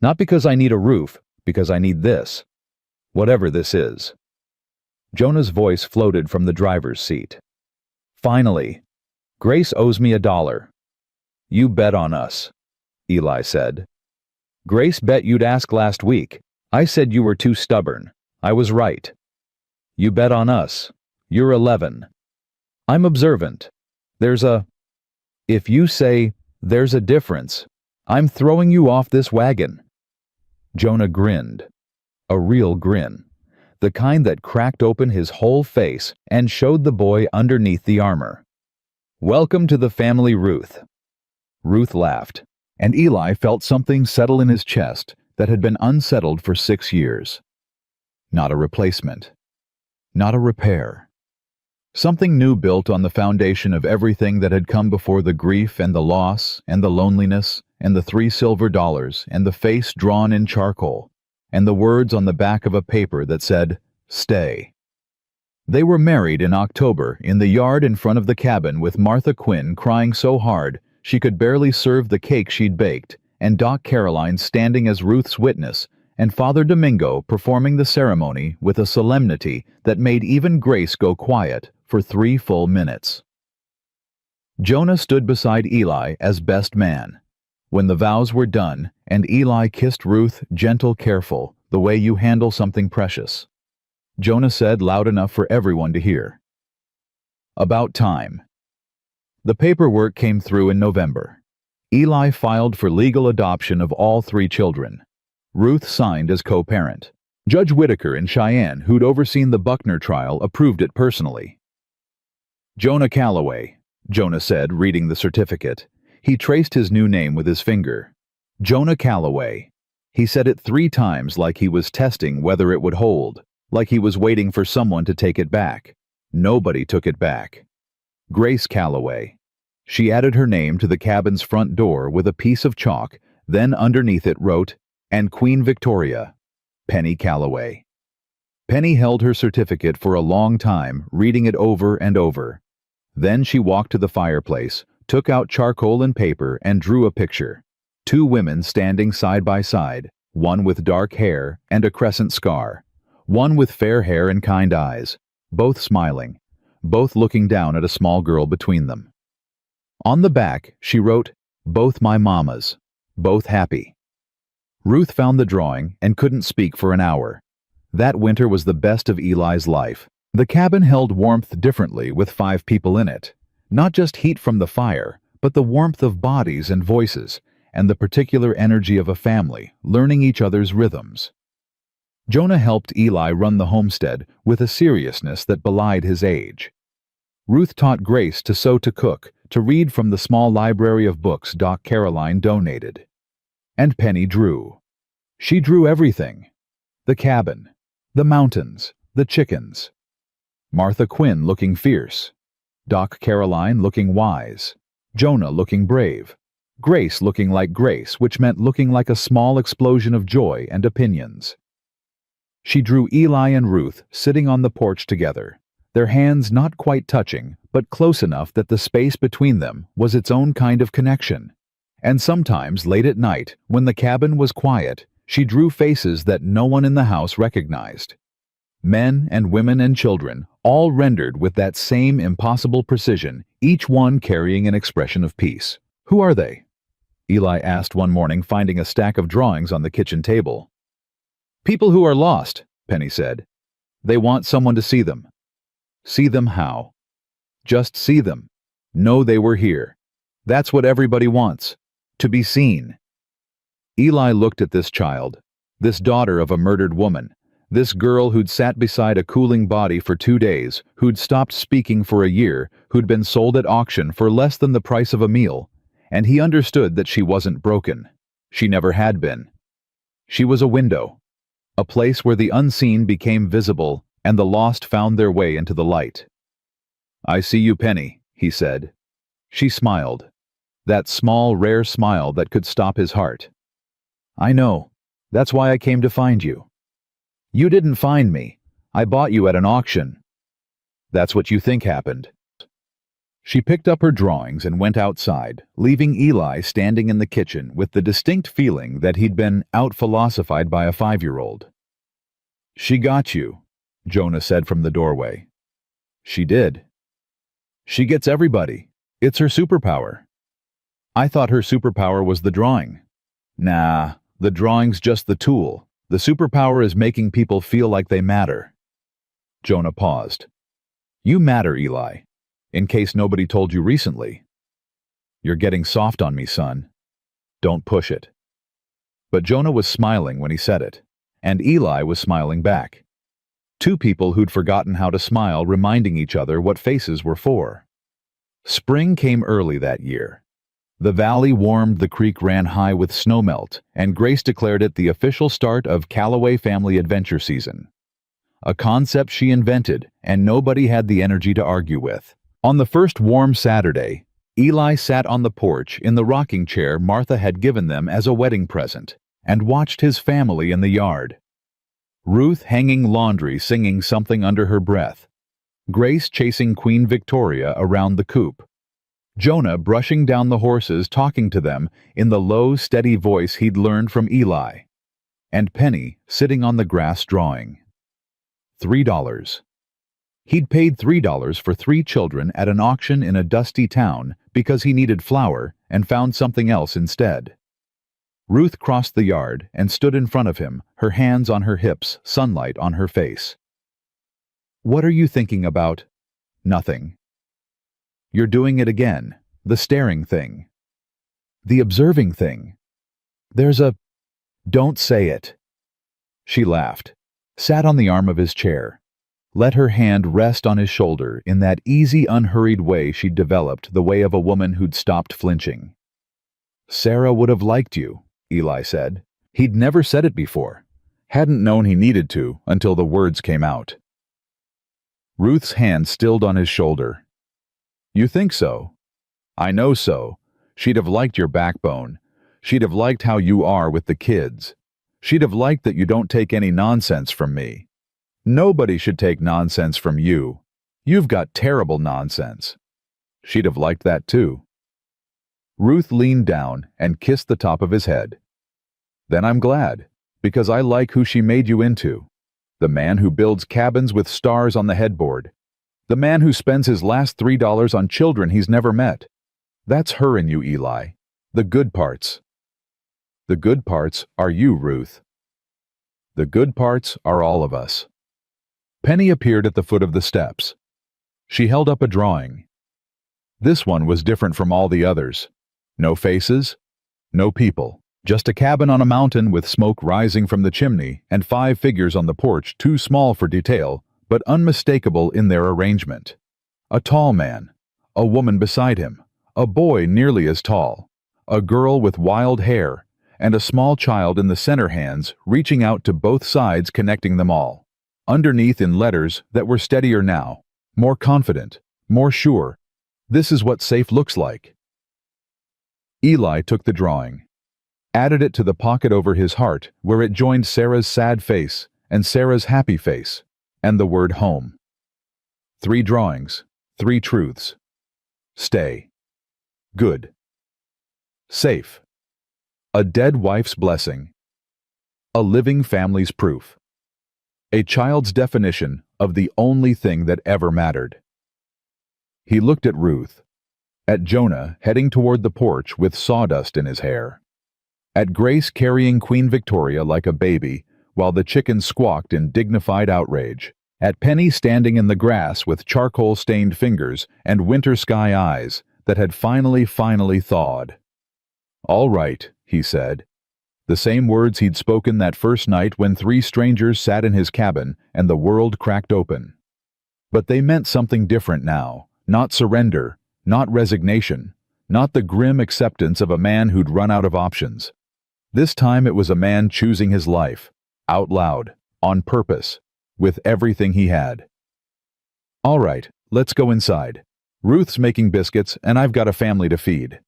Not because I need a roof, because I need this. Whatever this is." Jonah's voice floated from the driver's seat. "Finally. Grace owes me $1. You bet on us," Eli said. "Grace bet you'd ask last week. I said you were too stubborn. I was right. You bet on us. You're 11. I'm observant. If you say, there's a difference, I'm throwing you off this wagon." Jonah grinned. A real grin. The kind that cracked open his whole face and showed the boy underneath the armor. "Welcome to the family, Ruth." Ruth laughed, and Eli felt something settle in his chest that had been unsettled for 6 years. Not a replacement. Not a repair. Something new built on the foundation of everything that had come before the grief and the loss and the loneliness and the $3 silver and the face drawn in charcoal and the words on the back of a paper that said, "Stay." They were married in October in the yard in front of the cabin with Martha Quinn crying so hard she could barely serve the cake she'd baked, and Doc Caroline standing as Ruth's witness, and Father Domingo performing the ceremony with a solemnity that made even Grace go quiet for 3 full minutes. Jonah stood beside Eli as best man. When the vows were done, and Eli kissed Ruth, gentle, careful, the way you handle something precious, Jonah said loud enough for everyone to hear, "About time." The paperwork came through in November. Eli filed for legal adoption of all 3 children. Ruth signed as co-parent. Judge Whitaker in Cheyenne, who'd overseen the Buckner trial, approved it personally. "Jonah Calloway," Jonah said, reading the certificate. He traced his new name with his finger. "Jonah Calloway." He said it 3 times like he was testing whether it would hold, like he was waiting for someone to take it back. Nobody took it back. "Grace Calloway." She added her name to the cabin's front door with a piece of chalk, then underneath it wrote, "And Queen Victoria, Penny Calloway." Penny held her certificate for a long time, reading it over and over. Then she walked to the fireplace, took out charcoal and paper, and drew a picture. Two women standing side by side, one with dark hair and a crescent scar, one with fair hair and kind eyes, both smiling, both looking down at a small girl between them. On the back, she wrote, "Both my mamas, both happy." Ruth found the drawing and couldn't speak for an hour. That winter was the best of Eli's life. The cabin held warmth differently with 5 people in it. Not just heat from the fire, but the warmth of bodies and voices, and the particular energy of a family, learning each other's rhythms. Jonah helped Eli run the homestead with a seriousness that belied his age. Ruth taught Grace to sew, to cook, to read from the small library of books Doc Caroline donated. And Penny drew. She drew everything. The cabin, the mountains, the chickens. Martha Quinn looking fierce. Doc Caroline looking wise. Jonah looking brave. Grace looking like Grace, which meant looking like a small explosion of joy and opinions. She drew Eli and Ruth sitting on the porch together, their hands not quite touching, but close enough that the space between them was its own kind of connection. And sometimes, late at night, when the cabin was quiet, she drew faces that no one in the house recognized. Men and women and children, all rendered with that same impossible precision, each one carrying an expression of peace. "Who are they?" Eli asked one morning, finding a stack of drawings on the kitchen table. "People who are lost," Penny said. "They want someone to see them." "See them how?" "Just see them. Know they were here. That's what everybody wants. To be seen." Eli looked at this child, this daughter of a murdered woman, this girl who'd sat beside a cooling body for 2 days, who'd stopped speaking for a year, who'd been sold at auction for less than the price of a meal, and he understood that she wasn't broken. She never had been. She was a window, a place where the unseen became visible and the lost found their way into the light. "I see you, Penny," he said. She smiled, that small, rare smile that could stop his heart. "I know. That's why I came to find you." "You didn't find me. I bought you at an auction." "That's what you think happened." She picked up her drawings and went outside, leaving Eli standing in the kitchen with the distinct feeling that he'd been out-philosophized by a 5-year-old. "She got you," Jonah said from the doorway. "She did. She gets everybody. It's her superpower." "I thought her superpower was the drawing." "Nah, the drawing's just the tool. The superpower is making people feel like they matter." Jonah paused. "You matter, Eli. In case nobody told you recently." "You're getting soft on me, son. Don't push it." But Jonah was smiling when he said it, and Eli was smiling back. 2 people who'd forgotten how to smile, reminding each other what faces were for. Spring came early that year. The valley warmed, the creek ran high with snowmelt, and Grace declared it the official start of Calloway family adventure season. A concept she invented, and nobody had the energy to argue with. On the first warm Saturday, Eli sat on the porch in the rocking chair Martha had given them as a wedding present, and watched his family in the yard. Ruth hanging laundry, singing something under her breath. Grace chasing Queen Victoria around the coop. Jonah brushing down the horses, talking to them in the low, steady voice he'd learned from Eli. And Penny sitting on the grass drawing. $3. He'd paid $3 for 3 children at an auction in a dusty town because he needed flour and found something else instead. Ruth crossed the yard and stood in front of him, her hands on her hips, sunlight on her face. "What are you thinking about?" "Nothing." "You're doing it again, the staring thing. The observing thing. There's a—" "Don't say it." She laughed, sat on the arm of his chair, let her hand rest on his shoulder in that easy, unhurried way she'd developed, the way of a woman who'd stopped flinching. "Sarah would have liked you," Eli said. He'd never said it before. Hadn't known he needed to until the words came out. Ruth's hand stilled on his shoulder. "You think so?" I know so. She'd have liked your backbone. She'd have liked how you are with the kids. She'd have liked that you don't take any nonsense from me. Nobody should take nonsense from you. You've got terrible nonsense. She'd have liked that too. Ruth leaned down and kissed the top of his head. Then I'm glad, because I like who she made you into. The man who builds cabins with stars on the headboard. The man who spends his last $3 on children he's never met. That's her in you, Eli. The good parts. The good parts are you, Ruth. The good parts are all of us. Penny appeared at the foot of the steps. She held up a drawing. This one was different from all the others. No faces, no people. Just a cabin on a mountain with smoke rising from the chimney and 5 figures on the porch, too small for detail, but unmistakable in their arrangement. A tall man, a woman beside him, a boy nearly as tall, a girl with wild hair, and a small child in the center, hands reaching out to both sides, connecting them all. Underneath, in letters that were steadier now, more confident, more sure, this is what safe looks like. Eli took the drawing, added it to the pocket over his heart where it joined Sarah's sad face and Sarah's happy face, and the word home. 3 drawings, 3 truths. Stay. Good. Safe. A dead wife's blessing. A living family's proof. A child's definition of the only thing that ever mattered. He looked at Ruth, at Jonah heading toward the porch with sawdust in his hair, at Grace carrying Queen Victoria like a baby while the chickens squawked in dignified outrage, at Penny standing in the grass with charcoal-stained fingers and winter sky eyes that had finally thawed. "All right," he said. The same words he'd spoken that first night when 3 strangers sat in his cabin and the world cracked open. But they meant something different now. Not surrender, not resignation, not the grim acceptance of a man who'd run out of options. This time it was a man choosing his life, out loud, on purpose, with everything he had. "All right, let's go inside. Ruth's making biscuits and I've got a family to feed."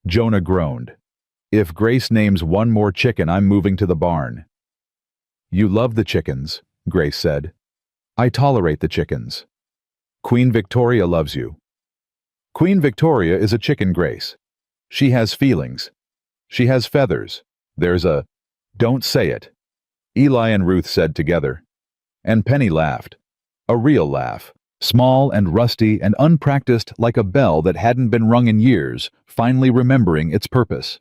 Jonah groaned. "If Grace names one more chicken, I'm moving to the barn." "You love the chickens," Grace said. "I tolerate the chickens. Queen Victoria loves you." "Queen Victoria is a chicken, Grace. She has feelings. She has feathers. There's a—" "Don't say it," Eli and Ruth said together. And Penny laughed. A real laugh. Small and rusty and unpracticed, like a bell that hadn't been rung in years, finally remembering its purpose.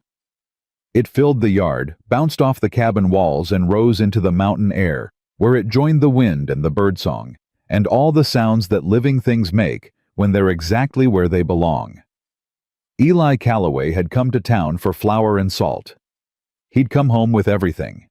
It filled the yard, bounced off the cabin walls, and rose into the mountain air, where it joined the wind and the birdsong, and all the sounds that living things make when they're exactly where they belong. Eli Calloway had come to town for flour and salt. He'd come home with everything.